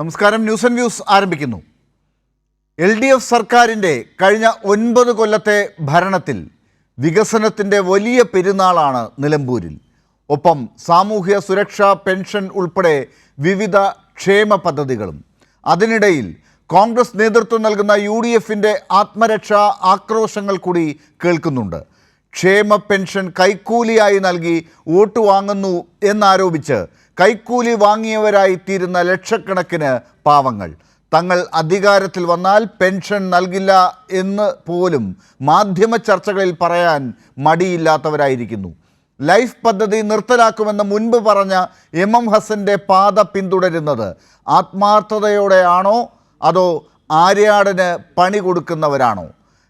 നമസ്കാരം. News and views ആരംഭിക്കുന്നു. LDF സർക്കാരിൻ്റെ കഴിഞ്ഞ 9 കൊല്ലത്തെ ഭരണത്തിൽ വികസനത്തിൻ്റെ വലിയ പെരുന്നാളാണ് നിലമ്പൂരിൽ. ഒപ്പം സാമൂഹ്യ സുരക്ഷാ പെൻഷൻ ഉൾപ്പെടെ വിവിധ ക്ഷേമ പദ്ധതികളും. അതിനിടയിൽ കോൺഗ്രസ് നേതൃത്വം നൽകുന്ന UDFൻ്റെ ആത്മരക്ഷാ ആക്രോശങ്ങൾ കൂടി കേൾക്കുന്നുണ്ട്. ക്ഷേമ പെൻഷൻ കൈക്കൂലിയായി നൽകി വോട്ട് വാങ്ങുന്നു എന്നാരോപിച്ച് കൈക്കൂലി വാങ്ങിയവരായി തീരുന്ന ലക്ഷക്കണക്കിന് പാവങ്ങൾ തങ്ങൾ അധികാരത്തിൽ വന്നാൽ പെൻഷൻ നൽകില്ല എന്ന് പോലും മാധ്യമ ചർച്ചകളിൽ പറയാൻ മടിയില്ലാത്തവരായിരിക്കുന്നു. ലൈഫ് പദ്ധതി നിർത്തലാക്കുമെന്ന് മുൻപ് പറഞ്ഞ MM ഹസൻ്റെ പാത പിന്തുടരുന്നത് ആത്മാർത്ഥതയോടെയാണോ അതോ ആര്യാടന് പണി കൊടുക്കുന്നവരാണോ?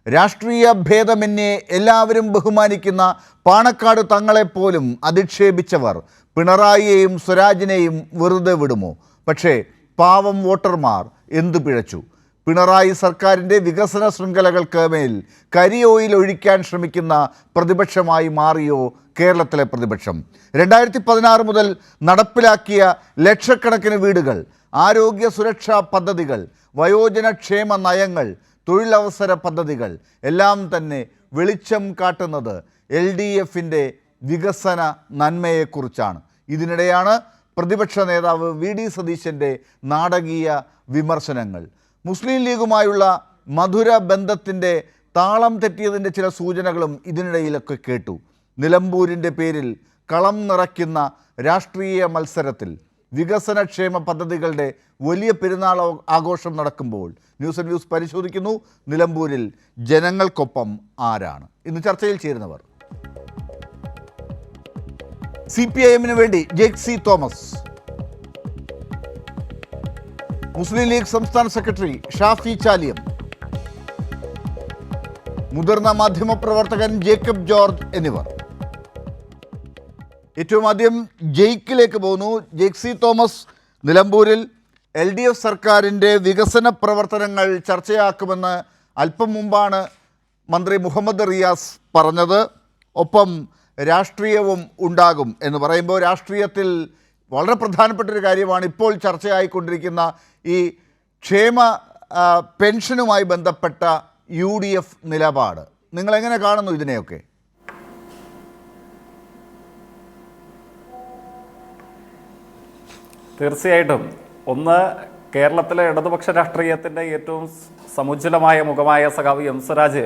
രാഷ്ട്രീയ ഭേദമന്യേ എല്ലാവരും ബഹുമാനിക്കുന്ന പാണക്കാട് തങ്ങളെപ്പോലും അധിക്ഷേപിച്ചവർ പിണറായിയെയും സ്വരാജിനെയും വെറുതെ വിടുമോ? പക്ഷേ പാവം വോട്ടർമാർ എന്തു പിഴച്ചു? പിണറായി സർക്കാരിൻ്റെ വികസന ശൃംഖലകൾക്ക് മേൽ കരിയോയിൽ ഒഴിക്കാൻ ശ്രമിക്കുന്ന പ്രതിപക്ഷമായി മാറിയോ കേരളത്തിലെ പ്രതിപക്ഷം? 2016 മുതൽ നടപ്പിലാക്കിയ ലക്ഷക്കണക്കിന് വീടുകൾ, ആരോഗ്യ സുരക്ഷാ പദ്ധതികൾ, വയോജനക്ഷേമ നയങ്ങൾ, തൊഴിലവസര പദ്ധതികൾ എല്ലാം തന്നെ വെളിച്ചം കാട്ടുന്നത് LDFൻ്റെ വികസന നന്മയെക്കുറിച്ചാണ്. ഇതിനിടെയാണ് പ്രതിപക്ഷ നേതാവ് VD സതീശൻ്റെ നാടകീയ വിമർശനങ്ങൾ. മുസ്ലിം ലീഗുമായുള്ള മധുര ബന്ധത്തിൻ്റെ താളം തെറ്റിയതിൻ്റെ ചില സൂചനകളും ഇതിനിടയിലൊക്കെ കേട്ടു. നിലമ്പൂരിൻ്റെ പേരിൽ കളം നിറയ്ക്കുന്ന രാഷ്ട്രീയ മത്സരത്തിൽ വികസനക്ഷേമ പദ്ധതികളുടെ വലിയ പെരുന്നാൾ ആഘോഷം നടക്കുമ്പോൾ ന്യൂസ് ആൻഡ് വ്യൂസ് പരിശോധിക്കുന്നു, നിലമ്പൂരിൽ ജനങ്ങൾക്കൊപ്പം ആരാണ്? ഇന്ന് ചർച്ചയിൽ ചേരുന്നവർ: CPIM വേണ്ടി ജേക്സി തോമസ്, മുസ്ലിം ലീഗ് സംസ്ഥാന സെക്രട്ടറി ഷാഫി ചാലിയം, മുതിർന്ന മാധ്യമപ്രവർത്തകൻ ജേക്കബ് ജോർജ് എന്നിവർ. ഏറ്റവും ആദ്യം ജയിക്കിലേക്ക് പോകുന്നു. ജേക്സി തോമസ്, നിലമ്പൂരിൽ LDF സർക്കാരിൻ്റെ വികസന പ്രവർത്തനങ്ങൾ ചർച്ചയാക്കുമെന്ന് അല്പം മുമ്പാണ് മന്ത്രി മുഹമ്മദ് റിയാസ് പറഞ്ഞത്. ഒപ്പം രാഷ്ട്രീയവും ഉണ്ടാകും എന്ന് പറയുമ്പോൾ രാഷ്ട്രീയത്തിൽ വളരെ പ്രധാനപ്പെട്ടൊരു കാര്യമാണ് ഇപ്പോൾ ചർച്ചയായിക്കൊണ്ടിരിക്കുന്ന ഈ ക്ഷേമ പെൻഷനുമായി ബന്ധപ്പെട്ട UDF നിലപാട്. നിങ്ങളെങ്ങനെ കാണുന്നു ഇതിനെയൊക്കെ? തീർച്ചയായിട്ടും ഒന്ന്, കേരളത്തിലെ ഇടതുപക്ഷ രാഷ്ട്രീയത്തിൻ്റെ ഏറ്റവും സമുജ്വലമായ മുഖമായ സഖാവ് M സ്വരാജ്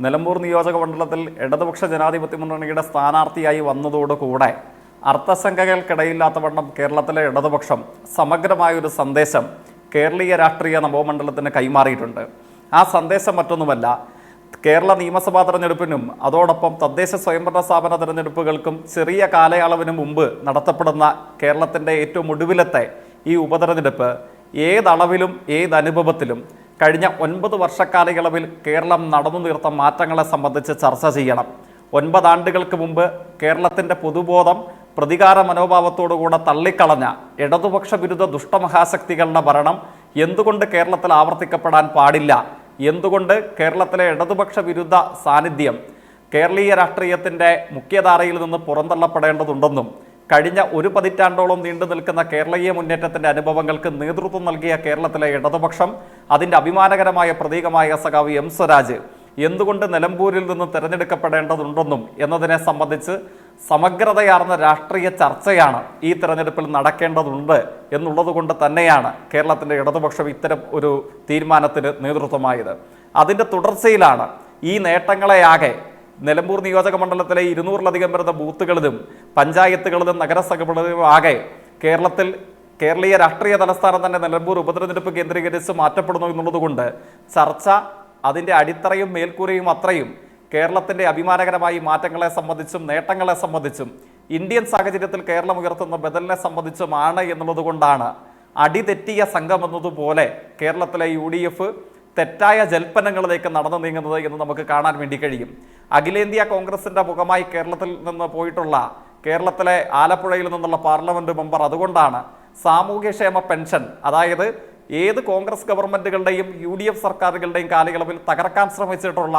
നിലമ്പൂർ നിയോജക മണ്ഡലത്തിൽ ഇടതുപക്ഷ ജനാധിപത്യ മുന്നണിയുടെ സ്ഥാനാർത്ഥിയായി വന്നതോടുകൂടെ അർത്ഥസംഖ്യകൾക്കിടയില്ലാത്ത വണ്ണം കേരളത്തിലെ ഇടതുപക്ഷം സമഗ്രമായൊരു സന്ദേശം കേരളീയ രാഷ്ട്രീയ നവമണ്ഡലത്തിന് കൈമാറിയിട്ടുണ്ട്. ആ സന്ദേശം മറ്റൊന്നുമല്ല, കേരള നിയമസഭാ തെരഞ്ഞെടുപ്പിനും അതോടൊപ്പം തദ്ദേശ സ്വയംഭരണ സ്ഥാപന തെരഞ്ഞെടുപ്പുകൾക്കും ചെറിയ കാലയളവിന് മുമ്പ് നടത്തപ്പെടുന്ന കേരളത്തിൻ്റെ ഏറ്റവും ഒടുവിലത്തെ ഈ ഉപതെരഞ്ഞെടുപ്പ് ഏതളവിലും ഏതനുഭവത്തിലും കഴിഞ്ഞ 9 വർഷക്കാലയളവിൽ കേരളം നടന്നു തീർത്ത മാറ്റങ്ങളെ സംബന്ധിച്ച് ചർച്ച ചെയ്യണം. 9 ആണ്ടുകൾക്ക് മുമ്പ് കേരളത്തിൻ്റെ പൊതുബോധം പ്രതികാര മനോഭാവത്തോടുകൂടെ തള്ളിക്കളഞ്ഞ ഇടതുപക്ഷ വിരുദ്ധ ദുഷ്ടമഹാശക്തികളുടെ ഭരണം എന്തുകൊണ്ട് കേരളത്തിൽ ആവർത്തിക്കപ്പെടാൻ പാടില്ല, എന്തുകൊണ്ട് കേരളത്തിലെ ഇടതുപക്ഷ വിരുദ്ധ സാന്നിധ്യം കേരളീയ രാഷ്ട്രീയത്തിൻ്റെ മുഖ്യധാരയിൽ നിന്ന് പുറന്തള്ളപ്പെടേണ്ടതുണ്ടെന്നും കഴിഞ്ഞ 1 പതിറ്റാണ്ടോളം നീണ്ടു നിൽക്കുന്ന കേരളീയ മുന്നേറ്റത്തിൻ്റെ അനുഭവങ്ങൾക്ക് നേതൃത്വം നൽകിയ കേരളത്തിലെ ഇടതുപക്ഷം അതിൻ്റെ അഭിമാനകരമായ പ്രതീകമായ സഖാവ് M സ്വരാജ് എന്തുകൊണ്ട് നിലമ്പൂരിൽ നിന്ന് തിരഞ്ഞെടുക്കപ്പെടേണ്ടതുണ്ടെന്നും എന്നതിനെ സംബന്ധിച്ച് സമഗ്രതയാർന്ന രാഷ്ട്രീയ ചർച്ചയാണ് ഈ തെരഞ്ഞെടുപ്പിൽ നടക്കേണ്ടതുണ്ട് എന്നുള്ളത് കൊണ്ട് തന്നെയാണ് കേരളത്തിൻ്റെ ഇടതുപക്ഷം ഇത്തരം ഒരു തീരുമാനത്തിന് നേതൃത്വമായത്. അതിൻ്റെ തുടർച്ചയിലാണ് ഈ നേട്ടങ്ങളെയാകെ നിലമ്പൂർ നിയോജക മണ്ഡലത്തിലെ 200-ലധികം വരുന്ന ബൂത്തുകളിലും പഞ്ചായത്തുകളിലും നഗരസഭകളിലും ആകെ കേരളീയ രാഷ്ട്രീയ തലസ്ഥാനം തന്നെ നിലമ്പൂർ ഉപതെരഞ്ഞെടുപ്പ് കേന്ദ്രീകരിച്ച് മാറ്റപ്പെടുന്നു എന്നുള്ളതുകൊണ്ട് ചർച്ച അതിൻ്റെ അടിത്തറയും മേൽക്കൂരയും അത്രയും കേരളത്തിൻ്റെ അഭിമാനകരമായ മാറ്റങ്ങളെ സംബന്ധിച്ചും നേട്ടങ്ങളെ സംബന്ധിച്ചും ഇന്ത്യൻ സാഹചര്യത്തിൽ കേരളം ഉയർത്തുന്ന ബദലിനെ സംബന്ധിച്ചുമാണ് എന്നുള്ളത് കൊണ്ടാണ് അടിതെറ്റിയ സംഘം എന്നതുപോലെ കേരളത്തിലെ UDF തെറ്റായ ജൽപ്പനങ്ങളിലേക്ക് നടന്നു നീങ്ങുന്നത് എന്ന് നമുക്ക് കാണാൻ വേണ്ടി കഴിയും. അഖിലേന്ത്യാ കോൺഗ്രസിൻ്റെ മുഖമായി കേരളത്തിൽ നിന്ന് പോയിട്ടുള്ള കേരളത്തിലെ ആലപ്പുഴയിൽ നിന്നുള്ള പാർലമെൻറ്റ് മെമ്പർ അതുകൊണ്ടാണ് സാമൂഹ്യക്ഷേമ പെൻഷൻ, അതായത് ഏത് കോൺഗ്രസ് ഗവൺമെൻറ്റുകളുടെയും UDF സർക്കാരുകളുടെയും കാലയളവിൽ തകർക്കാൻ ശ്രമിച്ചിട്ടുള്ള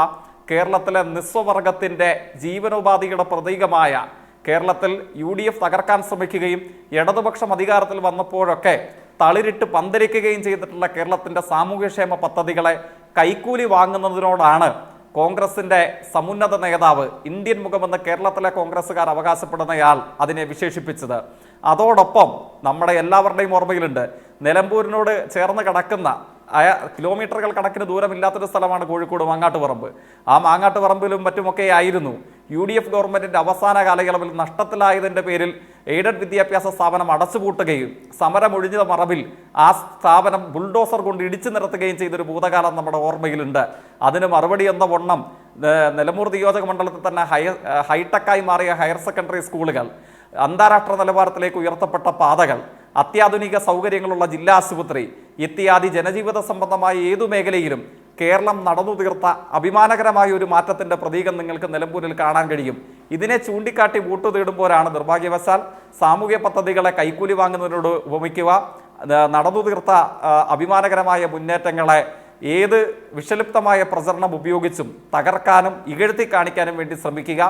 കേരളത്തിലെ നിസ്വവർഗത്തിൻ്റെ ജീവനോപാധിയുടെ പ്രതീകമായ കേരളത്തിൽ UDF തകർക്കാൻ ശ്രമിക്കുകയും ഇടതുപക്ഷം അധികാരത്തിൽ വന്നപ്പോഴൊക്കെ തളിരിട്ട് പന്തലിക്കുകയും ചെയ്തിട്ടുള്ള കേരളത്തിൻ്റെ സാമൂഹ്യക്ഷേമ പദ്ധതികളെ കൈക്കൂലി വാങ്ങുന്നതിനോടാണ് കോൺഗ്രസിൻ്റെ സമുന്നത നേതാവ്, ഇന്ത്യൻ മുഖമെന്ന് കേരളത്തിലെ കോൺഗ്രസ്സുകാർ അവകാശപ്പെടുന്നയാൾ അതിനെ വിശേഷിപ്പിച്ചത്. അതോടൊപ്പം നമ്മുടെ എല്ലാവരുടെയും ഓർമ്മയിലുണ്ട്, നിലമ്പൂരിനോട് ചേർന്ന് കിടക്കുന്ന കിലോമീറ്ററുകൾ കണക്കിന് ദൂരമില്ലാത്തൊരു സ്ഥലമാണ് കോഴിക്കോട് മാങ്ങാട്ടുപറമ്പ്. ആ മാങ്ങാട്ടുപറമ്പിലും മറ്റുമൊക്കെ ആയിരുന്നു UDF ഗവൺമെൻറ്റിൻ്റെ അവസാന കാലയളവിൽ നഷ്ടത്തിലായതിൻ്റെ പേരിൽ എയ്ഡഡ് വിദ്യാഭ്യാസ സ്ഥാപനം അടച്ചുപൂട്ടുകയും സമരമൊഴിഞ്ഞ മറവിൽ ആ സ്ഥാപനം ബുൾഡോസർ കൊണ്ട് ഇടിച്ചു നിരത്തുകയും ചെയ്തൊരു ഭൂതകാലം നമ്മുടെ ഓർമ്മയിലുണ്ട്. അതിന് മറുപടി എന്ന വണ്ണം നിലമ്പൂർ നിയോജക മണ്ഡലത്തിൽ തന്നെ ഹൈടെക്കായി മാറിയ ഹയർ സെക്കൻഡറി സ്കൂളുകൾ, അന്താരാഷ്ട്ര നിലവാരത്തിലേക്ക് ഉയർത്തപ്പെട്ട പാതകൾ, അത്യാധുനിക സൗകര്യങ്ങളുള്ള ജില്ലാ ആശുപത്രി ഇത്യാദി ജനജീവിത സംബന്ധമായ ഏതു മേഖലയിലും കേരളം നടന്നു തീർത്ത അഭിമാനകരമായ ഒരു മാറ്റത്തിൻ്റെ പ്രതീകം നിങ്ങൾക്ക് നിലമ്പൂരിൽ കാണാൻ കഴിയും. ഇതിനെ ചൂണ്ടിക്കാട്ടി വോട്ട് തേടുമ്പോഴാണ് നിർഭാഗ്യവശാൽ സാമൂഹ്യ പദ്ധതികളെ കൈക്കൂലി വാങ്ങുന്നതിനോട് ഉപമിക്കുക, നടന്നു തീർത്ത അഭിമാനകരമായ മുന്നേറ്റങ്ങളെ ഏത് വിഷലിപ്തമായ പ്രചരണം ഉപയോഗിച്ചും തകർക്കാനും ഇകഴ്ത്തി കാണിക്കാനും വേണ്ടി ശ്രമിക്കുക.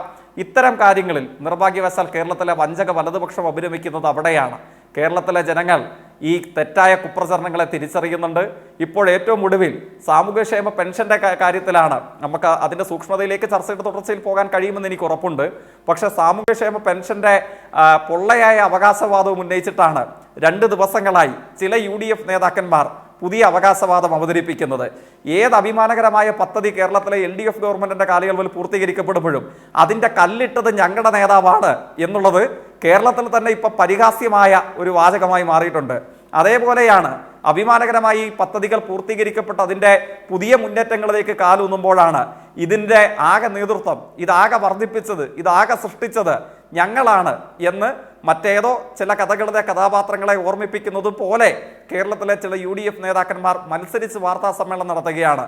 ഇത്തരം കാര്യങ്ങളിൽ നിർഭാഗ്യവശാൽ കേരളത്തിലെ വഞ്ചക വലതുപക്ഷം അഭിരമിക്കുന്നത് അവിടെയാണ്. കേരളത്തിലെ ജനങ്ങൾ ഈ തെറ്റായ കുപ്രചരണങ്ങളെ തിരിച്ചറിയുന്നുണ്ട്. ഇപ്പോൾ ഏറ്റവും ഒടുവിൽ സാമൂഹ്യക്ഷേമ പെൻഷൻ്റെ കാര്യത്തിലാണ് നമുക്ക് അതിൻ്റെ സൂക്ഷ്മതയിലേക്ക് ചർച്ചയുടെ തുടർച്ചയിൽ പോകാൻ കഴിയുമെന്ന് എനിക്ക് ഉറപ്പുണ്ട്. പക്ഷേ സാമൂഹ്യക്ഷേമ പെൻഷൻ്റെ പൊള്ളയായ അവകാശവാദവും ഉന്നയിച്ചിട്ടാണ് 2 ദിവസങ്ങളായി ചില UDF നേതാക്കന്മാർ പുതിയ അവകാശവാദം അവതരിപ്പിക്കുന്നത്. ഏത് അഭിമാനകരമായ പദ്ധതി കേരളത്തിലെ LDF ഗവൺമെൻറ്റിൻ്റെ കാലയളവിൽ പൂർത്തീകരിക്കപ്പെടുമ്പോഴും അതിൻ്റെ കല്ലിട്ടത് ഞങ്ങളുടെ നേതാവാണ് എന്നുള്ളത് കേരളത്തിൽ തന്നെ ഇപ്പോൾ പരിഹാസ്യമായ ഒരു വാചകമായി മാറിയിട്ടുണ്ട്. അതേപോലെയാണ് അഭിമാനകരമായി ഈ പദ്ധതികൾ പൂർത്തീകരിക്കപ്പെട്ട് അതിൻ്റെ പുതിയ മുന്നേറ്റങ്ങളിലേക്ക് കാലൂന്നുമ്പോഴാണ് ഇതിൻ്റെ ആകെ നേതൃത്വം, ഇതാകെ വർദ്ധിപ്പിച്ചത്, ഇതാകെ സൃഷ്ടിച്ചത് ഞങ്ങളാണ് എന്ന് മറ്റേതോ ചില കഥകളുടെ കഥാപാത്രങ്ങളെ ഓർമ്മിപ്പിക്കുന്നത് പോലെ കേരളത്തിലെ ചില UDF നേതാക്കന്മാർ മത്സരിച്ച് വാർത്താ സമ്മേളനം നടത്തുകയാണ്.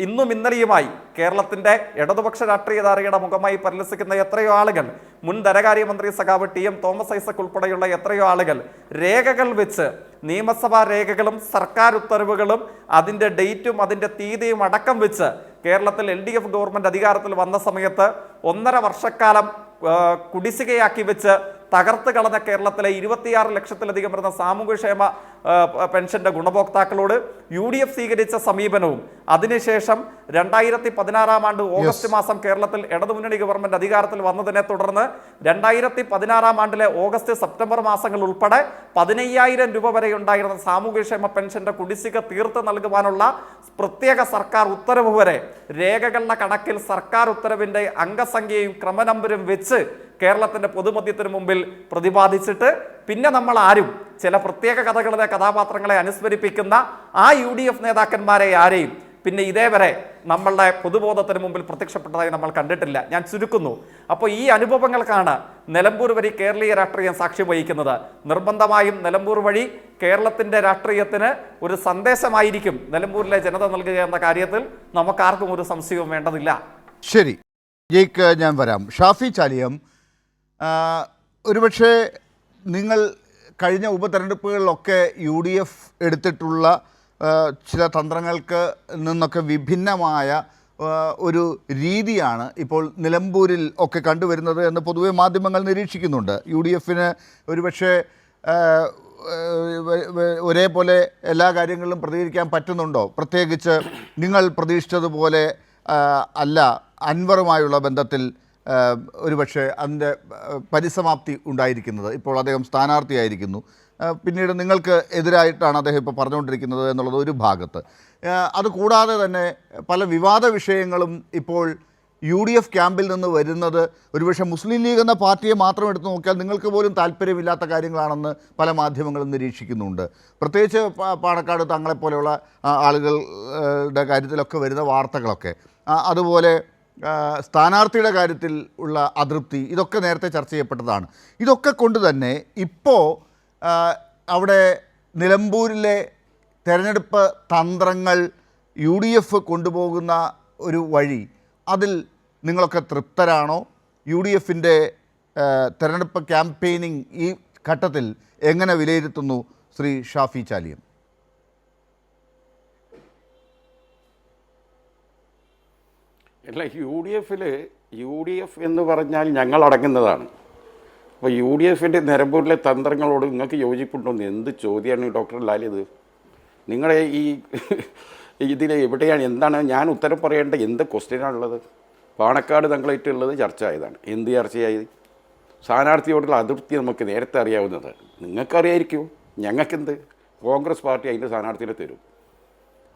ഇന്നും ഇന്നലെയുമായി കേരളത്തിൻ്റെ ഇടതുപക്ഷ രാഷ്ട്രീയധാരയുടെ മുഖമായി പരിലസിക്കുന്ന എത്രയോ ആളുകൾ, മുൻ ധനകാര്യമന്ത്രി സഖാവ് TM തോമസ് ഐസക് ഉൾപ്പെടെയുള്ള എത്രയോ ആളുകൾ രേഖകൾ വെച്ച്, നിയമസഭാ രേഖകളും സർക്കാർ ഉത്തരവുകളും അതിൻ്റെ ഡേറ്റും അതിൻ്റെ തീയതിയും അടക്കം വെച്ച് കേരളത്തിൽ LDF ഗവൺമെൻറ് അധികാരത്തിൽ വന്ന സമയത്ത് 1.5 വർഷക്കാലം കുടിശ്ശികയാക്കി വെച്ച് തകർത്ത് കളഞ്ഞ കേരളത്തിലെ 26 ലക്ഷത്തിലധികം വരുന്ന സാമൂഹ്യക്ഷേമ പെൻഷന്റെ ഗുണഭോക്താക്കളോട് UDF സ്വീകരിച്ച സമീപനവും അതിനുശേഷം 2016 ആണ്ട് ഓഗസ്റ്റ് മാസം കേരളത്തിൽ ഇടതുമുന്നണി ഗവൺമെന്റ് അധികാരത്തിൽ വന്നതിനെ തുടർന്ന് 2016 ആണ്ടിലെ ഓഗസ്റ്റ് സെപ്റ്റംബർ മാസങ്ങൾ ഉൾപ്പെടെ 15,000 രൂപ വരെ ഉണ്ടായിരുന്ന സാമൂഹ്യക്ഷേമ പെൻഷന്റെ കുടിശ്ശിക തീർത്ത് നൽകുവാനുള്ള പ്രത്യേക സർക്കാർ ഉത്തരവ് വരെ രേഖകളുടെ കണക്കിൽ സർക്കാർ ഉത്തരവിന്റെ അംഗസംഖ്യയും ക്രമനമ്പരും വെച്ച് കേരളത്തിന്റെ പൊതുമധ്യത്തിന് മുമ്പിൽ പ്രതിപാദിച്ചിട്ട് പിന്നെ നമ്മൾ ആരും ചില പ്രത്യേക കഥകളിലെ കഥാപാത്രങ്ങളെ അനുസ്മരിപ്പിക്കുന്ന ആ UDF നേതാക്കന്മാരെ ആരെയും പിന്നെ ഇതേവരെ നമ്മളുടെ പൊതുബോധത്തിന് മുമ്പിൽ പ്രത്യക്ഷപ്പെട്ടതായി നമ്മൾ കണ്ടിട്ടില്ല. ഞാൻ ചുരുക്കുന്നു. അപ്പോൾ ഈ അനുഭവങ്ങൾക്കാണ് നിലമ്പൂർ വഴി കേരളീയ രാഷ്ട്രീയം സാക്ഷ്യം വഹിക്കുന്നത്. നിർബന്ധമായും നിലമ്പൂർ വഴി കേരളത്തിൻ്റെ രാഷ്ട്രീയത്തിന് ഒരു സന്ദേശമായിരിക്കും നിലമ്പൂരിലെ ജനത നൽകുക എന്ന കാര്യത്തിൽ നമുക്കാർക്കും ഒരു സംശയവും വേണ്ടതില്ല. ശരി ജയ്ക്ക് ഞാൻ വരാം. ഷാഫി ചാലിയം, ഒരുപക്ഷെ നിങ്ങൾ കഴിഞ്ഞ ഉപതെരഞ്ഞെടുപ്പുകളിലൊക്കെ UDF എടുത്തിട്ടുള്ള ചില തന്ത്രങ്ങൾക്ക് നിന്നൊക്കെ വിഭിന്നമായ ഒരു രീതിയാണ് ഇപ്പോൾ നിലമ്പൂരിൽ ഒക്കെ കണ്ടുവരുന്നത് എന്ന് പൊതുവെ മാധ്യമങ്ങൾ നിരീക്ഷിക്കുന്നുണ്ട്. UDFന് ഒരുപക്ഷെ ഒരേപോലെ എല്ലാ കാര്യങ്ങളിലും പ്രതികരിക്കാൻ പറ്റുന്നുണ്ടോ? പ്രത്യേകിച്ച് നിങ്ങൾ പ്രതീക്ഷിച്ചതുപോലെ അല്ല അൻവറുമായുള്ള ബന്ധത്തിൽ ഒരുപക്ഷെ അതിൻ്റെ പരിസമാപ്തി ഉണ്ടായിരിക്കുന്നത്. ഇപ്പോൾ അദ്ദേഹം സ്ഥാനാർത്ഥിയായിരിക്കുന്നു, പിന്നീട് നിങ്ങൾക്ക് എതിരായിട്ടാണ് അദ്ദേഹം ഇപ്പോൾ പറഞ്ഞുകൊണ്ടിരിക്കുന്നത് എന്നുള്ളത് ഒരു ഭാഗത്ത്. അതുകൂടാതെ തന്നെ പല വിവാദ വിഷയങ്ങളും ഇപ്പോൾ UDF ക്യാമ്പിൽ നിന്ന് വരുന്നത് ഒരുപക്ഷെ മുസ്ലിം ലീഗ് എന്ന പാർട്ടിയെ മാത്രം എടുത്തു നോക്കിയാൽ നിങ്ങൾക്ക് പോലും താല്പര്യമില്ലാത്ത കാര്യങ്ങളാണെന്ന് പല മാധ്യമങ്ങളും നിരീക്ഷിക്കുന്നുണ്ട്. പ്രത്യേകിച്ച് പാണക്കാട് തങ്ങളെപ്പോലെയുള്ള ആളുകളുടെ കാര്യത്തിലൊക്കെ വരുന്ന വാർത്തകളൊക്കെ, അതുപോലെ സ്ഥാനാർത്ഥിയുടെ കാര്യത്തിൽ ഉള്ള അതൃപ്തി, ഇതൊക്കെ നേരത്തെ ചർച്ച ചെയ്യപ്പെട്ടതാണ്. ഇതൊക്കെ കൊണ്ട് തന്നെ ഇപ്പോൾ അവിടെ നിലമ്പൂരിലെ തെരഞ്ഞെടുപ്പ് തന്ത്രങ്ങൾ UDF കൊണ്ടുപോകുന്ന ഒരു വഴി, അതിൽ നിങ്ങളൊക്കെ തൃപ്തരാണോ? UDFൻ്റെ തെരഞ്ഞെടുപ്പ് ക്യാമ്പയിനിങ് ഈ ഘട്ടത്തിൽ എങ്ങനെ വിലയിരുത്തുന്നു ശ്രീ ഷാഫി ചാലിയം? അല്ല, UDF എന്ന് പറഞ്ഞാൽ ഞങ്ങൾ അടങ്ങുന്നതാണ്. അപ്പോൾ യു ഡി എഫിൻ്റെ നിലമ്പൂരിലെ തന്ത്രങ്ങളോട് നിങ്ങൾക്ക് യോജിപ്പുണ്ടോന്ന് എന്ത് ചോദ്യമാണ് ഡോക്ടർ ലാൽ ഇത്? നിങ്ങളെ ഈ ഇതിൽ എവിടെയാണ് എന്താണ് ഞാൻ ഉത്തരം പറയേണ്ട എന്ത് ക്വസ്റ്റ്യനാണുള്ളത്? പാണക്കാട് തങ്ങളായിട്ടുള്ളത് ചർച്ച ആയതാണ്. എന്ത് ചർച്ചയായി? സ്ഥാനാർത്ഥിയോടുള്ള അതിർത്തി നമുക്ക് നേരത്തെ അറിയാവുന്നതാണ്. നിങ്ങൾക്കറിയായിരിക്കും, ഞങ്ങൾക്കെന്ത്? കോൺഗ്രസ് പാർട്ടി അതിൻ്റെ സ്ഥാനാർത്ഥിയെ തരും.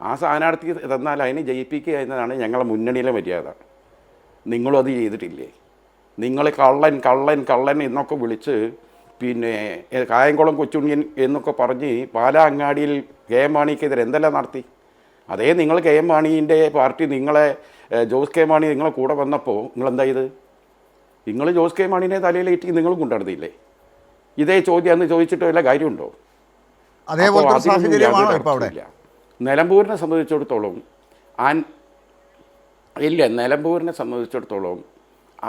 ആ സ്ഥാനാർത്ഥി തന്നാൽ അതിനെ ജയിപ്പിക്കുക എന്നതാണ് ഞങ്ങളെ മുന്നണിയിലെ മര്യാദ. നിങ്ങളും അത് ചെയ്തിട്ടില്ലേ? നിങ്ങൾ കള്ളൻ കള്ളൻ കള്ളൻ എന്നൊക്കെ വിളിച്ച് പിന്നെ കായംകുളം കൊച്ചുണ്ണിയൻ എന്നൊക്കെ പറഞ്ഞ് പാലാ അങ്ങാടിയിൽ കെ എം മാണിക്കെതിരെ എന്തെല്ലാം നടത്തി? അതേ നിങ്ങൾ കെ എം മാണീൻ്റെ പാർട്ടി നിങ്ങളെ ജോസ് കെ മാണി നിങ്ങളെ കൂടെ വന്നപ്പോൾ നിങ്ങളെന്താ ചെയ്ത്? നിങ്ങൾ ജോസ് കെ മാണിനെ തലയിലേറ്റി നിങ്ങളും കൊണ്ടുനടന്നില്ലേ? ഇതേ ചോദ്യം അന്ന് ചോദിച്ചിട്ട് വല്ല കാര്യമുണ്ടോ? നിലമ്പൂരിനെ സംബന്ധിച്ചിടത്തോളം നിലമ്പൂരിനെ സംബന്ധിച്ചിടത്തോളം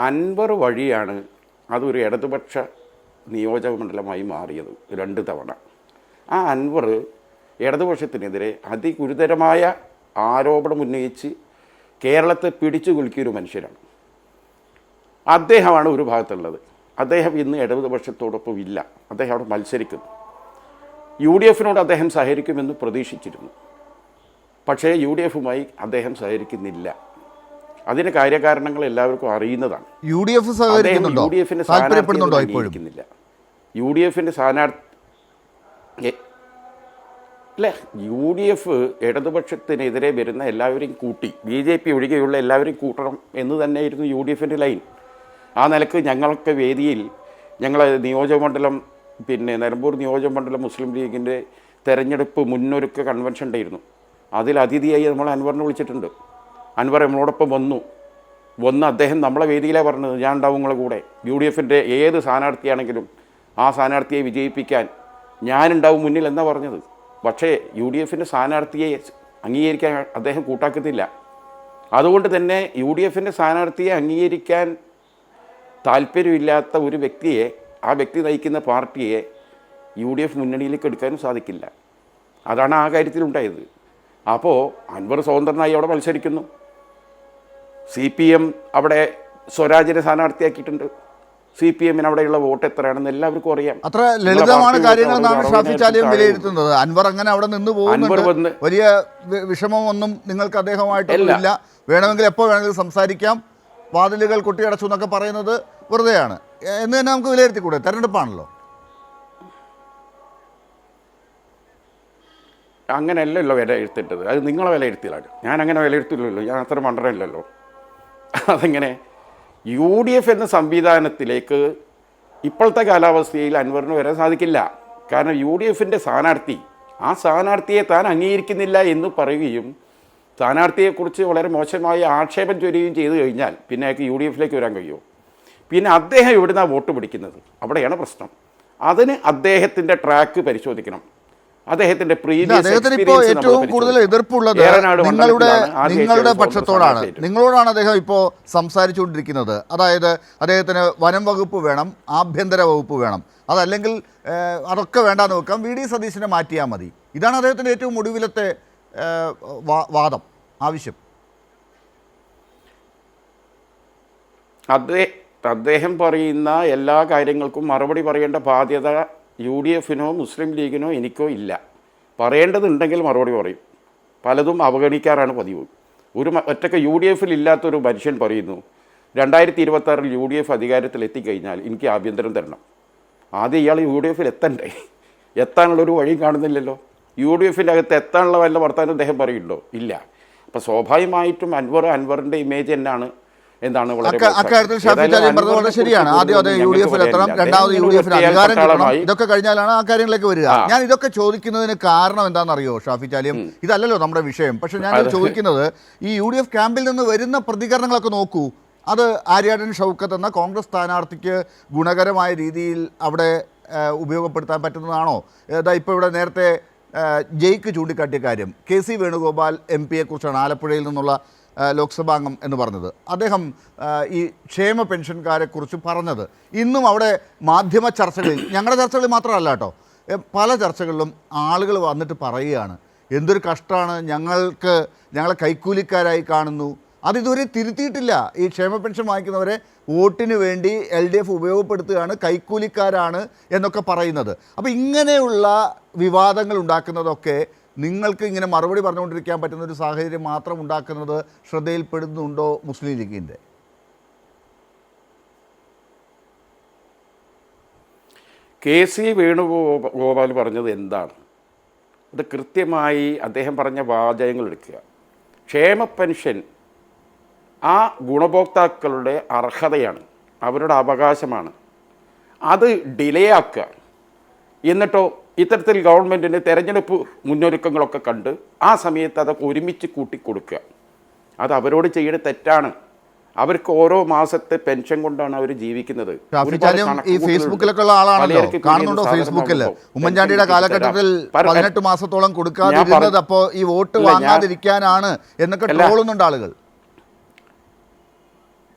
അൻവർ വഴിയാണ് അതൊരു ഇടതുപക്ഷ നിയോജക മണ്ഡലമായി മാറിയത് 2 തവണ. ആ അൻവർ ഇടതുപക്ഷത്തിനെതിരെ അതിഗുരുതരമായ ആരോപണം ഉന്നയിച്ച് കേരളത്തെ പിടിച്ചു കുലുക്കിയൊരു മനുഷ്യരാണ്. അദ്ദേഹമാണ് ഒരു ഭാഗത്തുള്ളത്. അദ്ദേഹം ഇന്ന് ഇടതുപക്ഷത്തോടൊപ്പം ഇല്ല. അദ്ദേഹം അവിടെ മത്സരിക്കുന്നു. യു ഡി എഫിനോട് അദ്ദേഹം സഹകരിക്കുമെന്ന് പ്രതീക്ഷിച്ചിരുന്നു. പക്ഷേ യു ഡി എഫുമായി അദ്ദേഹം സഹകരിക്കുന്നില്ല. അതിന് കാര്യകാരണങ്ങൾ എല്ലാവർക്കും അറിയുന്നതാണ്. യു ഡി എഫ് സഹകരിക്കുന്നുണ്ടോ? യു ഡി എഫിൻ്റെ അംഗീകരിക്കുന്നില്ല. യു ഡി എഫിൻ്റെ സ്ഥാനാർത്ഥി അല്ല, യു ഡി എഫ് ഇടതുപക്ഷത്തിനെതിരെ വരുന്ന എല്ലാവരെയും കൂട്ടി ബി ജെ പി ഒഴികെയുള്ള എല്ലാവരെയും കൂട്ടണം എന്ന് തന്നെയായിരുന്നു യു ഡി എഫിൻ്റെ ലൈൻ. ആ നിലക്ക് ഞങ്ങൾക്ക് വേദിയിൽ ഞങ്ങളെ നിയോജകമണ്ഡലം നിലമ്പൂർ നിയോജകമണ്ഡലം മുസ്ലിം ലീഗിൻ്റെ തെരഞ്ഞെടുപ്പ് മുന്നൊരുക്ക കൺവെൻഷൻ ഉണ്ടായിരുന്നു. അതിൽ അതിഥിയായി നമ്മൾ അൻവറിനെ വിളിച്ചിട്ടുണ്ട്. അൻവർ നമ്മളോടൊപ്പം വന്ന് അദ്ദേഹം നമ്മളെ വേദിയിലാണ് പറഞ്ഞത്, ഞാൻ ഉണ്ടാവും നിങ്ങളെ കൂടെ. യു ഡി എഫിൻ്റെ ഏത് സ്ഥാനാർത്ഥിയാണെങ്കിലും ആ സ്ഥാനാർത്ഥിയെ വിജയിപ്പിക്കാൻ ഞാനുണ്ടാവും മുന്നിൽ എന്നാണ് പറഞ്ഞത്. പക്ഷേ യു ഡി എഫിൻ്റെ സ്ഥാനാർത്ഥിയെ അംഗീകരിക്കാൻ അദ്ദേഹം കൂട്ടാക്കത്തില്ല. അതുകൊണ്ട് തന്നെ യു ഡി എഫിൻ്റെ സ്ഥാനാർത്ഥിയെ അംഗീകരിക്കാൻ താല്പര്യമില്ലാത്ത ഒരു വ്യക്തിയെ, ആ വ്യക്തി നയിക്കുന്ന പാർട്ടിയെ യു ഡി എഫ് മുന്നണിയിലേക്ക് എടുക്കാനും സാധിക്കില്ല. അതാണ് ആ കാര്യത്തിലുണ്ടായത്. അപ്പോൾ അൻവർ സ്വതന്ത്രനായി അവിടെ മത്സരിക്കുന്നു. CPM അവിടെ സ്വരാജിനെ സ്ഥാനാർത്ഥിയാക്കിയിട്ടുണ്ട്. CPM അവിടെയുള്ള വോട്ട് എത്രയാണെന്ന് എല്ലാവർക്കും അറിയാം. അത്ര ലളിതമാണ് കാര്യങ്ങളെന്നാണ് ഷാഫി ചാലിയം വിലയിരുത്തുന്നത്. അൻവർ അങ്ങനെ അവിടെ നിന്ന് പോകുന്നുണ്ട്. വലിയ വിഷമമൊന്നും നിങ്ങൾക്ക് അദ്ദേഹമായിട്ടില്ല. വേണമെങ്കിൽ എപ്പോൾ വേണമെങ്കിലും സംസാരിക്കാം, വാതിലുകൾ കൊട്ടിയടച്ചു എന്നൊക്കെ പറയുന്നത് വെറുതെയാണ് എന്ന് തന്നെ നമുക്ക് വിലയിരുത്തിക്കൂടെ? തെരഞ്ഞെടുപ്പാണല്ലോ. അങ്ങനെയല്ലല്ലോ വിലയിരുത്തേണ്ടത്. അത് നിങ്ങളെ വിലയിരുത്തിയാണ്. ഞാൻ അങ്ങനെ വിലയിരുത്തില്ലല്ലോ. ഞാൻ അത്ര മണ്ടനല്ലല്ലോ. അതെങ്ങനെ യു ഡി എഫ് എന്ന സംവിധാനത്തിലേക്ക് ഇപ്പോഴത്തെ കാലാവസ്ഥയിൽ അൻവറിന് വരാൻ സാധിക്കില്ല. കാരണം യു ഡി എഫിൻ്റെ സ്ഥാനാർത്ഥി, ആ സ്ഥാനാർത്ഥിയെ താൻ അംഗീകരിക്കുന്നില്ല എന്ന് പറയുകയും സ്ഥാനാർത്ഥിയെക്കുറിച്ച് വളരെ മോശമായ ആക്ഷേപം ചൊരിയുകയും ചെയ്തു കഴിഞ്ഞാൽ പിന്നെ അയാൾക്ക് യു ഡി എഫിലേക്ക് വരാൻ കഴിയുമോ? പിന്നെ അദ്ദേഹം എവിടുന്നാണ് വോട്ട് പിടിക്കുന്നത്? അവിടെയാണ് പ്രശ്നം. അതിന് അദ്ദേഹത്തിൻ്റെ ട്രാക്ക് പരിശോധിക്കണം. അദ്ദേഹത്തിന്റെ ഏറ്റവും കൂടുതൽ എതിർപ്പുള്ളത് നിങ്ങളുടെ പക്ഷത്തോടാണ്. നിങ്ങളോടാണ് അദ്ദേഹം ഇപ്പോൾ സംസാരിച്ചുകൊണ്ടിരിക്കുന്നത്. അതായത് അദ്ദേഹത്തിന് വനം വകുപ്പ് വേണം, ആഭ്യന്തര വകുപ്പ് വേണം, അതല്ലെങ്കിൽ അതൊക്കെ വേണ്ടാന്ന് വെക്കാം, VD സതീശനെ മാറ്റിയാൽ മതി. ഇതാണ് അദ്ദേഹത്തിൻ്റെ ഏറ്റവും ഒടുവിലത്തെ വാദം, ആവശ്യം. അദ്ദേഹം പറയുന്ന എല്ലാ കാര്യങ്ങൾക്കും മറുപടി പറയേണ്ട ബാധ്യത യു ഡി എഫിനോ മുസ്ലിം ലീഗിനോ എനിക്കോ ഇല്ല. പറയേണ്ടതുണ്ടെങ്കിൽ മറുപടി പറയും. പലതും അവഗണിക്കാറാണ് പതിവ്. ഒറ്റയ്ക്ക് യു ഡി എഫിൽ ഇല്ലാത്തൊരു മനുഷ്യൻ പറയുന്നു 2026 യു ഡി എഫ് അധികാരത്തിൽ എത്തിക്കഴിഞ്ഞാൽ എനിക്ക് ആഭ്യന്തരം തരണം. ആദ്യം ഇയാൾ യു ഡി എഫിൽ എത്തണ്ടേ? എത്താനുള്ളൊരു വഴിയും കാണുന്നില്ലല്ലോ. യു ഡി എഫിൻ്റെ അകത്ത് എത്താനുള്ള വല്ല വർത്താനം അദ്ദേഹം പറയുന്നുണ്ടോ? ഇല്ല. അപ്പോൾ സ്വാഭാവികമായിട്ടും അൻവറിൻ്റെ ഇമേജ് എന്നാണ് എന്താണ് അക്കാര്യത്തിൽ ഷാഫി ചാലിയം പറഞ്ഞത് വളരെ ശരിയാണ്. ആദ്യം അതേ യു ഡി എഫിൽ എത്തണം, രണ്ടാമത് യു ഡി എഫിന് അധികാരം കിട്ടണം, ഇതൊക്കെ കഴിഞ്ഞാലാണ് ആ കാര്യങ്ങളിലേക്ക് വരിക. ഞാൻ ഇതൊക്കെ ചോദിക്കുന്നതിന് കാരണം എന്താണെന്നറിയോ ഷാഫി ചാലിയം? ഇതല്ലല്ലോ നമ്മുടെ വിഷയം. പക്ഷെ ഞാൻ ചോദിക്കുന്നത്, ഈ യു ഡി എഫ് ക്യാമ്പിൽ നിന്ന് വരുന്ന പ്രതികരണങ്ങളൊക്കെ നോക്കൂ. അത് ആര്യാടൻ ഷൗക്കത്ത് എന്ന കോൺഗ്രസ് സ്ഥാനാർത്ഥിക്ക് ഗുണകരമായ രീതിയിൽ അവിടെ ഉപയോഗപ്പെടുത്താൻ പറ്റുന്നതാണോ? ഇപ്പോൾ ഇവിടെ നേരത്തെ ജയ്ക്ക് ചൂണ്ടിക്കാട്ടിയ കാര്യം KC വേണുഗോപാൽ MP യെക്കുറിച്ചാണ്, ആലപ്പുഴയിൽ നിന്നുള്ള ലോക്സഭാംഗം എന്ന് പറഞ്ഞത്. അദ്ദേഹം ഈ ക്ഷേമ പെൻഷൻകാരെക്കുറിച്ച് പറഞ്ഞത് ഇന്നും അവിടെ മാധ്യമ ചർച്ചകളിൽ, ഞങ്ങളുടെ ചർച്ചകളിൽ മാത്രമല്ല കേട്ടോ, പല ചർച്ചകളിലും ആളുകൾ വന്നിട്ട് പറയുകയാണ്, എന്തൊരു കഷ്ടമാണ്, ഞങ്ങളെ കൈക്കൂലിക്കാരായി കാണുന്നു, അതിതുവരെ തിരുത്തിയിട്ടില്ല. ഈ ക്ഷേമ പെൻഷൻ വാങ്ങിക്കുന്നവരെ വോട്ടിന് വേണ്ടി LDF ഉപയോഗപ്പെടുത്തുകയാണ്, കൈക്കൂലിക്കാരാണ് എന്നൊക്കെ പറയുന്നത്. അപ്പോൾ ഇങ്ങനെയുള്ള വിവാദങ്ങൾ ഉണ്ടാക്കുന്നതൊക്കെ നിങ്ങൾക്ക് ഇങ്ങനെ മറുപടി പറഞ്ഞുകൊണ്ടിരിക്കാൻ പറ്റുന്ന ഒരു സാഹചര്യം മാത്രം ഉണ്ടാക്കുന്നത് ശ്രദ്ധയിൽപ്പെടുന്നുണ്ടോ മുസ്ലിം ലീഗിൻ്റെ? KC വേണുഗോപാൽ പറഞ്ഞത് എന്താണ്? അത് കൃത്യമായി അദ്ദേഹം പറഞ്ഞ വാചകങ്ങൾ എടുക്കുക. ക്ഷേമ പെൻഷൻ ആ ഗുണഭോക്താക്കളുടെ അർഹതയാണ്, അവരുടെ അവകാശമാണ്. അത് ഡിലേ ആക്കുക, എന്നിട്ടോ ഇത്തരത്തിൽ ഗവൺമെൻറ്റിന് തെരഞ്ഞെടുപ്പ് മുന്നൊരുക്കങ്ങളൊക്കെ കണ്ട് ആ സമയത്ത് അതൊക്കെ ഒരുമിച്ച് കൂട്ടിക്കൊടുക്കുക. അത് അവരോട് ചെയ്യുന്ന തെറ്റാണ്. അവർക്ക് ഓരോ മാസത്തെ പെൻഷൻ കൊണ്ടാണ് അവർ ജീവിക്കുന്നത്. ഈ ഫേസ്ബുക്കിലൊക്കെ ഉള്ള ആളാണല്ലോ, കാണുന്നുണ്ടോ ഫേസ്ബുക്കിൽ ഉമ്മൻചാണ്ടിയുടെ കാലഘട്ടത്തിൽ 18 മാസത്തോളം കൊടുക്കാതിരുന്നത് അപ്പോൾ ഈ വോട്ട് വാങ്ങാതിരിക്കാനാണ് എന്നൊക്കെ ട്രോളുന്നുണ്ട് ആളുകൾ.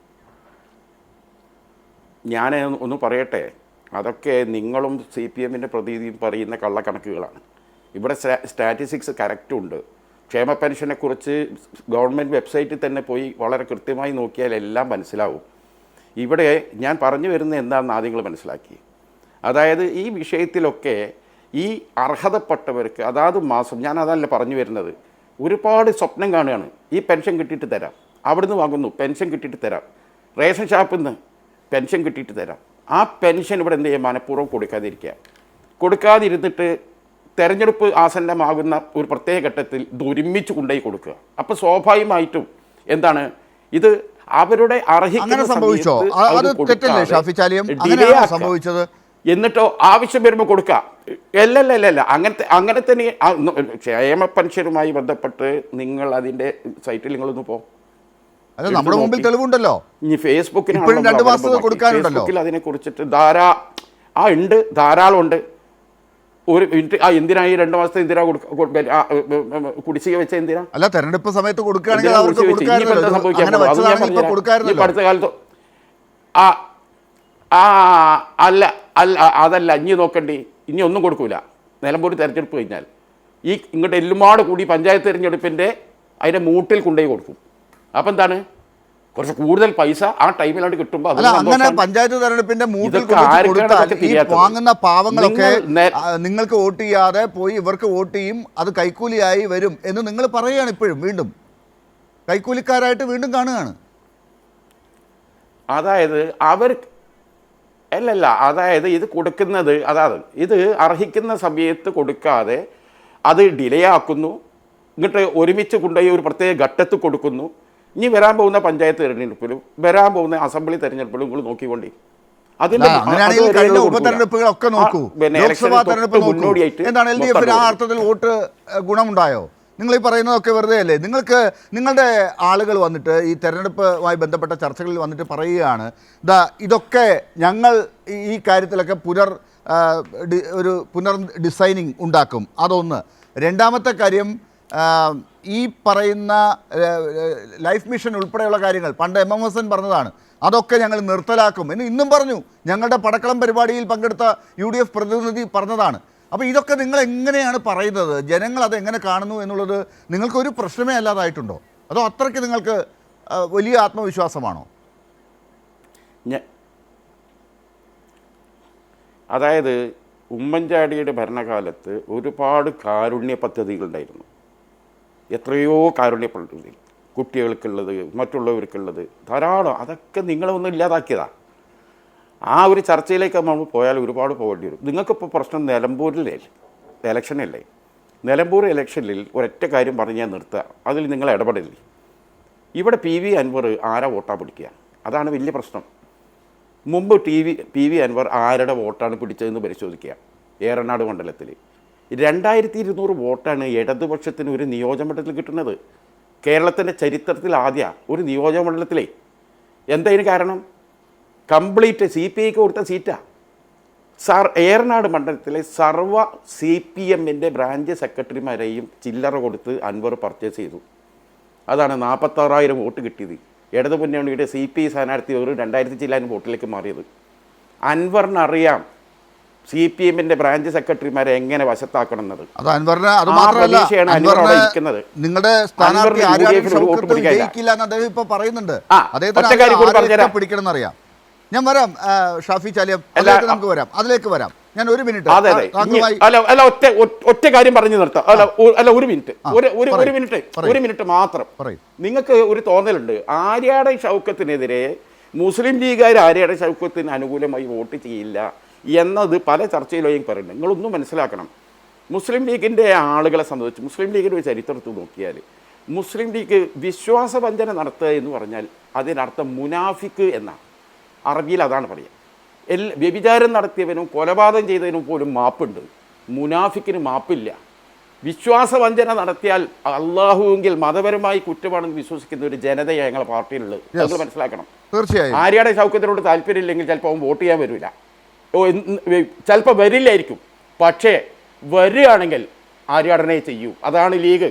ഞാൻ ഒന്ന് പറയട്ടെ, അതൊക്കെ നിങ്ങളും CPM-ൻ്റെ പ്രതിനിധിയും പറയുന്ന കള്ളക്കണക്കുകളാണ്. ഇവിടെ സ്റ്റാറ്റിസ്റ്റിക്സ് കറക്റ്റുണ്ട്. ക്ഷേമ പെൻഷനെക്കുറിച്ച് ഗവൺമെൻറ് വെബ്സൈറ്റിൽ തന്നെ പോയി വളരെ കൃത്യമായി നോക്കിയാൽ എല്ലാം മനസ്സിലാവും. ഇവിടെ ഞാൻ പറഞ്ഞു വരുന്നത് എന്താണെന്ന് ആദ്യങ്ങൾ മനസ്സിലാക്കി. അതായത് ഈ വിഷയത്തിലൊക്കെ ഈ അർഹതപ്പെട്ടവർക്ക് അതാത് മാസം, ഞാൻ അതല്ല പറഞ്ഞു വരുന്നത്, ഒരുപാട് സ്വപ്നം കാണുകയാണ്. ഈ പെൻഷൻ കിട്ടിയിട്ട് തരാം, അവിടുന്ന് വാങ്ങുന്നു പെൻഷൻ കിട്ടിയിട്ട് തരാം, റേഷൻ ഷാപ്പിൽ നിന്ന് പെൻഷൻ കിട്ടിയിട്ട് തരാം. ആ പെൻഷൻ ഇവിടെ എന്ത് ചെയ്യുക, മനഃപൂർവ്വം കൊടുക്കാതിരുന്നിട്ട് തെരഞ്ഞെടുപ്പ് ആസന്നമാകുന്ന ഒരു പ്രത്യേക ഘട്ടത്തിൽ ഇത് ഒരുമിച്ച് കൊണ്ടുപോയി കൊടുക്കുക. അപ്പോൾ സ്വാഭാവികമായിട്ടും എന്താണ് ഇത് അവരുടെ അർഹിക്കുന്ന സംഭവിച്ചോ? സംഭവിച്ചത് എന്നിട്ടോ ആവശ്യം വരുമ്പോൾ കൊടുക്കുക. അല്ലല്ല അങ്ങനെ തന്നെ ക്ഷേമ പെൻഷനുമായി ബന്ധപ്പെട്ട് നിങ്ങൾ അതിൻ്റെ സൈറ്റിൽ നിങ്ങളൊന്ന് പോകും. അല്ല, നമ്മുടെ മുമ്പിൽ തെളിവുണ്ടല്ലോ. ഇനി ഫേസ്ബുക്കിൽ അതിനെ കുറിച്ചിട്ട് ധാരാളം ഉണ്ട്. ഒരു മിനിറ്റ്, എന്തിനായി 2 മാസത്തെ എന്തിനാ കുടിശ്ശിക വെച്ച എന്തിനാ? അല്ല, തെരഞ്ഞെടുപ്പ് സമയത്ത് കൊടുക്കുകയാണെങ്കിൽ അടുത്ത കാലത്ത് അല്ല അതല്ല, ഇനി നോക്കണ്ടി, ഇനി ഒന്നും കൊടുക്കൂല. നിലമ്പൂർ തെരഞ്ഞെടുപ്പ് കഴിഞ്ഞാൽ ഇങ്ങോട്ട് എല്ലുമാട് കൂടി പഞ്ചായത്ത് തെരഞ്ഞെടുപ്പിൻ്റെ അതിൻ്റെ മൂട്ടിൽ കൊണ്ടുപോയി കൊടുക്കും. അപ്പം എന്താണ്, കുറച്ച് കൂടുതൽ പൈസ ആ ടൈമിലാണ്ട് കിട്ടുമ്പോൾ അങ്ങനെ പഞ്ചായത്ത് തെരഞ്ഞെടുപ്പിന്റെ മൂട്ടിൽ വാങ്ങുന്ന പാവങ്ങളൊക്കെ നിങ്ങൾക്ക് വോട്ട് ചെയ്യാതെ പോയി ഇവർക്ക് വോട്ട് ചെയ്യും, അത് കൈക്കൂലിയായി വരും എന്ന് നിങ്ങൾ പറയുകയാണ്. ഇപ്പോഴും വീണ്ടും കൈക്കൂലിക്കാരായിട്ട് വീണ്ടും കാണുകയാണ്. അതായത് അതായത് ഇത് കൊടുക്കുന്നത്, അതായത് ഇത് അർഹിക്കുന്ന സമയത്ത് കൊടുക്കാതെ അത് ഡിലേ ആക്കുന്നു, ഇങ്ങോട്ട് ഒരുമിച്ച് കൊണ്ടുപോയി ഒരു പ്രത്യേക ഘട്ടത്തിൽ കൊടുക്കുന്നു. ഇനി വരാൻ പോകുന്ന പഞ്ചായത്ത് തെരഞ്ഞെടുപ്പിലും വരാൻ പോകുന്ന അസംബ്ലി തെരഞ്ഞെടുപ്പിലും നിങ്ങൾ നോക്കിക്കൊണ്ടേ. ഉപതെരഞ്ഞെടുപ്പുകളൊക്കെ നോക്കൂ, ലോക്സഭാ തെരഞ്ഞെടുപ്പ് മുന്നോടിയായിട്ട് എന്താണ് LDF ആ അർത്ഥത്തിൽ വോട്ട് ഗുണമുണ്ടായോ? നിങ്ങൾ ഈ പറയുന്നതൊക്കെ വെറുതെ അല്ലേ? നിങ്ങളുടെ ആളുകൾ വന്നിട്ട് ഈ തെരഞ്ഞെടുപ്പുമായി ബന്ധപ്പെട്ട ചർച്ചകളിൽ വന്നിട്ട് പറയുകയാണ്, ഇതൊക്കെ ഞങ്ങൾ ഈ കാര്യത്തിലൊക്കെ പുനർ ഡിസൈനിങ് ഉണ്ടാക്കും. അതൊന്ന്. രണ്ടാമത്തെ കാര്യം, ഈ പറയുന്ന ലൈഫ് മിഷൻ ഉൾപ്പെടെയുള്ള കാര്യങ്ങൾ പണ്ട് MMSN പറഞ്ഞതാണ്, അതൊക്കെ ഞങ്ങൾ നിർത്തലാക്കും എന്ന് ഇന്നും പറഞ്ഞു. ഞങ്ങളുടെ പടക്കളം പരിപാടിയിൽ പങ്കെടുത്ത UDF പ്രതിനിധി പറഞ്ഞതാണ്. അപ്പോൾ ഇതൊക്കെ നിങ്ങൾ എങ്ങനെയാണ് പറയുന്നത്? ജനങ്ങൾ അത് എങ്ങനെ കാണുന്നു എന്നുള്ളത് നിങ്ങൾക്കൊരു പ്രശ്നമേ അല്ലാതായിട്ടുണ്ടോ? അതോ അത്രയ്ക്ക് നിങ്ങൾക്ക് വലിയ ആത്മവിശ്വാസമാണോ? അതായത് ഉമ്മൻചാണ്ടിയുടെ ഭരണകാലത്ത് ഒരുപാട് കാരുണ്യ പദ്ധതികളുണ്ടായിരുന്നു. എത്രയോ കാരുണ്യ പദ്ധതി, കുട്ടികൾക്കുള്ളത്, മറ്റുള്ളവർക്കുള്ളത് ധാരാളം. അതൊക്കെ നിങ്ങളൊന്നും ഇല്ലാതാക്കിയതാണ്. ആ ഒരു ചർച്ചയിലേക്ക് നമ്മൾ പോയാൽ ഒരുപാട് പോകേണ്ടി വരും. നിങ്ങൾക്കിപ്പോൾ പ്രശ്നം നിലമ്പൂരിലെ ഇലക്ഷനല്ലേ? നിലമ്പൂർ ഇലക്ഷനിൽ ഒരൊറ്റ കാര്യം പറഞ്ഞ് ഞാൻ നിർത്തുക, അതിൽ നിങ്ങൾ ഇടപെടില്ലേ? ഇവിടെ PV അൻവർ ആരാ വോട്ടാ പിടിക്കുക? അതാണ് വലിയ പ്രശ്നം. മുമ്പ് PV അൻവർ ആരുടെ വോട്ടാണ് പിടിച്ചതെന്ന് പരിശോധിക്കുക. ഏറനാട് മണ്ഡലത്തിൽ 2200 വോട്ടാണ് ഇടതുപക്ഷത്തിന് ഒരു നിയോജകമണ്ഡലത്തിൽ കിട്ടുന്നത്. കേരളത്തിൻ്റെ ചരിത്രത്തിൽ ആദ്യ ഒരു നിയോജകമണ്ഡലത്തിലേ. എന്തായതിന് കാരണം? കംപ്ലീറ്റ് CPIക്ക് കൊടുത്ത സീറ്റാണ്. ഏറനാട് മണ്ഡലത്തിലെ സർവ്വ CPM-ൻ്റെ ബ്രാഞ്ച് സെക്രട്ടറിമാരെയും ചില്ലറ കൊടുത്ത് അൻവർ പർച്ചേസ് ചെയ്തു. അതാണ് 46,000 വോട്ട് കിട്ടിയത്. ഇടതു മുന്നണിയുടെ CPI സ്ഥാനാർത്ഥി ഒരു 2000 ചില്ലാനും വോട്ടിലേക്ക് മാറിയത്. അൻവറിനറിയാം CPM-ന്റെ ബ്രാഞ്ച് സെക്രട്ടറിമാരെ എങ്ങനെ വശത്താക്കണം എന്നത്. അത് അൻവറിന് അത് ആ മാത്രമല്ല, പ്രതീക്ഷയാണ് അൻവർ അവിടെ ഇരിക്കുന്നത്. നിങ്ങളുടെ സ്ഥാനാർത്ഥി അൻവറിന് ആര്യാടൻ UDF ൽ ഒരു വോട്ട് ഷൗക്കത്ത് പിടിക്കാനില്ല. വിജയിക്കില്ല എന്ന് അദ്ദേഹം ഇപ്പൊ പറയുന്നുണ്ട്. ആ, അദ്ദേഹത്തിന് ഒറ്റ കാര്യം കൂടി ആരെയൊക്കെ പറഞ്ഞുതരാം. പിടിക്കണം എന്നറിയാം. ഞാൻ വരാം ഷാഫി ചാലിയം, അല്ല, അതിലേക്ക് നമുക്ക് വരാം, അതിലേക്ക് വരാം. ഞാൻ ഒരു മിനിറ്റ് അതെ അതെ താങ്കളുമായി അല്ല ഒറ്റ കാര്യം പറഞ്ഞു നിർത്താം. അല്ല ഒരു മിനിറ്റ് ഒരു മിനിറ്റ് മാത്രം. പറയും. നിങ്ങൾക്ക് ഒരു തോന്നലുണ്ട് ആര്യാടൻ ഷൗക്കത്തിനെതിരെ മുസ്ലിം ലീഗുകാർ ആര്യാടൻ ഷൗക്കത്തിന് അനുകൂലമായി വോട്ട് ചെയ്യില്ല എന്നത് പല ചർച്ചയിലും പറയുന്നുണ്ട്. നിങ്ങളൊന്നും മനസ്സിലാക്കണം, മുസ്ലിം ലീഗിൻ്റെ ആളുകളെ സംബന്ധിച്ച് മുസ്ലിം ലീഗിൻ്റെ ഒരു ചരിത്രത്തിൽ നോക്കിയാൽ മുസ്ലിം ലീഗ് വിശ്വാസവഞ്ചന നടത്തുക എന്ന് പറഞ്ഞാൽ അതിനർത്ഥം മുനാഫിക്ക് എന്നാണ്. അറബിയിൽ അതാണ് പറയുക. വ്യഭിചാരം നടത്തിയവനും കൊലപാതകം ചെയ്തതിനും പോലും മാപ്പുണ്ട്, മുനാഫിക്കിന് മാപ്പില്ല. വിശ്വാസവഞ്ചന നടത്തിയാൽ അള്ളാഹുവെങ്കിൽ മതപരമായി കുറ്റമാണെന്ന് വിശ്വസിക്കുന്ന ഒരു ജനതയെ ഞങ്ങളുടെ പാർട്ടിയിലുള്ളത്. അത് മനസ്സിലാക്കണം. തീർച്ചയായും ആര്യാടൻ ഷൗക്കത്തിനോട് താല്പര്യമില്ലെങ്കിൽ ചിലപ്പോൾ അവൻ വോട്ട് ചെയ്യാൻ വരില്ല, ചിലപ്പോൾ വരില്ലായിരിക്കും. പക്ഷേ വരികയാണെങ്കിൽ ആര്യാടനെ ചെയ്യൂ. അതാണ് ലീഗ്.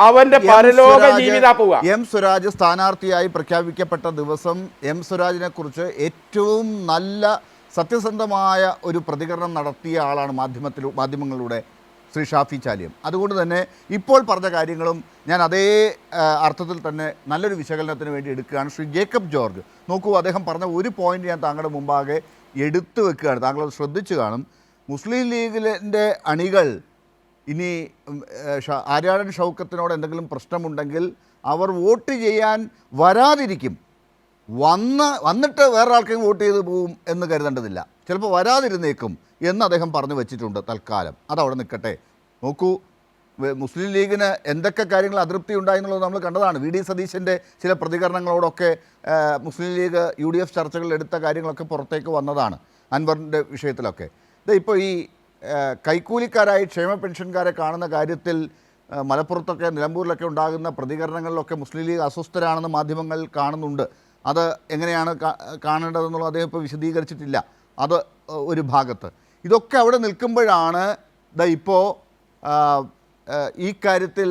അവന്റെ പരലോക ജീവിതാ പോവുക. എം സ്വരാജ് സ്ഥാനാർത്ഥിയായി പ്രഖ്യാപിക്കപ്പെട്ട ദിവസം എം സ്വരാജിനെ കുറിച്ച് ഏറ്റവും നല്ല സത്യസന്ധമായ ഒരു പ്രതികരണം നടത്തിയ ആളാണ് മാധ്യമങ്ങളിലൂടെ ശ്രീ ഷാഫി ചാലിയം. അതുകൊണ്ട് തന്നെ ഇപ്പോൾ പറഞ്ഞ കാര്യങ്ങളും ഞാൻ അതേ അർത്ഥത്തിൽ തന്നെ നല്ലൊരു വിശകലനത്തിന് വേണ്ടി എടുക്കുകയാണ്. ശ്രീ ജേക്കബ് ജോർജ്, നോക്കൂ, അദ്ദേഹം പറഞ്ഞ ഒരു പോയിന്റ് ഞാൻ താങ്കളുടെ മുമ്പാകെ എടുത്തു വെക്കുകയാണ്, താങ്കളത് ശ്രദ്ധിച്ചു കാണും. മുസ്ലിം ലീഗിൻ്റെ അണികൾ ഇനി ആര്യാടൻ ഷൗക്കത്തിനോട് എന്തെങ്കിലും പ്രശ്നമുണ്ടെങ്കിൽ അവർ വോട്ട് ചെയ്യാൻ വരാതിരിക്കും. വന്നിട്ട് വേറൊരാൾക്കും വോട്ട് ചെയ്ത് പോവും എന്ന് കരുതേണ്ടതില്ല, ചിലപ്പോൾ വരാതിരുന്നേക്കും എന്ന് അദ്ദേഹം പറഞ്ഞു വെച്ചിട്ടുണ്ട്. തൽക്കാലം അതവിടെ നിൽക്കട്ടെ. നോക്കൂ, മുസ്ലിം ലീഗിന് എന്തൊക്കെ കാര്യങ്ങൾ അതൃപ്തി ഉണ്ടായി എന്നുള്ളത് നമ്മൾ കണ്ടതാണ്. വി ഡി സതീശൻ്റെ ചില പ്രതികരണങ്ങളോടൊക്കെ മുസ്ലിം ലീഗ് UDF ചർച്ചകളിൽ എടുത്ത കാര്യങ്ങളൊക്കെ പുറത്തേക്ക് വന്നതാണ്. അൻവറിൻ്റെ വിഷയത്തിലൊക്കെ ഇപ്പോൾ ഈ കൈക്കൂലിക്കാരായി ക്ഷേമ പെൻഷൻകാരെ കാണുന്ന കാര്യത്തിൽ മലപ്പുറത്തൊക്കെ നിലമ്പൂരിലൊക്കെ ഉണ്ടാകുന്ന പ്രതികരണങ്ങളിലൊക്കെ മുസ്ലിം ലീഗ് അസ്വസ്ഥരാണെന്ന് മാധ്യമങ്ങൾ കാണുന്നുണ്ട്. അത് എങ്ങനെയാണ് കാണേണ്ടതെന്നുള്ളത് അദ്ദേഹം ഇപ്പോൾ വിശദീകരിച്ചിട്ടില്ല. അത് ഒരു ഭാഗത്ത്. ഇതൊക്കെ അവിടെ നിൽക്കുമ്പോഴാണ് ഇപ്പോൾ ഈ കാര്യത്തിൽ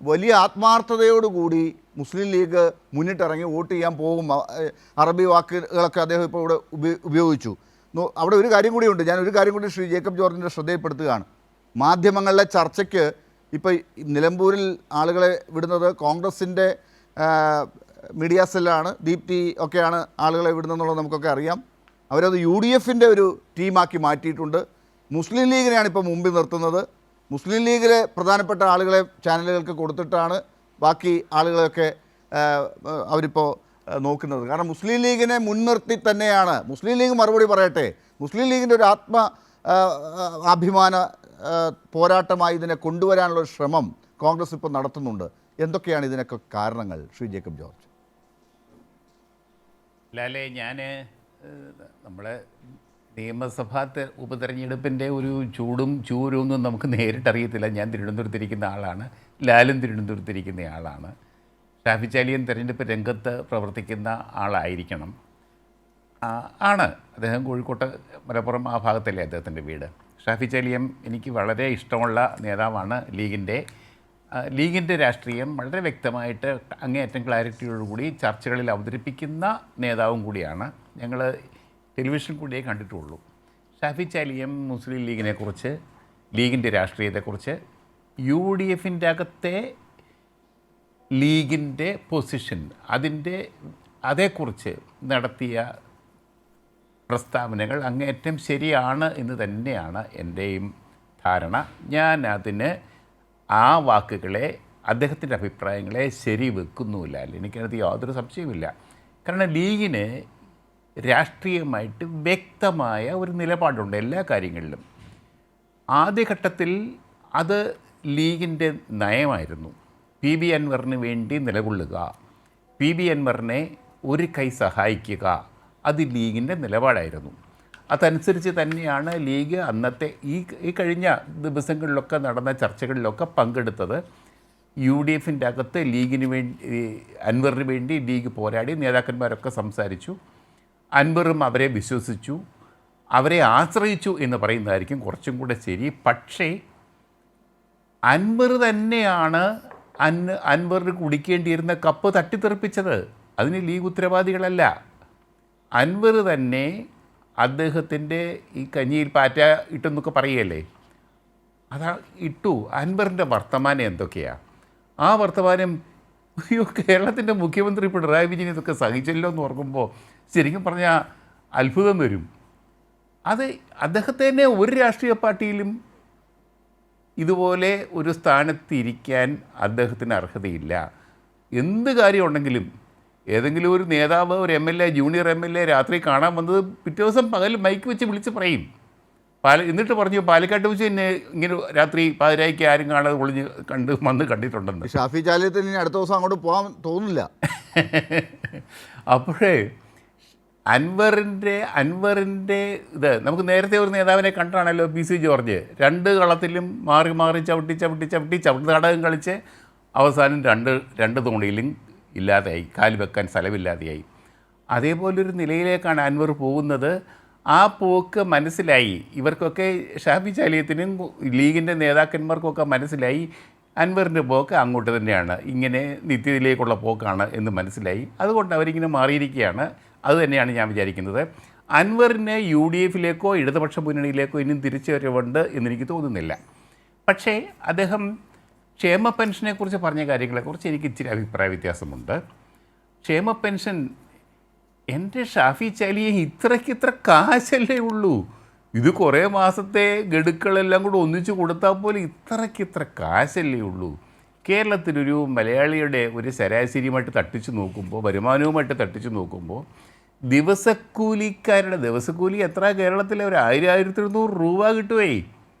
വലിയ ആത്മാർത്ഥതയോടുകൂടി മുസ്ലിം ലീഗ് മുന്നിട്ടിറങ്ങി വോട്ട് ചെയ്യാൻ പോകും. അറബി വാക്കുകളൊക്കെ അദ്ദേഹം ഇപ്പോൾ ഇവിടെ ഉപയോഗിച്ചു. അവിടെ ഒരു കാര്യം കൂടിയുണ്ട്. ഞാൻ ഒരു കാര്യം കൂടി ശ്രീ ജേക്കബ് ജോർജിൻ്റെ ശ്രദ്ധയിൽപ്പെടുത്തുകയാണ്. മാധ്യമങ്ങളിലെ ചർച്ചയ്ക്ക് ഇപ്പോൾ നിലമ്പൂരിൽ ആളുകളെ വിടുന്നത് കോൺഗ്രസിൻ്റെ മീഡിയ സെല്ലാണ്, ദീപ്തി ഒക്കെയാണ് ആളുകളെ വിടുന്നതെന്നുള്ളത് നമുക്കൊക്കെ അറിയാം. അവരത് UDFൻ്റെ ഒരു ടീമാക്കി മാറ്റിയിട്ടുണ്ട്. മുസ്ലിം ലീഗിനെയാണ് ഇപ്പോൾ മുമ്പിൽ നിർത്തുന്നത്. മുസ്ലിം ലീഗിലെ പ്രധാനപ്പെട്ട ആളുകളെ ചാനലുകൾക്ക് കൊടുത്തിട്ടാണ് ബാക്കി ആളുകളെയൊക്കെ അവരിപ്പോൾ നോക്കുന്നത്. കാരണം മുസ്ലിം ലീഗിനെ മുൻനിർത്തി തന്നെയാണ്. മുസ്ലിം ലീഗ് മറുപടി പറയട്ടെ. മുസ്ലിം ലീഗിൻ്റെ ഒരു അഭിമാന പോരാട്ടമായി ഇതിനെ കൊണ്ടുവരാനുള്ള ശ്രമം കോൺഗ്രസ് ഇപ്പോൾ നടത്തുന്നുണ്ട്. എന്തൊക്കെയാണ് ഇതിനൊക്കെ കാരണങ്ങൾ ശ്രീ ജേക്കബ് ജോർജ്? ലാലേ, ഞാൻ നമ്മളെ നിയമസഭാ ഉപതെരഞ്ഞെടുപ്പിൻ്റെ ഒരു ചൂടും ചൂരൊന്നും നമുക്ക് നേരിട്ടറിയത്തില്ല. ഞാൻ തിരുവനന്തപുരത്തിരിക്കുന്ന ആളാണ്, ലാലും തിരുവനന്തപുരത്തിരിക്കുന്ന ആളാണ്. ഷാഫി ചാലിയൻ തെരഞ്ഞെടുപ്പ് രംഗത്ത് പ്രവർത്തിക്കുന്ന ആളായിരിക്കണം. ആണ് അദ്ദേഹം. കോഴിക്കോട്ട് മലപ്പുറം ആ ഭാഗത്തല്ലേ അദ്ദേഹത്തിൻ്റെ വീട്. ഷാഫി ചാലിയം എനിക്ക് വളരെ ഇഷ്ടമുള്ള നേതാവാണ്. ലീഗിൻ്റെ രാഷ്ട്രീയം വളരെ വ്യക്തമായിട്ട് അങ്ങേയറ്റം ക്ലാരിറ്റിയോടുകൂടി ചർച്ചകളിൽ അവതരിപ്പിക്കുന്ന നേതാവും കൂടിയാണ്. ഞങ്ങൾ ടെലിവിഷൻ കൂടിയേ കണ്ടിട്ടുള്ളൂ. ഷാഫി ചാലിയം മുസ്ലിം ലീഗിനെക്കുറിച്ച്, ലീഗിൻ്റെ രാഷ്ട്രീയത്തെക്കുറിച്ച്, UDFൻ്റെ അകത്തെ ലീഗിൻ്റെ പൊസിഷൻ, അതേക്കുറിച്ച് നടത്തിയ പ്രസ്താവനകൾ അങ്ങേയറ്റം ശരിയാണ് എന്ന് തന്നെയാണ് എൻ്റെയും ധാരണ. ഞാൻ അതിന് ആ വാക്കുകളെ, അദ്ദേഹത്തിൻ്റെ അഭിപ്രായങ്ങളെ ശരിവെക്കുന്നുമില്ല. എനിക്കത് യാതൊരു സംശയവുമില്ല. കാരണം ലീഗിന് രാഷ്ട്രീയമായിട്ട് വ്യക്തമായ ഒരു നിലപാടുണ്ട് എല്ലാ കാര്യങ്ങളിലും. ആദ്യഘട്ടത്തിൽ അത് ലീഗിൻ്റെ നയമായിരുന്നു. PB അൻവറിന് വേണ്ടി നിലകൊള്ളുക, PB അൻവറിനെ ഒരു കൈ സഹായിക്കുക, അത് ലീഗിൻ്റെ നിലപാടായിരുന്നു. അതനുസരിച്ച് തന്നെയാണ് ലീഗ് അന്നത്തെ ഈ കഴിഞ്ഞ ദിവസങ്ങളിലൊക്കെ നടന്ന ചർച്ചകളിലൊക്കെ പങ്കെടുത്തത്. UDFൻ്റെ അകത്ത് ലീഗിന് വേണ്ടി, അൻവറിന് വേണ്ടി ലീഗ് പോരാടി, നേതാക്കന്മാരൊക്കെ സംസാരിച്ചു. അൻവറും അവരെ വിശ്വസിച്ചു, അവരെ ആശ്രയിച്ചു എന്ന് പറയുന്നതായിരിക്കും കുറച്ചും കൂടെ ശരി. പക്ഷേ അൻവർ തന്നെയാണ് അൻവറിന് കുടിക്കേണ്ടിയിരുന്ന കപ്പ് തട്ടിത്തെറിപ്പിച്ചത്. അതിന് ലീഗ് ഉത്തരവാദികളല്ല. അൻവർ തന്നെ അദ്ദേഹത്തിൻ്റെ ഈ കഞ്ഞിയിൽ പാറ്റ ഇട്ടെന്നൊക്കെ പറയുകയല്ലേ, അതാ ഇട്ടു. അൻവറിൻ്റെ വർത്തമാനം എന്തൊക്കെയാണ്? ആ വർത്തമാനം, അയ്യോ കേരളത്തിൻ്റെ മുഖ്യമന്ത്രി പിണറായി വിജയൻ ഇതൊക്കെ സഹിച്ചല്ലോ എന്ന് ഓർക്കുമ്പോൾ ശരിക്കും പറഞ്ഞാൽ അത്ഭുതം വരും. അത് അദ്ദേഹത്തെ തന്നെ ഒരു രാഷ്ട്രീയ പാർട്ടിയിലും ഇതുപോലെ ഒരു സ്ഥാനത്തിരിക്കാൻ അദ്ദേഹത്തിന് അർഹതയില്ല. എന്ത് കാര്യമുണ്ടെങ്കിലും ഏതെങ്കിലും ഒരു നേതാവ്, ഒരു MLA, ജൂനിയർ MLA രാത്രി കാണാൻ വന്നത് പിറ്റേ ദിവസം പകൽ മൈക്ക് വെച്ച് വിളിച്ച് പറയും. എന്നിട്ട് പറഞ്ഞു പാലക്കാട്ട് വെച്ച് എന്നെ ഇങ്ങനെ രാത്രി പാതിരായ്ക്ക് ആരും കാണാതെ ഒളിഞ്ഞ് വന്ന് കണ്ടിട്ടുണ്ടെന്ന്. ഷാഫി ചാലിയത്തിന് ഇനി അടുത്ത ദിവസം അങ്ങോട്ട് പോകാൻ തോന്നില്ല. അപ്പോഴേ അൻവറിൻ്റെ ഇത് നമുക്ക് നേരത്തെ ഒരു നേതാവിനെ കണ്ടാണല്ലോ, PC ജോർജ്. 2 കളത്തിലും മാറി മാറി ചവിട്ടി നാടകം കളിച്ച് അവസാനം രണ്ട് തോണിയിലും ഇല്ലാതെയായി, കാല് വെക്കാൻ സ്ഥലമില്ലാതെയായി. അതേപോലൊരു നിലയിലേക്കാണ് അൻവർ പോകുന്നത്. ആ പോക്ക് മനസ്സിലായി ഇവർക്കൊക്കെ, ഷാഫി ചാലിയത്തിനും ലീഗിൻ്റെ നേതാക്കന്മാർക്കൊക്കെ മനസ്സിലായി അൻവറിൻ്റെ പോക്ക് അങ്ങോട്ട് തന്നെയാണ്, ഇങ്ങനെ നിത്യത്തിലേക്കുള്ള പോക്കാണ് എന്ന് മനസ്സിലായി. അതുകൊണ്ട് അവരിങ്ങനെ മാറിയിരിക്കുകയാണ്. അതുതന്നെയാണ് ഞാൻ വിചാരിക്കുന്നത്. അൻവറിന് UDFിലേക്കോ ഇടതുപക്ഷ മുന്നണിയിലേക്കോ ഇനിയും തിരിച്ചു വരവുണ്ട് എന്നെനിക്ക് തോന്നുന്നില്ല. പക്ഷേ അദ്ദേഹം ക്ഷേമ പെൻഷനെക്കുറിച്ച് പറഞ്ഞ കാര്യങ്ങളെക്കുറിച്ച് എനിക്ക് ഇച്ചിരി അഭിപ്രായ വ്യത്യാസമുണ്ട്. ക്ഷേമ പെൻഷൻ, എൻ്റെ ഷാഫി ചാലിയെ ഇത്ര കാശല്ലേ ഉള്ളൂ. ഇത് കുറേ മാസത്തെ ഗഡുക്കളെല്ലാം കൂടെ ഒന്നിച്ച് കൊടുത്താൽ പോലും ഇത്ര കാശല്ലേ ഉള്ളൂ. കേരളത്തിലൊരു മലയാളിയുടെ ഒരു ശരാശരിയുമായിട്ട് തട്ടിച്ച് നോക്കുമ്പോൾ, വരുമാനവുമായിട്ട് തട്ടിച്ച് നോക്കുമ്പോൾ, ദിവസക്കൂലി എത്ര? കേരളത്തിലെ ഒരു 1000-1200 രൂപ കിട്ടുവേ.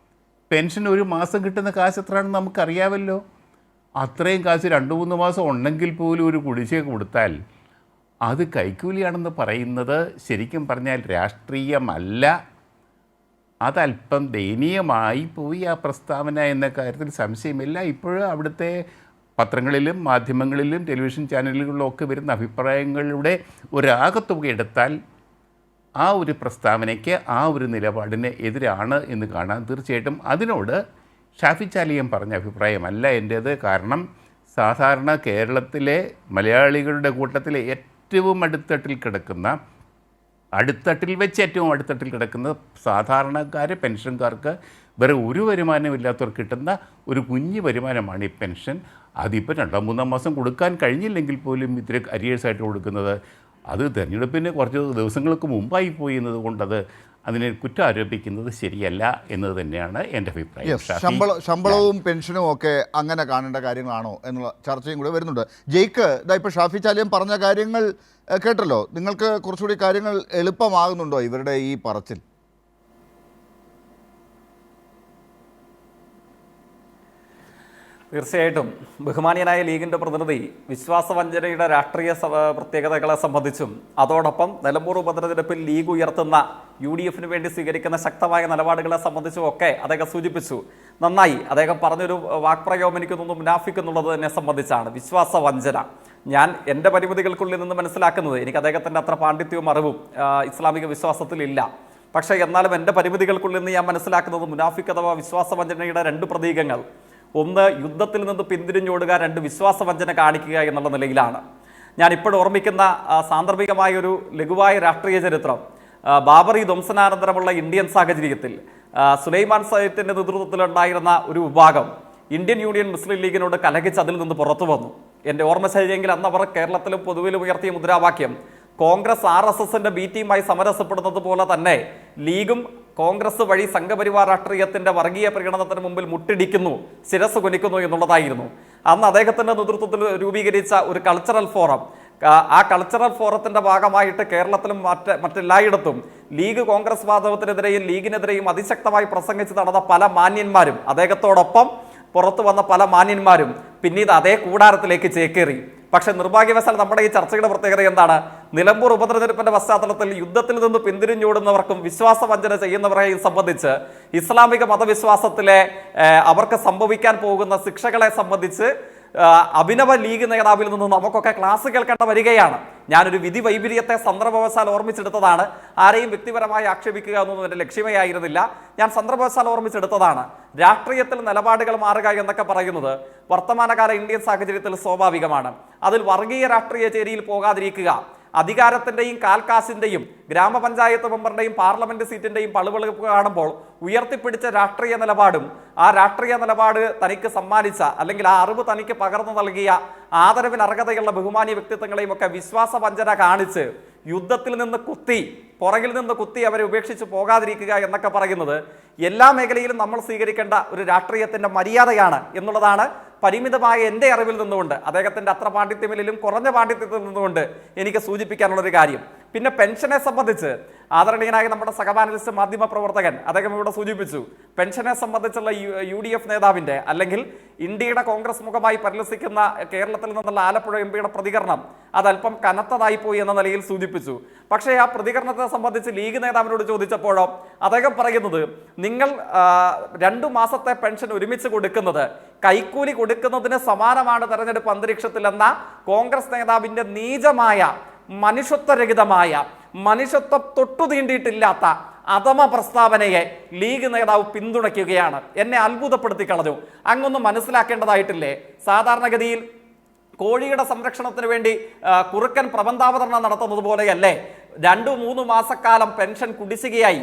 പെൻഷൻ ഒരു മാസം കിട്ടുന്ന കാശ് എത്രയാണെന്ന് നമുക്കറിയാമല്ലോ. അത്രയും കാശ് 2-3 മാസം ഉണ്ടെങ്കിൽ പോലും ഒരു കുടിശ്ശിക കൊടുത്താൽ അത് കൈക്കൂലിയാണെന്ന് പറയുന്നത് ശരിക്കും പറഞ്ഞാൽ രാഷ്ട്രീയമല്ല. അതല്പം ദയനീയമായി പോയി ആ പ്രസ്താവന എന്ന കാര്യത്തിൽ സംശയമില്ല. ഇപ്പോഴും അവിടുത്തെ പത്രങ്ങളിലും മാധ്യമങ്ങളിലും ടെലിവിഷൻ ചാനലുകളിലും ഒക്കെ വരുന്ന അഭിപ്രായങ്ങളുടെ ഒരാകത്തുക എടുത്താൽ ആ ഒരു പ്രസ്താവനയ്ക്ക്, ആ ഒരു നിലപാടിന് എതിരാണ് എന്ന് കാണാൻ. തീർച്ചയായിട്ടും അതിനോട് ഷാഫി ചാലിയൻ പറഞ്ഞ അഭിപ്രായമല്ല എൻ്റേത്. കാരണം സാധാരണ കേരളത്തിലെ മലയാളികളുടെ കൂട്ടത്തിലെ ഏറ്റവും അടിത്തട്ടിൽ കിടക്കുന്ന സാധാരണക്കാർ, പെൻഷൻകാർക്ക്, വേറെ ഒരു വരുമാനമില്ലാത്തവർക്ക് കിട്ടുന്ന ഒരു കുഞ്ഞു വരുമാനമാണ് ഈ പെൻഷൻ. അതിപ്പോൾ 2-3 മാസം കൊടുക്കാൻ കഴിഞ്ഞില്ലെങ്കിൽ പോലും ഇത്തിരി അരിയേഴ്സായിട്ട് കൊടുക്കുന്നത്, അത് തിരഞ്ഞെടുപ്പിന് കുറച്ച് ദിവസങ്ങൾക്ക് മുമ്പായി പോയി എന്നതുകൊണ്ടത് അതിനെ കുറ്റം ആരോപിക്കുന്നത് ശരിയല്ല എന്നത് തന്നെയാണ് എൻ്റെ അഭിപ്രായം. ശമ്പളവും പെൻഷനും ഒക്കെ അങ്ങനെ കാണേണ്ട കാര്യങ്ങളാണോ എന്നുള്ള ചർച്ചയും കൂടെ വരുന്നുണ്ട്. ജയ്ക്ക് ഇതാ ഇപ്പോൾ ഷാഫി ചാലിയൻ പറഞ്ഞ കാര്യങ്ങൾ കേട്ടല്ലോ. നിങ്ങൾക്ക് കുറച്ചുകൂടി കാര്യങ്ങൾ എളുപ്പമാകുന്നുണ്ടോ ഇവരുടെ ഈ പറച്ചിൽ? തീർച്ചയായിട്ടും ബഹുമാനീയനായ ലീഗിൻ്റെ പ്രതിനിധി വിശ്വാസവഞ്ചനയുടെ രാഷ്ട്രീയ പ്രത്യേകതകളെ സംബന്ധിച്ചും അതോടൊപ്പം നിലമ്പൂർ ഉപതെരഞ്ഞെടുപ്പിൽ ലീഗ് ഉയർത്തുന്ന UDFിന് വേണ്ടി സ്വീകരിക്കുന്ന ശക്തമായ നിലപാടുകളെ സംബന്ധിച്ചും ഒക്കെ അദ്ദേഹം സൂചിപ്പിച്ചു. നന്നായി. അദ്ദേഹം പറഞ്ഞൊരു വാക്പ്രയോഗം എനിക്ക് തോന്നുന്നു മുനാഫിക് എന്നുള്ളത് തന്നെ സംബന്ധിച്ചാണ്. വിശ്വാസവഞ്ചന. ഞാൻ എൻ്റെ പരിമിതികൾക്കുള്ളിൽ നിന്ന് മനസ്സിലാക്കുന്നത്, എനിക്ക് അദ്ദേഹത്തിൻ്റെ അത്ര പാണ്ഡിത്യവും അറിവും ഇസ്ലാമിക വിശ്വാസത്തിലില്ല. പക്ഷേ എന്നാലും എൻ്റെ പരിമിതികൾക്കുള്ളിൽ നിന്ന് ഞാൻ മനസ്സിലാക്കുന്നത് മുനാഫിക് അഥവാ വിശ്വാസവഞ്ചനയുടെ 2 പ്രതീകങ്ങൾ, ഒന്ന് യുദ്ധത്തിൽ നിന്ന് പിന്തിരിഞ്ഞോടുക, 2 വിശ്വാസവഞ്ചന കാണിക്കുക എന്നുള്ള നിലയിലാണ്. ഞാൻ ഇപ്പോഴും ഓർമ്മിക്കുന്ന സാന്ദർഭികമായൊരു ലഘുവായ രാഷ്ട്രീയ ചരിത്രം, ബാബറി ധ്വംസനാനന്തരമുള്ള ഇന്ത്യൻ സാഹചര്യത്തിൽ സുലൈമാൻ സൈയദിൻ്റെ നേതൃത്വത്തിലുണ്ടായിരുന്ന ഒരു വിഭാഗം ഇന്ത്യൻ യൂണിയൻ മുസ്ലിം ലീഗിനോട് കലഹിച്ച് അതിൽ നിന്ന് പുറത്തു വന്നു. എൻ്റെ ഓർമ്മ ശരിയെങ്കിൽ അന്ന് അവർ കേരളത്തിലും പൊതുവിലും ഉയർത്തിയ മുദ്രാവാക്യം കോൺഗ്രസ് RSSന്റെ B ടീമായി സമരസപ്പെടുന്നത് പോലെ തന്നെ ലീഗും കോൺഗ്രസ് വഴി സംഘപരിവാർ രാഷ്ട്രീയത്തിന്റെ വർഗീയ പരിഗണനത്തിന് മുമ്പിൽ മുട്ടിടിക്കുന്നു, ശിരസ് കുനിക്കുന്നു എന്നുള്ളതായിരുന്നു. അന്ന് അദ്ദേഹത്തിന്റെ നേതൃത്വത്തിൽ രൂപീകരിച്ച ഒരു കൾച്ചറൽ ഫോറം, ആ കൾച്ചറൽ ഫോറത്തിന്റെ ഭാഗമായിട്ട് കേരളത്തിലും മറ്റെല്ലായിടത്തും ലീഗ് കോൺഗ്രസ് വാദവത്തിനെതിരെയും ലീഗിനെതിരെയും അതിശക്തമായി പ്രസംഗിച്ച് നടന്ന പല മാന്യന്മാരും, അദ്ദേഹത്തോടൊപ്പം പുറത്തു വന്ന പല മാന്യന്മാരും പിന്നീട് അതേ കൂടാരത്തിലേക്ക് ചേക്കേറി. പക്ഷെ നിർഭാഗ്യവശാൽ നമ്മുടെ ഈ ചർച്ചയുടെ പ്രത്യേകത എന്താണ്? നിലമ്പൂർ ഉപതെരഞ്ഞെടുപ്പിന്റെ പശ്ചാത്തലത്തിൽ യുദ്ധത്തിൽ നിന്ന് പിന്തിരിഞ്ഞോടുന്നവർക്കും വിശ്വാസവഞ്ചന ചെയ്യുന്നവരെയും സംബന്ധിച്ച് ഇസ്ലാമിക മതവിശ്വാസത്തിലെ അവർക്ക് സംഭവിക്കാൻ പോകുന്ന ശിക്ഷകളെ സംബന്ധിച്ച് അഭിനവ ലീഗ് നേതാവിൽ നിന്ന് നമുക്കൊക്കെ ക്ലാസ് കേൾക്കേണ്ട വരികയാണ്. ഞാനൊരു വിധി വൈപര്യത്തെ സന്ദർഭവശാൽ ഓർമ്മിച്ചെടുത്തതാണ്. ആരെയും വ്യക്തിപരമായി ആക്ഷേപിക്കുക എന്നൊന്നും എൻ്റെ ലക്ഷ്യമേ ആയിരുന്നില്ല. ഞാൻ സന്ദർഭവശാൽ ഓർമ്മിച്ചെടുത്തതാണ്. രാഷ്ട്രീയത്തിൽ നിലപാടുകൾ മാറുക എന്നൊക്കെ പറയുന്നത് വർത്തമാനകാല ഇന്ത്യൻ സാഹചര്യത്തിൽ സ്വാഭാവികമാണ്. അതിൽ വർഗീയ രാഷ്ട്രീയ ചേരിയിൽ പോകാതിരിക്കുക, അധികാരത്തിൻ്റെയും കാൽക്കാശിൻ്റെയും ഗ്രാമപഞ്ചായത്ത് മെമ്പറുടെയും പാർലമെന്റ് സീറ്റിൻ്റെയും പളുവെളുപ്പ് കാണുമ്പോൾ ഉയർത്തിപ്പിടിച്ച രാഷ്ട്രീയ നിലപാടും ആ രാഷ്ട്രീയ നിലപാട് തനിക്ക് സമ്മാനിച്ച അല്ലെങ്കിൽ ആ അറിവ് തനിക്ക് പകർന്നു നൽകിയ ആദരവിന് അർഹതയുള്ള ബഹുമാനീയ വ്യക്തിത്വങ്ങളെയും ഒക്കെ വിശ്വാസവഞ്ചന കാണിച്ച് യുദ്ധത്തിൽ നിന്ന് കുത്തി, പുറകിൽ നിന്ന് കുത്തി അവരെ ഉപേക്ഷിച്ച് പോകാതിരിക്കുക എന്നൊക്കെ പറയുന്നത് എല്ലാ മേഖലയിലും നമ്മൾ സ്വീകരിക്കേണ്ട ഒരു രാഷ്ട്രീയത്തിൻ്റെ മര്യാദയാണ് എന്നുള്ളതാണ് പരിമിതമായ എൻ്റെ അറിവിൽ നിന്നുകൊണ്ട്, അദ്ദേഹത്തിൻ്റെ അത്ര പാണ്ഡിത്യമിലും കുറഞ്ഞ പാണ്ഡിത്യത്തിൽ നിന്നുകൊണ്ട് എനിക്ക് സൂചിപ്പിക്കാനുള്ളൊരു കാര്യം. പിന്നെ പെൻഷനെ സംബന്ധിച്ച് ആദരണീയനായ നമ്മുടെ സഹപാനലിസ്റ്റ് മാധ്യമ പ്രവർത്തകൻ അദ്ദേഹം ഇവിടെ സൂചിപ്പിച്ചു, പെൻഷനെ സംബന്ധിച്ചുള്ള UDF നേതാവിൻ്റെ അല്ലെങ്കിൽ ഇന്ത്യയുടെ കോൺഗ്രസ് മുഖമായി പരിലസിക്കുന്ന കേരളത്തിൽ നിന്നുള്ള ആലപ്പുഴ MP-യുടെ പ്രതികരണം അതല്പം കനത്തതായിപ്പോയി എന്ന നിലയിൽ സൂചിപ്പിച്ചു. പക്ഷേ ആ പ്രതികരണത്തെ സംബന്ധിച്ച് ലീഗ് നേതാവിനോട് ചോദിച്ചപ്പോഴോ അദ്ദേഹം പറയുന്നത്, നിങ്ങൾ 2 മാസത്തെ പെൻഷൻ ഒരുമിച്ച് കൊടുക്കുന്നത് കൈക്കൂലി കൊടുക്കുന്നതിന് സമാനമാണ് തെരഞ്ഞെടുപ്പ് അന്തരീക്ഷത്തിൽ എന്ന കോൺഗ്രസ് നേതാവിൻ്റെ നീചമായ, മനുഷ്യത്വരഹിതമായ, മനുഷ്യത്വം തൊട്ടു തീണ്ടിയിട്ടില്ലാത്ത അധമ പ്രസ്താവനയെ ലീഗ് നേതാവ് പിന്തുണയ്ക്കുകയാണ്. എന്നെ അത്ഭുതപ്പെടുത്തി കളഞ്ഞു. അങ്ങൊന്നും മനസ്സിലാക്കേണ്ടതായിട്ടില്ലേ? സാധാരണഗതിയിൽ കോഴിയുടെ സംരക്ഷണത്തിന് വേണ്ടി കുറുക്കൻ പ്രബന്ധാവതരണം നടത്തുന്നത് പോലെയല്ലേ 2-3 മാസക്കാലം പെൻഷൻ കുടിശ്ശികയായി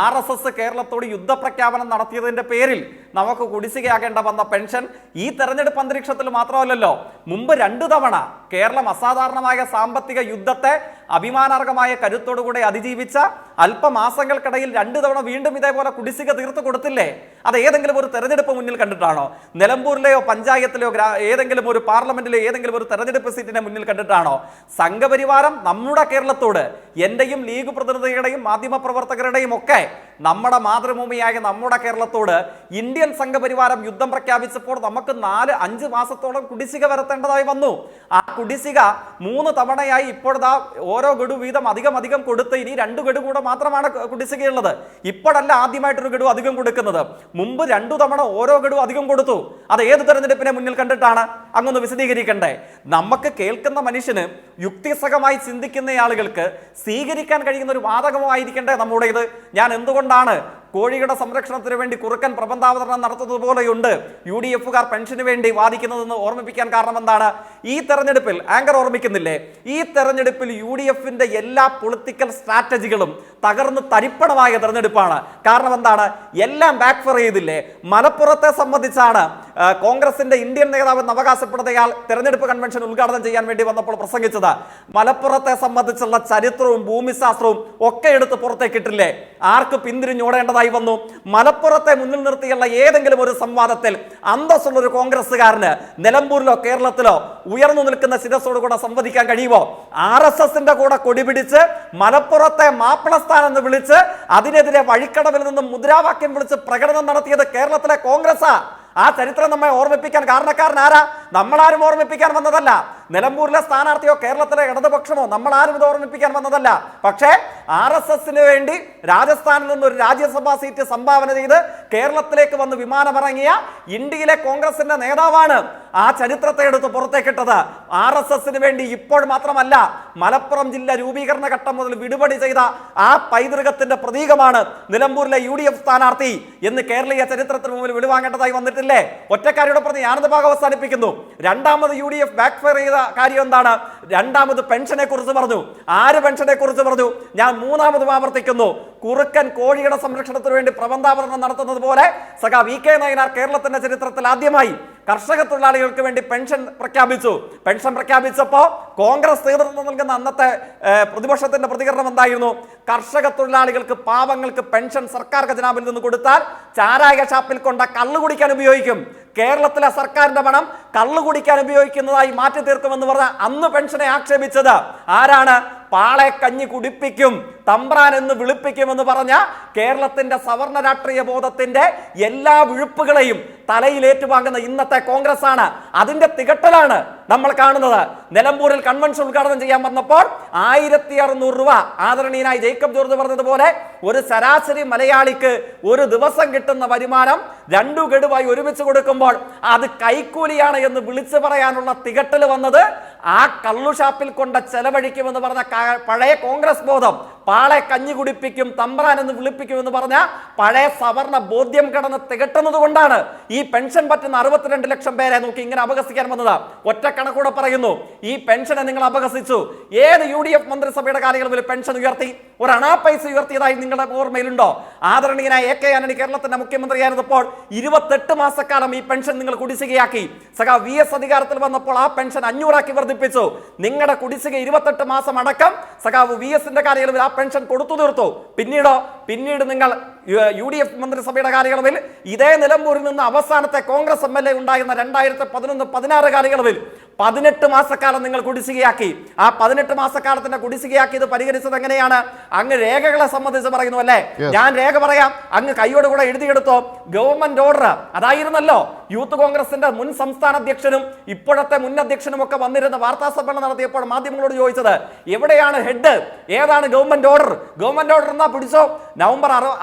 RSS കേരളത്തോട് യുദ്ധപ്രഖ്യാപനം നടത്തിയതിൻ്റെ പേരിൽ നമുക്ക് കുടിശ്ശികയാകേണ്ട വന്ന പെൻഷൻ ഈ തെരഞ്ഞെടുപ്പ് അന്തരീക്ഷത്തിൽ മാത്രമല്ലല്ലോ, മുമ്പ് 2 തവണ കേരളം അസാധാരണമായ സാമ്പത്തിക യുദ്ധത്തെ അഭിമാനാർഹമായ കരുത്തോടുകൂടെ അതിജീവിച്ച അല്പമാസങ്ങൾക്കിടയിൽ 2 തവണ വീണ്ടും ഇതേപോലെ കുടിശ്ശിക തീർത്തു കൊടുത്തില്ലേ? അത് ഏതെങ്കിലും ഒരു തെരഞ്ഞെടുപ്പ് മുന്നിൽ കണ്ടിട്ടാണോ? നിലമ്പൂരിലെയോ പഞ്ചായത്തിലെയോ ഏതെങ്കിലും ഒരു പാർലമെന്റിലെയോ ഏതെങ്കിലും ഒരു തെരഞ്ഞെടുപ്പ് സീറ്റിനെ മുന്നിൽ കണ്ടിട്ടാണോ? സംഘപരിവാരം നമ്മുടെ കേരളത്തോട്, എന്റെയും ലീഗ് പ്രതിനിധികളുടെയും മാധ്യമ പ്രവർത്തകരുടെയും ഒക്കെ നമ്മുടെ മാതൃഭൂമിയായ നമ്മുടെ കേരളത്തോട് ഇന്ത്യൻ സംഘപരിവാരം യുദ്ധം പ്രഖ്യാപിച്ചപ്പോൾ നമുക്ക് 4-5 മാസത്തോളം കുടിശ്ശിക വരുത്തേണ്ടതായി വന്നു. ആ കുടിശ്ശിക 3 തവണയായി ഇപ്പോഴാ ഓരോ ഗഡു വീതം അധികം കൊടുത്ത് ഇനി 2 ഗഡു കൂടെ മാത്രമാണ് കുടിശ്ശികയുള്ളത്. ഇപ്പോഴല്ല ആദ്യമായിട്ടൊരു ഗഡു അധികം കൊടുക്കുന്നത്. മുമ്പ് 2 തവണ ഓരോ ഗഡു അധികം കൊടുത്തു. അത് ഏത് തെരഞ്ഞെടുപ്പിനെ മുന്നിൽ കണ്ടിട്ടാണ്? അങ്ങൊന്ന് വിശദീകരിക്കണ്ടേ? നമുക്ക് കേൾക്കുന്ന മനുഷ്യന്, യുക്തിസഹമായി ചിന്തിക്കുന്ന ആളുകൾക്ക് സ്വീകരിക്കാൻ കഴിയുന്ന ഒരു വാദകമായിരിക്കണ്ടേ നമ്മുടേത്? ഞാൻ എന്തുകൊണ്ടാണ് കോഴിയുടെ സംരക്ഷണത്തിന് വേണ്ടി കുറുക്കൻ പ്രബന്ധാവതരണം നടത്തുന്നത് പോലെയുണ്ട് UDF-കാർ പെൻഷന് വേണ്ടി വാദിക്കുന്നതെന്ന് ഓർമ്മിപ്പിക്കാൻ കാരണം എന്താണ്? ഈ തെരഞ്ഞെടുപ്പിൽ ആങ്കർ ഓർമ്മിക്കുന്നില്ലേ, ഈ തെരഞ്ഞെടുപ്പിൽ UDF-ന്റെ എല്ലാ പൊളിറ്റിക്കൽ സ്ട്രാറ്റജികളും തകർന്ന് തരിപ്പണമായ തെരഞ്ഞെടുപ്പാണ്. കാരണം എന്താണ്? എല്ലാം ബാക്ക്ഫയർ ചെയ്തില്ലേ? മലപ്പുറത്തെ സംബന്ധിച്ചാണ് കോൺഗ്രസിന്റെ ഇന്ത്യൻ നേതാവെന്ന് അവകാശപ്പെടുന്നയാൾ തെരഞ്ഞെടുപ്പ് കൺവെൻഷൻ ഉദ്ഘാടനം ചെയ്യാൻ വേണ്ടി വന്നപ്പോൾ പ്രസംഗിച്ചത്. മലപ്പുറത്തെ സംബന്ധിച്ചുള്ള ചരിത്രവും ഭൂമിശാസ്ത്രവും ഒക്കെ എടുത്ത് പുറത്തേക്കിട്ടില്ലേ? ആർക്ക് പിന്തിരിഞ്ഞോടേണ്ടതായി വന്നു? മലപ്പുറത്തെ മുന്നിൽ നിർത്തിയുള്ള ഏതെങ്കിലും ഒരു സംവാദത്തിൽ അന്തസ്സുള്ള ഒരു കോൺഗ്രസ്സുകാരന് നിലമ്പൂരിലോ കേരളത്തിലോ ഉയർന്നു നിൽക്കുന്ന ശിരസോടുകൂടെ സംവദിക്കാൻ കഴിയുമോ? RSSന്റെ കൂടെ കൊടിപിടിച്ച് മലപ്പുറത്തെ മാപ്പിളസ്ഥാൻ എന്ന് വിളിച്ച് അതിനെതിരെ വഴിക്കടവിൽ നിന്നും മുദ്രാവാക്യം വിളിച്ച് പ്രകടനം നടത്തിയത് കേരളത്തിലെ കോൺഗ്രസ്സാ. ആ ചരിത്രം നമ്മെ ഓർമ്മിപ്പിക്കാൻ കാരണക്കാരൻ ആരാ? നമ്മളാരും ഓർമ്മിപ്പിക്കാൻ വന്നതല്ല. നിലമ്പൂരിലെ സ്ഥാനാർത്ഥിയോ കേരളത്തിലെ ഇടതുപക്ഷമോ നമ്മളാരും ഇത് ഓർമ്മിപ്പിക്കാൻ വന്നതല്ല. പക്ഷേ RSSന് വേണ്ടി രാജസ്ഥാനിൽ നിന്നൊരു രാജ്യസഭാ സീറ്റ് സംഭാവന ചെയ്ത് കേരളത്തിലേക്ക് വന്ന് വിമാനമിറങ്ങിയ ഇന്ത്യയിലെ കോൺഗ്രസിന്റെ നേതാവാണ് ആ ചരിത്രത്തെ എടുത്ത് പുറത്തേക്കിട്ടത്. RSSന് വേണ്ടി ഇപ്പോൾ മാത്രമല്ല, മലപ്പുറം ജില്ല രൂപീകരണ ഘട്ടം മുതൽ വിടുപടി ചെയ്ത ആ പൈതൃകത്തിന്റെ പ്രതീകമാണ് നിലമ്പൂരിലെ UDF സ്ഥാനാർത്ഥി എന്ന് കേരളീയ ചരിത്രത്തിന് മുമ്പിൽ വിടുവാങ്ങേണ്ടതായി വന്നിട്ടില്ലേ? ഒറ്റക്കാരിയുടെ പ്രതി ഞാനത് ഭാഗം അവസാനിപ്പിക്കുന്നു. രണ്ടാമത് UDF ബാക്ക്ഫയർ ചെയ്ത കാര്യം എന്താണ്? രണ്ടാമത് പെൻഷനെ കുറിച്ച് പറഞ്ഞു. ആര് പെൻഷനെ കുറിച്ച് പറഞ്ഞു? ഞാൻ മൂന്നാമതും ആവർത്തിക്കുന്നു. കുറുക്കൻ കോഴിയുടെ സംരക്ഷണത്തിന് വേണ്ടി പ്രബന്ധാവതരണം നടത്തുന്നത് പോലെ സഖാ VK നായനാർ കേരളത്തിന്റെ ചരിത്രത്തിൽ ആദ്യമായി കർഷക തൊഴിലാളികൾക്ക് വേണ്ടി പെൻഷൻ പ്രഖ്യാപിച്ചു. പെൻഷൻ പ്രഖ്യാപിച്ചപ്പോൾ കോൺഗ്രസ് നേതൃത്വം നൽകുന്ന അന്നത്തെ പ്രതിപക്ഷത്തിന്റെ പ്രതികരണം എന്തായിരുന്നു? കർഷക തൊഴിലാളികൾക്ക്, പാവങ്ങൾക്ക് പെൻഷൻ സർക്കാർ ഖജനാവിൽ നിന്ന് കൊടുത്താൽ ചാരായ ഷാപ്പിൽ കൊണ്ട കള്ളു കുടിക്കാൻ ഉപയോഗിക്കും. കേരളത്തിലെ സർക്കാരിന്റെ പണം കള്ളു കുടിക്കാൻ ഉപയോഗിക്കുന്നതായി മാറ്റി തീർക്കുമെന്ന് പറഞ്ഞ അന്ന് പെൻഷനെ ആക്ഷേപിച്ചത് ആരാണ്? പാളെ കഞ്ഞി കുടിപ്പിക്കും, തമ്പ്രാൻ എന്ന് വിളിപ്പിക്കുമെന്ന് പറഞ്ഞ കേരളത്തിന്റെ സവർണ രാഷ്ട്രീയ ബോധത്തിന്റെ എല്ലാ വിഴുപ്പുകളെയും തലയിൽ ഏറ്റുവാങ്ങുന്ന ഇന്നത്തെ കോൺഗ്രസ് ആണ്. അതിന്റെ തികട്ടലാണ് നമ്മൾ കാണുന്നത്. നിലമ്പൂരിൽ കൺവെൻഷൻ ഉദ്ഘാടനം ചെയ്യാൻ വന്നപ്പോൾ 1600 രൂപ, ആദരണീയനായി ജേക്കബ് ജോർജ് പറഞ്ഞതുപോലെ ഒരു ശരാശരി മലയാളിക്ക് ഒരു ദിവസം കിട്ടുന്ന വരുമാനം 2 ഗഡുവായി ഒരുമിച്ച് കൊടുക്കുമ്പോൾ അത് കൈക്കൂലിയാണ് എന്ന് വിളിച്ചു പറയാനുള്ള തികട്ടൽ വന്നത് ആ കള്ളുഷാപ്പിൽ കൊണ്ട് ചെലവഴിക്കുമെന്ന് പറഞ്ഞ പഴയ കോൺഗ്രസ് ബോധം, പാളെ കഞ്ഞി കുടിപ്പിക്കും തമ്പ്രാൻ എന്ന് വിളിപ്പിക്കുമെന്ന് പറഞ്ഞ പഴയ സവർണ ബോധ്യം കടന്ന് തികട്ടുന്നത് കൊണ്ടാണ് ഈ പെൻഷൻ പറ്റുന്ന 62 ലക്ഷം പേരെ നോക്കി ഇങ്ങനെ അപഹസിക്കാൻ വന്നത്. ഒറ്റ കണക്കൂടെ പറയുന്നു, ഈ പെൻഷനെ നിങ്ങൾ അപഹസിച്ചു. ഏത് UDF മന്ത്രിസഭയുടെ കാലയളവിൽ പെൻഷൻ ഉയർത്തി? ഒരു അണാ പൈസ ഉയർത്തിയതായി നിങ്ങളുടെ ഓർമ്മയിലുണ്ടോ? ആദരണീയനായ AK ആന്റണി കേരളത്തിന്റെ മുഖ്യമന്ത്രിയായിരുന്നപ്പോൾ 28 മാസക്കാലം ഈ പെൻഷൻ നിങ്ങൾ കുടിശ്ശികയാക്കി. സഖാ VS അധികാരത്തിൽ വന്നപ്പോൾ ആ പെൻഷൻ 500 ആക്കി വർദ്ധിപ്പിച്ചു. നിങ്ങളുടെ കുടിശ്ശിക 28 മാസം അടക്കം സഖാവ് VSന്റെ കാലയളവിൽ ആ പെൻഷൻ കൊടുത്തു തീർത്തു. പിന്നീട് നിങ്ങൾ UDF മന്ത്രിസഭയുടെ കാലയളവിൽ ഇതേ നിലമ്പൂരിൽ നിന്ന് അവസാനത്തെ കോൺഗ്രസ് MLA ഉണ്ടായിരുന്ന 2011-16 കാലയളവിൽ 18 മാസക്കാലം നിങ്ങൾ കുടിശ്ശികയാക്കി. ആ 18 മാസക്കാലത്തിന്റെ കുടിശ്ശികയാക്കിയത് പരിഹരിച്ചത് എങ്ങനെയാണ്? അങ്ങ് രേഖകളെ സംബന്ധിച്ച് പറയുന്നു അല്ലേ? ഞാൻ രേഖ പറയാം, അങ്ങ് കൈയോട് കൂടെ എഴുതിയെടുത്തോ. ഗവൺമെന്റ് ഓർഡർ അതായിരുന്നല്ലോ യൂത്ത് കോൺഗ്രസിന്റെ മുൻ സംസ്ഥാന അധ്യക്ഷനും ഇപ്പോഴത്തെ മുൻ അധ്യക്ഷനും ഒക്കെ വന്നിരുന്ന വാർത്താ സമ്മേളനം നടത്തിയപ്പോൾ മാധ്യമങ്ങളോട് ചോദിച്ചത് എവിടെയാണ് ഹെഡ്, ഏതാണ് ഗവൺമെന്റ് ഓർഡർ? ഗവൺമെന്റ് ഓർഡർ എന്നാ പിടിച്ചോ. November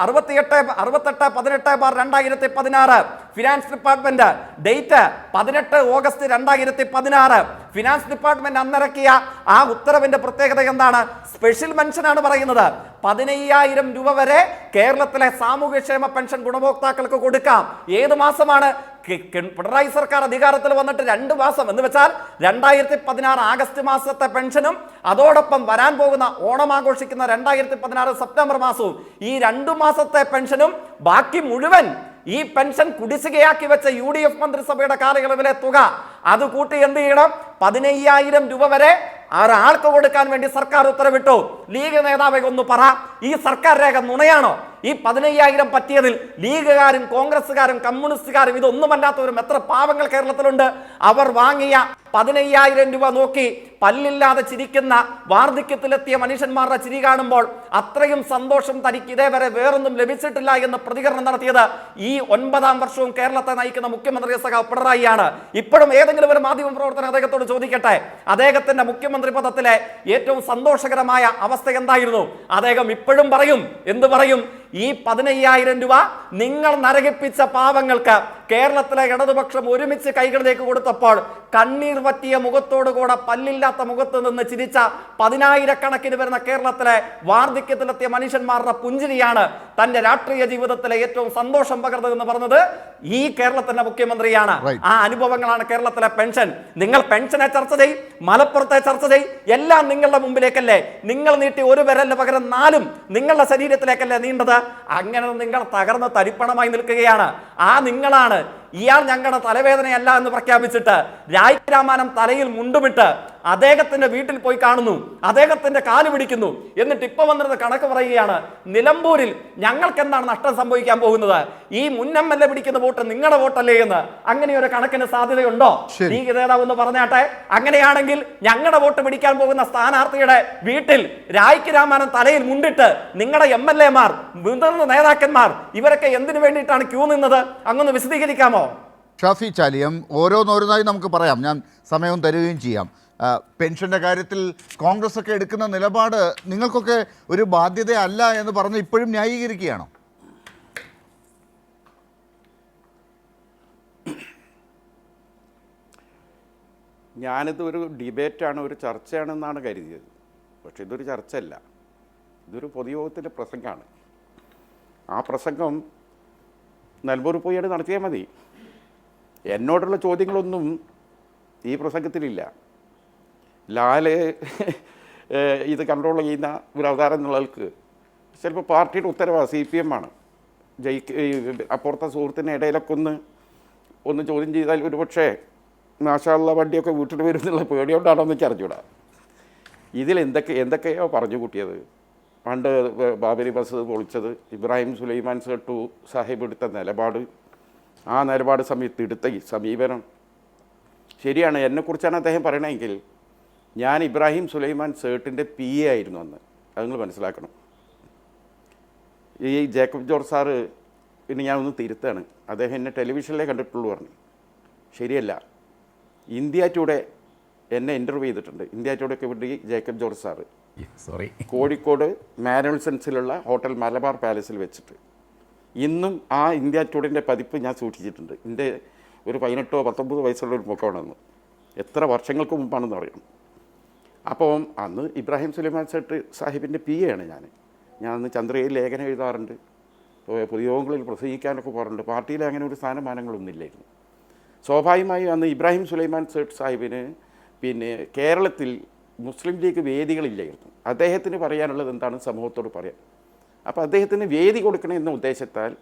68/18/2016 finance department, date 18 August 2016. Finance department അന്നിറക്കിയ ആ ഉത്തരവിന്റെ പ്രത്യേകത എന്താണ്? സ്പെഷ്യൽ മെൻഷൻ ആണ് പറയുന്നത്. 15,000 രൂപ വരെ കേരളത്തിലെ സാമൂഹ്യക്ഷേമ പെൻഷൻ ഗുണഭോക്താക്കൾക്ക് കൊടുക്കാം. ഏത് മാസമാണ്? പിണറായി സർക്കാർ അധികാരത്തിൽ വന്നിട്ട് 2 മാസം എന്ന് വെച്ചാൽ 2016 ആഗസ്റ്റ് മാസത്തെ പെൻഷനും അതോടൊപ്പം വരാൻ പോകുന്ന ഓണം ആഘോഷിക്കുന്ന 2016 സെപ്റ്റംബർ മാസവും, ഈ 2 മാസത്തെ പെൻഷനും ബാക്കി മുഴുവൻ ഈ പെൻഷൻ കുടിശ്ശികയാക്കി വെച്ച UDF മന്ത്രിസഭയുടെ കാലയളവിലെ തുക അത് കൂട്ടി എന്ത് ചെയ്യണം? 15,000 രൂപ വരെ ഒരാൾക്ക് കൊടുക്കാൻ വേണ്ടി സർക്കാർ ഉത്തരവിട്ടു. ലീഗ് നേതാവെ ഒന്ന് പറ, ഈ സർക്കാർ രേഖ നുണയാണോ? ഈ 15,000 പറ്റിയതിൽ ലീഗുകാരും കോൺഗ്രസ്സുകാരും കമ്മ്യൂണിസ്റ്റുകാരും ഇതൊന്നുമല്ലാത്തവരും എത്ര പാവങ്ങൾ കേരളത്തിലുണ്ട്? അവർ വാങ്ങിയ 15,000 രൂപ നോക്കി പല്ലില്ലാതെ ചിരിക്കുന്ന വാർദ്ധക്യത്തിലെത്തിയ മനുഷ്യന്മാരുടെ ചിരി കാണുമ്പോൾ അത്രയും സന്തോഷം തനിക്ക് ഇതേവരെ വേറൊന്നും ലഭിച്ചിട്ടില്ല എന്ന് പ്രതികരണം നടത്തിയത് ഈ 9ാം വർഷവും കേരളത്തെ നയിക്കുന്ന മുഖ്യമന്ത്രി സഖാവ് പിണറായിയാണ്. ഇപ്പോഴും ഏതെങ്കിലും ഒരു മാധ്യമ പ്രവർത്തനം അദ്ദേഹത്തോട് ചോദിക്കട്ടെ, അദ്ദേഹത്തിന്റെ മുഖ്യമന്ത്രി പദത്തിലെ ഏറ്റവും സന്തോഷകരമായ അവസ്ഥ എന്തായിരുന്നു? അദ്ദേഹം ഇപ്പോഴും പറയും, എന്ത് പറയും? ഈ 15,000 രൂപ നിങ്ങൾ നരകിപ്പിച്ച പാവങ്ങൾക്ക് കേരളത്തിലെ ഇടതുപക്ഷം ഒരുമിച്ച് കൈകളിലേക്ക് കൊടുത്തപ്പോൾ കണ്ണീർ പറ്റിയ മുഖത്തോടുകൂടെ പല്ലില്ലാത്ത മുഖത്ത് നിന്ന് ചിരിച്ച 10,000 വരുന്ന കേരളത്തിലെ വാർദ്ധക്യത്തിലെത്തിയ മനുഷ്യന്മാരുടെ പുഞ്ചിരിയാണ് തന്റെ രാഷ്ട്രീയ ജീവിതത്തിലെ ഏറ്റവും സന്തോഷം പകർന്നതെന്ന് പറഞ്ഞത് ഈ കേരളത്തിന്റെ മുഖ്യമന്ത്രിയാണ്. ആ അനുഭവങ്ങളാണ് കേരളത്തിലെ പെൻഷൻ. നിങ്ങൾ പെൻഷനെ ചർച്ച ചെയ്യും, മലപ്പുറത്തെ ചർച്ച ചെയ്യും, എല്ലാം നിങ്ങളുടെ മുമ്പിലേക്കല്ലേ. നിങ്ങൾ നീട്ടി ഒരു വിരലിന് പകരം 4 നിങ്ങളുടെ ശരീരത്തിലേക്കല്ലേ നീണ്ടത്? അങ്ങനെ നിങ്ങൾ തകർന്ന് തരിപ്പണമായി നിൽക്കുകയാണ്. ആ നിങ്ങളാണ് ഇയാൾ ഞങ്ങളുടെ തലവേദനയല്ല എന്ന് പ്രഖ്യാപിച്ചിട്ട് രാമാനം തലയിൽ മുണ്ടുമിട്ട് അദ്ദേഹത്തിന്റെ വീട്ടിൽ പോയി കാണുന്നു, അദ്ദേഹത്തിന്റെ കാല് പിടിക്കുന്നു. എന്നിട്ട് ഇപ്പൊ വന്നിരുന്ന കണക്ക് പറയുകയാണ്, നിലമ്പൂരിൽ ഞങ്ങൾക്ക് എന്താണ് നഷ്ടം സംഭവിക്കാൻ പോകുന്നത്? ഈ മുൻ MLA പിടിക്കുന്ന വോട്ട് നിങ്ങളുടെ വോട്ടല്ലേ എന്ന്. അങ്ങനെ ഒരു കണക്കിന് സാധ്യതയുണ്ടോ? ലീഗ് നേതാവ് എന്ന് പറഞ്ഞാട്ടെ. അങ്ങനെയാണെങ്കിൽ ഞങ്ങളുടെ വോട്ട് പിടിക്കാൻ പോകുന്ന സ്ഥാനാർത്ഥിയുടെ വീട്ടിൽ രാമാനം തലയിൽ മുണ്ടിട്ട് നിങ്ങളുടെ MLA മാർ, മുതിർന്ന നേതാക്കന്മാർ ഇവരൊക്കെ എന്തിനു വേണ്ടിയിട്ടാണ് ക്യൂ നിന്നത്? അങ്ങൊന്ന് വിശദീകരിക്കാമോ? ഷാഫി ചാലിയം, ഓരോന്നോരോന്നായി നമുക്ക് പറയാം, ഞാൻ സമയവും തരുകയും ചെയ്യാം. പെൻഷൻ്റെ കാര്യത്തിൽ കോൺഗ്രസ് ഒക്കെ എടുക്കുന്ന നിലപാട് നിങ്ങൾക്കൊക്കെ ഒരു ബാധ്യതയല്ല എന്ന് പറഞ്ഞ് ഇപ്പോഴും ന്യായീകരിക്കുകയാണോ? ഞാനിത് ഒരു ഡിബേറ്റാണ്, ഒരു ചർച്ചയാണെന്നാണ് കരുതിയത്. പക്ഷെ ഇതൊരു ചർച്ചയല്ല, ഇതൊരു പൊതുയോഗത്തിൻ്റെ പ്രസംഗമാണ്. ആ പ്രസംഗം നിലമ്പൂർ പോയാണ് നടത്തിയാൽ മതി. എന്നോടുള്ള ചോദ്യങ്ങളൊന്നും ഈ പ്രസംഗത്തിലില്ല. ലാല് ഇത് കൺട്രോൾ ചെയ്യുന്ന ഒരു അവതാരം എന്നുള്ളവർക്ക് ചിലപ്പോൾ പാർട്ടിയുടെ ഉത്തരവാണ്, CPM ആണ്. അപ്പുറത്തെ സുഹൃത്തിൻ്റെ ഇടയിലൊക്കെ ഒന്ന് ചോദ്യം ചെയ്താൽ ഒരു പക്ഷേ മാഷാള്ള വണ്ടിയൊക്കെ വീട്ടിൽ വരുന്നുള്ള പേടിയോണ്ടാണോ എന്ന് എനിക്ക് അറിഞ്ഞൂടാ. ഇതിൽ എന്തൊക്കെയോ പറഞ്ഞു കൂട്ടിയത്. പണ്ട് ബാബരി മസ്ജിദ് പൊളിച്ചത്, ഇബ്രാഹിം സുലൈമാൻ സേട്ടു സാഹിബ് എടുത്ത നിലപാട്, ആ നിലപാട് സമയത്ത് എടുത്ത ഈ സമീപനം ശരിയാണ്. എന്നെക്കുറിച്ചാണ് അദ്ദേഹം പറയണമെങ്കിൽ ഞാൻ ഇബ്രാഹിം സുലൈമാൻ സേട്ടിൻ്റെ PA ആയിരുന്നു അന്ന്. അത് നിങ്ങൾ മനസ്സിലാക്കണം. ഈ ജേക്കബ് ജോർജ് സാറ് പിന്നെ ഞാൻ ഒന്ന് തിരുത്താണ്. അദ്ദേഹം എന്നെ ടെലിവിഷനിലേ കണ്ടിട്ടുള്ളൂ പറഞ്ഞു. ശരിയല്ല. ഇന്ത്യ ടുഡേ എന്നെ ഇൻ്റർവ്യൂ ചെയ്തിട്ടുണ്ട്. ഇന്ത്യ ടുഡേക്ക് വേണ്ടി ജേക്കബ് ജോർജ് സാറ് സോറി, കോഴിക്കോട് മാനുവൽസൻസിലുള്ള ഹോട്ടൽ മലബാർ പാലസിൽ വെച്ചിട്ട് ഇന്നും ആ ഇന്ത്യ ടുഡേൻ്റെ പതിപ്പ് ഞാൻ സൂക്ഷിച്ചിട്ടുണ്ട്. എൻ്റെ ഒരു 18-19 വയസ്സുള്ള ഒരു മുഖമാണെന്ന്. എത്ര വർഷങ്ങൾക്ക് മുമ്പാണെന്ന് അറിയണം. അപ്പോൾ അന്ന് ഇബ്രാഹിം സുലൈമാൻ സേട്ട് സാഹിബിൻ്റെ PA ആണ് ഞാൻ അന്ന് ചന്ദ്രയിൽ ലേഖനം എഴുതാറുണ്ട്, പൊതുയോഗങ്ങളിൽ പ്രസംഗിക്കാനൊക്കെ പോകാറുണ്ട്. പാർട്ടിയിൽ അങ്ങനെ ഒരു സ്ഥാനമാനങ്ങളൊന്നുമില്ലായിരുന്നു. സ്വാഭാവികമായും അന്ന് ഇബ്രാഹിം സുലൈമാൻ സേട്ട് സാഹിബിന് പിന്നെ കേരളത്തിൽ മുസ്ലിം ലീഗ് വേദികളില്ലായിരുന്നു. അദ്ദേഹത്തിന് പറയാനുള്ളത് എന്താണ് സമൂഹത്തോട് പറയാൻ. അപ്പോൾ അദ്ദേഹത്തിന് വേദി കൊടുക്കണം എന്ന ഉദ്ദേശത്താൽ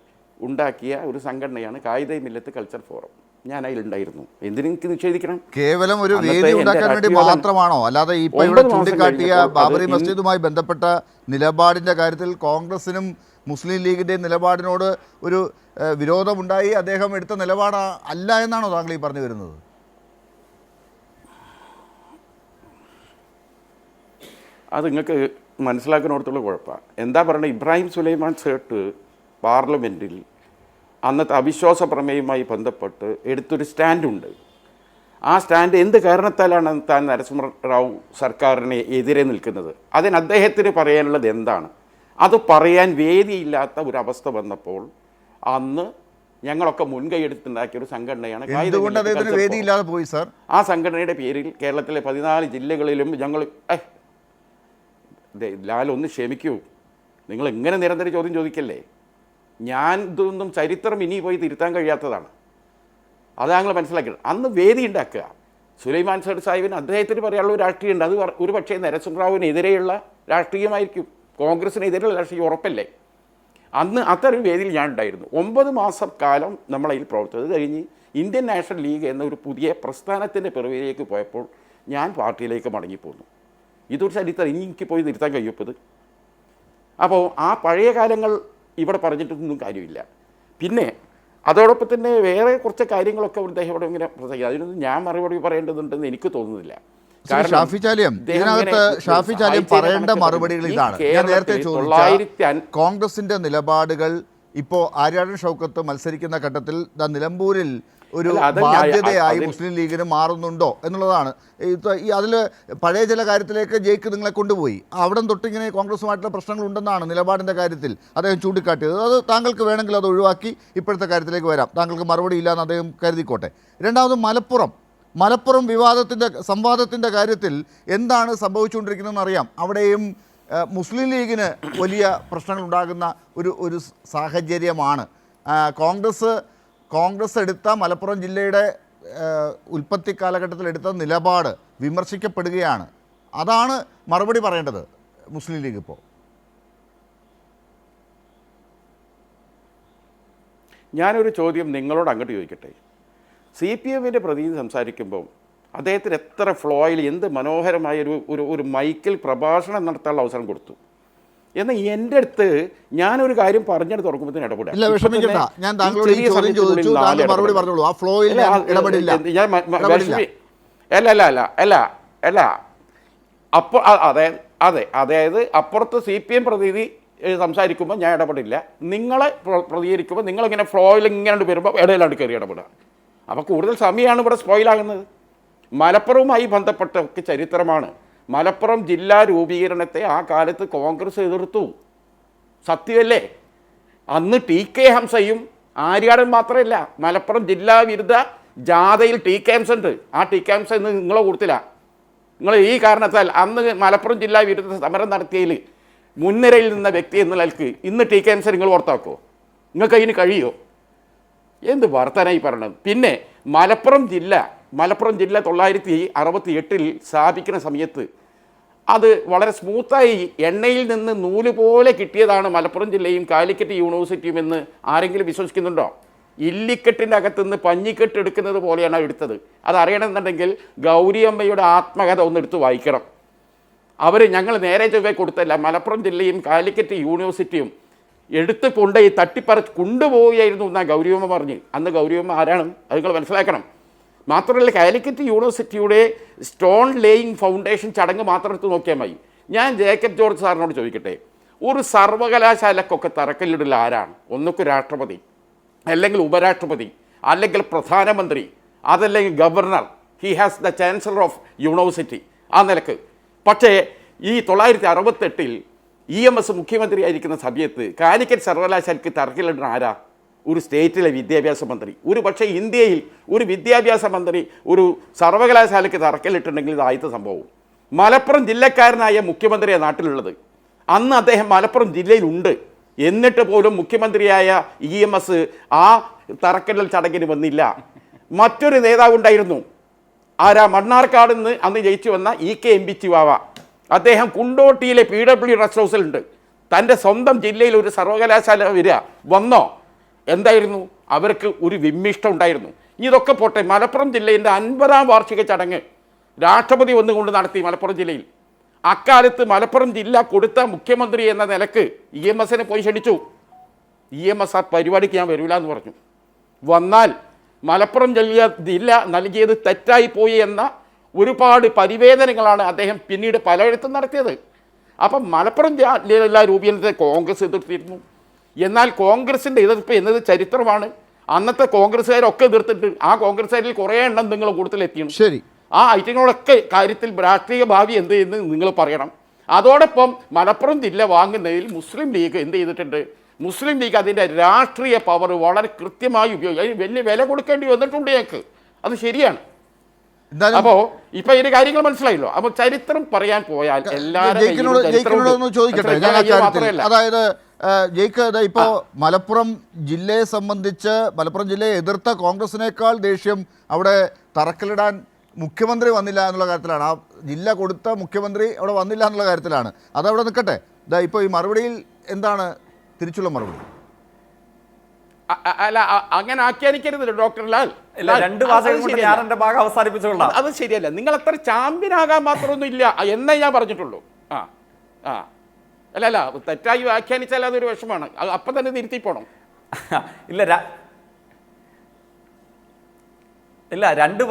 ഉണ്ടാക്കിയ ഒരു സംഘടനയാണ് കായിദ മില്ലത്ത് കൾച്ചർ ഫോറം. ഞാൻ അതിലുണ്ടായിരുന്നു. എന്തിനെനിക്ക് നിഷേധിക്കണം? കേവലം ഒരു വേദി ഉണ്ടാക്കാൻ വേണ്ടി മാത്രമാണോ? അല്ലാതെ ഇപ്പോൾ ഇവിടെ ചൂണ്ടിക്കാട്ടിയ ബാബറി മസ്ജിദുമായി ബന്ധപ്പെട്ട നിലപാടിൻ്റെ കാര്യത്തിൽ കോൺഗ്രസിനും മുസ്ലിം ലീഗിൻ്റെയും നിലപാടിനോട് ഒരു വിരോധമുണ്ടായി അദ്ദേഹം എടുത്ത നിലപാട് അല്ല എന്നാണോ താങ്കൾ ഈ പറഞ്ഞു വരുന്നത്? അത് നിങ്ങൾക്ക് മനസ്സിലാക്കുന്നിടത്തുള്ള കുഴപ്പമാണ്. എന്താ പറയുക, ഇബ്രാഹിം സുലൈമാൻ സേട്ട് പാർലമെൻറ്റിൽ അന്നത്തെ അവിശ്വാസ പ്രമേയവുമായി ബന്ധപ്പെട്ട് എടുത്തൊരു സ്റ്റാൻഡുണ്ട്. ആ സ്റ്റാൻഡ് എന്ത് കാരണത്താലാണ് താൻ നരസിംഹറാവു സർക്കാരിനെ എതിരെ നിൽക്കുന്നത്, അതിന് അദ്ദേഹത്തിന് പറയാനുള്ളത് എന്താണ്, അത് പറയാൻ വേദിയില്ലാത്ത ഒരവസ്ഥ വന്നപ്പോൾ അന്ന് ഞങ്ങളൊക്കെ മുൻകൈ എടുത്തുണ്ടാക്കിയ ഒരു സംഘടനയാണ് വേദിയില്ലാതെ പോയി സാർ. ആ സംഘടനയുടെ പേരിൽ കേരളത്തിലെ 14 ജില്ലകളിലും ഞങ്ങൾ ലാൽ ഒന്ന് ക്ഷമിക്കൂ, നിങ്ങൾ ഇങ്ങനെ നിരന്തരം ചോദ്യം ചോദിക്കല്ലേ. ഞാൻ ഇതൊന്നും ചരിത്രം ഇനി പോയി തിരുത്താൻ കഴിയാത്തതാണ്. അത് ഞങ്ങൾ മനസ്സിലാക്കിയത്. അന്ന് വേദി ഉണ്ടാക്കുക. സുലൈമാൻ സേട്ട് സാഹിബിന് അദ്ദേഹത്തിന് പറയാനുള്ള ഒരു രാഷ്ട്രീയമുണ്ട്. അത് ഒരു പക്ഷേ നരസിംഹറാവുവിനെതിരെയുള്ള രാഷ്ട്രീയമായിരിക്കും, കോൺഗ്രസിനെതിരെയുള്ള രാഷ്ട്രീയം ഉറപ്പല്ലേ. അന്ന് അത്തരം വേദിയിൽ ഞാൻ ഉണ്ടായിരുന്നു. 9 മാസക്കാലം നമ്മളതിൽ പ്രവർത്തിച്ചത് കഴിഞ്ഞ് ഇന്ത്യൻ നാഷണൽ ലീഗ് എന്ന ഒരു പുതിയ പ്രസ്ഥാനത്തിൻ്റെ പിറവിലേക്ക് പോയപ്പോൾ ഞാൻ പാർട്ടിയിലേക്ക് മടങ്ങിപ്പോന്നു. ഇതൊരു ചരിത്രം ഇനി എനിക്ക് പോയി തിരുത്താൻ കഴിയപ്പത്. അപ്പോൾ ആ പഴയ കാലങ്ങൾ ഇവിടെ പറഞ്ഞിട്ടൊന്നും കാര്യമില്ല. പിന്നെ അതോടൊപ്പം തന്നെ വേറെ കുറച്ച് കാര്യങ്ങളൊക്കെ അദ്ദേഹം ഇവിടെ ഇങ്ങനെ പ്രസംഗിക്കും. അതിനൊന്നും ഞാൻ മറുപടി പറയേണ്ടതുണ്ടെന്ന് എനിക്ക് തോന്നുന്നില്ല. ഷാഫി ചാലിയം പറയേണ്ട മറുപടികൾ ഇതാണ്. ഞാൻ നേരത്തെ ചോദിച്ച കോൺഗ്രസിന്റെ നിലപാടുകൾ ഇപ്പോൾ ആര്യാടൻ ഷൗക്കത്ത് മത്സരിക്കുന്ന ഘട്ടത്തിൽ നിലമ്പൂരിൽ ഒരു ബാധ്യതയായി മുസ്ലിം ലീഗിന് മാറുന്നുണ്ടോ എന്നുള്ളതാണ്. അതിൽ പഴയ ചില കാര്യത്തിലേക്ക് ജയിക്ക് നിങ്ങളെ കൊണ്ടുപോയി. അവിടെ തൊട്ടിങ്ങനെ കോൺഗ്രസുമായിട്ടുള്ള പ്രശ്നങ്ങളുണ്ടെന്നാണ് നിലപാടിൻ്റെ കാര്യത്തിൽ അദ്ദേഹം ചൂണ്ടിക്കാട്ടിയത്. അത് താങ്കൾക്ക് വേണമെങ്കിൽ അത് ഒഴിവാക്കി ഇപ്പോഴത്തെ കാര്യത്തിലേക്ക് വരാം. താങ്കൾക്ക് മറുപടി ഇല്ലയെന്ന് അദ്ദേഹം കരുതിക്കോട്ടെ. രണ്ടാമത് മലപ്പുറം സംവാദത്തിൻ്റെ കാര്യത്തിൽ എന്താണ് സംഭവിച്ചുകൊണ്ടിരിക്കുന്നതെന്ന് അറിയാം. അവിടെയും മുസ്ലിം ലീഗിന് വലിയ പ്രശ്നങ്ങളുണ്ടാകുന്ന ഒരു സാഹചര്യമാണ്. കോൺഗ്രസ് എടുത്ത മലപ്പുറം ജില്ലയുടെ ഉൽപ്പത്തി കാലഘട്ടത്തിൽ എടുത്ത നിലപാട് വിമർശിക്കപ്പെടുകയാണ്. അതാണ് മറുപടി പറയേണ്ടത് മുസ്ലിം ലീഗ് ഇപ്പോൾ. ഞാനൊരു ചോദ്യം നിങ്ങളോട് അങ്ങോട്ട് ചോദിക്കട്ടെ. CPMൻ്റെ പ്രതിനിധി സംസാരിക്കുമ്പോൾ അദ്ദേഹത്തിന് എത്ര ഫ്ലോയിൽ എന്ത് മനോഹരമായ ഒരു മൈക്കിൽ പ്രഭാഷണം നടത്താനുള്ള അവസരം കൊടുത്തു. എന്നാൽ എൻ്റെ അടുത്ത് ഞാനൊരു കാര്യം പറഞ്ഞിട്ട് തുറക്കുമ്പോഴത്തേന് ഇടപെടാം. അപ്പോൾ അതായത് അപ്പുറത്ത് CPM പ്രതിനിധി സംസാരിക്കുമ്പോൾ ഞാൻ ഇടപെടില്ല. നിങ്ങളെ പ്രതികരിക്കുമ്പോൾ നിങ്ങളിങ്ങനെ ഫ്ലോയിൽ ഇങ്ങനെ വരുമ്പോൾ ഇടയിലാണ്ട് കയറി ഇടപെടുക. അപ്പോൾ കൂടുതൽ സമയമാണ് ഇവിടെ സ്പോയിലാകുന്നത്. മലപ്പുറവുമായി ബന്ധപ്പെട്ടൊക്കെ ചരിത്രമാണ്. മലപ്പുറം ജില്ലാ രൂപീകരണത്തെ ആ കാലത്ത് കോൺഗ്രസ് എതിർത്തു. സത്യമല്ലേ? അന്ന് TK ഹംസയും ആര്യാടൻ മാത്രമല്ല, മലപ്പുറം ജില്ലാ വിരുദ്ധ ജാഥയിൽ TK ഹംസ ഉണ്ട്. ആ TK ഹംസ ഇന്ന് നിങ്ങളെ കൊടുത്തില്ല. നിങ്ങൾ ഈ കാരണത്താൽ അന്ന് മലപ്പുറം ജില്ലാ വിരുദ്ധ സമരം നടത്തിയതിൽ മുൻനിരയിൽ നിന്ന വ്യക്തി എന്ന നിലക്ക് ഇന്ന് TK ഹംസ നിങ്ങൾ ഓർത്താക്കോ? നിങ്ങൾക്ക് അതിന് കഴിയുമോ? എന്ത് വർത്തനായി പറയണത്. പിന്നെ മലപ്പുറം ജില്ല 1968 സ്ഥാപിക്കുന്ന സമയത്ത് അത് വളരെ സ്മൂത്തായി എണ്ണയിൽ നിന്ന് നൂല് പോലെ കിട്ടിയതാണ് മലപ്പുറം ജില്ലയും കാലിക്കറ്റ് യൂണിവേഴ്സിറ്റിയും എന്ന് ആരെങ്കിലും വിശ്വസിക്കുന്നുണ്ടോ? ഇല്ലിക്കെട്ടിൻ്റെ അകത്തുനിന്ന് പഞ്ഞിക്കെട്ട് എടുക്കുന്നത് പോലെയാണ് എടുത്തത്. അതറിയണമെന്നുണ്ടെങ്കിൽ ഗൗരിയമ്മയുടെ ആത്മകഥ ഒന്ന് എടുത്ത് വായിക്കണം. ഞങ്ങൾ നേരെ ചൊവ്വേ കൊടുത്തല്ല, മലപ്പുറം ജില്ലയും കാലിക്കറ്റ് യൂണിവേഴ്സിറ്റിയും എടുത്ത് കൊണ്ടുപോയി തട്ടിപ്പറിച്ച് കൊണ്ടുപോവുകയായിരുന്നു എന്നാണ് ഗൗരിയമ്മ പറഞ്ഞ്. അന്ന് ഗൗരിയമ്മ ആരാണ് അത് നിങ്ങൾ മനസ്സിലാക്കണം. മാത്രമല്ല, കാലിക്കറ്റ് യൂണിവേഴ്സിറ്റിയുടെ സ്റ്റോൺ ലേയിങ് ഫൗണ്ടേഷൻ ചടങ്ങ് മാത്രം എടുത്ത് നോക്കിയാൽ മതി. ഞാൻ ജേക്കബ് ജോർജ് സാറിനോട് ചോദിക്കട്ടെ, ഒരു സർവകലാശാലക്കൊക്കെ തറക്കല്ലിടൽ ആരാണ്? ഒന്നൊക്കെ രാഷ്ട്രപതി, അല്ലെങ്കിൽ ഉപരാഷ്ട്രപതി, അല്ലെങ്കിൽ പ്രധാനമന്ത്രി, അതല്ലെങ്കിൽ governor, he has the chancellor of university ആ നിലക്ക്. പക്ഷേ ഈ 1968 EMS മുഖ്യമന്ത്രിയായിരിക്കുന്ന സമയത്ത് കാലിക്കറ്റ് സർവകലാശാലയ്ക്ക് തറക്കല്ലിടുന്ന ആരാ? ഒരു സ്റ്റേറ്റിലെ വിദ്യാഭ്യാസ മന്ത്രി. ഒരു പക്ഷേ ഇന്ത്യയിൽ ഒരു വിദ്യാഭ്യാസ മന്ത്രി ഒരു സർവകലാശാലയ്ക്ക് തറക്കല്ലിട്ടുണ്ടെങ്കിൽ ഇത് ആദ്യത്തെ സംഭവം. മലപ്പുറം ജില്ലക്കാരനായ മുഖ്യമന്ത്രിയാണ് നാട്ടിലുള്ളത്. അന്ന് അദ്ദേഹം മലപ്പുറം ജില്ലയിലുണ്ട്. എന്നിട്ട് പോലും മുഖ്യമന്ത്രിയായ EMS ആ തറക്കല്ലൽ ചടങ്ങിന് വന്നില്ല. മറ്റൊരു നേതാവുണ്ടായിരുന്നു, ആരാ? മണ്ണാർക്കാട് നിന്ന് അന്ന് ജയിച്ചു വന്ന EK എംപിച്ചിവാവ. അദ്ദേഹം കുണ്ടോട്ടിയിലെ PW റെസ്റ്റ് ഹൗസിലുണ്ട്. തൻ്റെ സ്വന്തം ജില്ലയിൽ ഒരു സർവകലാശാല വന്നോ? എന്തായിരുന്നു? അവർക്ക് ഒരു വിമ്മിഷ്ടം ഉണ്ടായിരുന്നു. ഇതൊക്കെ പോട്ടെ, മലപ്പുറം ജില്ലയിൻ്റെ 50ാം വാർഷിക ചടങ്ങ് രാഷ്ട്രപതി വന്നുകൊണ്ട് നടത്തി മലപ്പുറം ജില്ലയിൽ. അക്കാലത്ത് മലപ്പുറം ജില്ല കൊടുത്ത മുഖ്യമന്ത്രി എന്ന നിലക്ക് EMSനെ പോയി ക്ഷണിച്ചു. EMS ആ പരിപാടിക്ക് ഞാൻ വരില്ല എന്ന് പറഞ്ഞു. വന്നാൽ മലപ്പുറം ജില്ല നൽകിയത് തെറ്റായി പോയി എന്ന ഒരുപാട് പരിവേദനങ്ങളാണ് അദ്ദേഹം പിന്നീട് പലയിടത്തും നടത്തിയത്. അപ്പം മലപ്പുറം ജില്ലാ രൂപീകരണത്തെ കോൺഗ്രസ് എതിർത്തിരുന്നു. എന്നാൽ കോൺഗ്രസിൻ്റെ എതിർപ്പ് എന്നത് ചരിത്രമാണ്. അന്നത്തെ കോൺഗ്രസ്സുകാരൊക്കെ എതിർത്തിട്ട് ആ കോൺഗ്രസ്സുകാരിൽ കുറേ എണ്ണം നിങ്ങൾ കൂടുതലെത്തിയാണ്. ശരി, ആ ഐറ്റങ്ങളൊക്കെ കാര്യത്തിൽ രാഷ്ട്രീയ ഭാവി എന്ത് ചെയ്യുന്നു നിങ്ങൾ പറയണം. അതോടൊപ്പം മലപ്പുറം ജില്ല വാങ്ങുന്നതിൽ മുസ്ലിം ലീഗ് എന്ത് ചെയ്തിട്ടുണ്ട്? മുസ്ലിം ലീഗ് അതിൻ്റെ രാഷ്ട്രീയ പവർ വളരെ കൃത്യമായി ഉപയോഗിക്കും. അതിന് വലിയ വില കൊടുക്കേണ്ടി വന്നിട്ടുണ്ട് ഞങ്ങൾക്ക്. അത് ശരിയാണ്. അപ്പോൾ ഇപ്പൊ ഇതിന്റെ കാര്യങ്ങൾ മനസ്സിലായല്ലോ. അപ്പൊ ചരിത്രം പറയാൻ പോയാൽ ചോദിക്കട്ടെ ഞാൻ അക്കാര്യത്തിൽ, അതായത് ജയിക്ക് ഇപ്പോൾ മലപ്പുറം ജില്ലയെ സംബന്ധിച്ച് മലപ്പുറം ജില്ലയെ എതിർത്ത കോൺഗ്രസിനേക്കാൾ ദേഷ്യം അവിടെ തറക്കല്ലിടാൻ മുഖ്യമന്ത്രി വന്നില്ല എന്നുള്ള കാര്യത്തിലാണ്. ആ ജില്ല കൊടുത്ത മുഖ്യമന്ത്രി അവിടെ വന്നില്ല എന്നുള്ള കാര്യത്തിലാണ്. അതവിടെ നിൽക്കട്ടെ. ഇപ്പോൾ ഈ മറുപടിയിൽ എന്താണ് തിരിച്ചുള്ള മറുപടി? അല്ല, അങ്ങനെ ആഖ്യാനിക്കരുത് ഡോക്ടർ ലാൽ. രണ്ട് വാചകം കൊണ്ട് ഞാൻ എൻ്റെ ഭാഗം അവസാനിപ്പിച്ചുകൊള്ളാം. അത് ശരിയല്ല. നിങ്ങൾ അത്ര ചാമ്പ്യനാകാൻ മാത്രമൊന്നും ഇല്ല എന്നേ ഞാൻ പറഞ്ഞിട്ടുള്ളൂ. അല്ല തെറ്റായി വ്യാഖ്യാനിച്ചാൽ അതൊരു വിഷമാണ്. അപ്പം തന്നെ തിരുത്തി പോണം. ഇല്ല രണ്ട്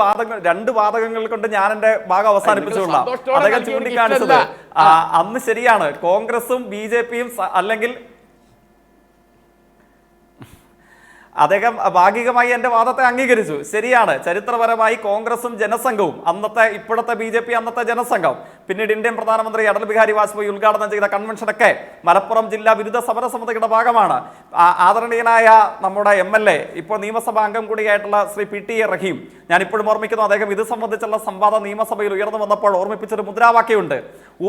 വാദകങ്ങൾ കൊണ്ട് ഞാൻ എൻ്റെ ഭാഗം അവസാനിപ്പിച്ചുകൊള്ളാം. അദ്ദേഹം ചൂണ്ടിക്കാണിച്ചത് അന്ന് ശരിയാണ്, കോൺഗ്രസും BJPയും അല്ലെങ്കിൽ അദ്ദേഹം ഭാഗികമായി എൻ്റെ വാദത്തെ അംഗീകരിച്ചു. ശരിയാണ്, ചരിത്രപരമായി കോൺഗ്രസും ജനസംഘവും, ഇപ്പോഴത്തെ BJP അന്നത്തെ ജനസംഘം, പിന്നീട് ഇന്ത്യൻ പ്രധാനമന്ത്രി അടൽ ബിഹാരി വാജ്പേയി ഉദ്ഘാടനം ചെയ്ത കൺവെൻഷനൊക്കെ മലപ്പുറം ജില്ലാ വിരുദ്ധ സമരസമിതിയുടെ ഭാഗമാണ്. ആദരണീയനായ നമ്മുടെ MLA, ഇപ്പോൾ നിയമസഭാ അംഗം കൂടിയായിട്ടുള്ള ശ്രീ PTA റഹീം, ഞാൻ ഇപ്പോഴും ഓർമ്മിക്കുന്നു, അദ്ദേഹം ഇത് സംബന്ധിച്ചുള്ള സംവാദം നിയമസഭയിൽ ഉയർന്നു വന്നപ്പോൾ ഓർമ്മിപ്പിച്ചൊരു മുദ്രാവാക്യമുണ്ട്.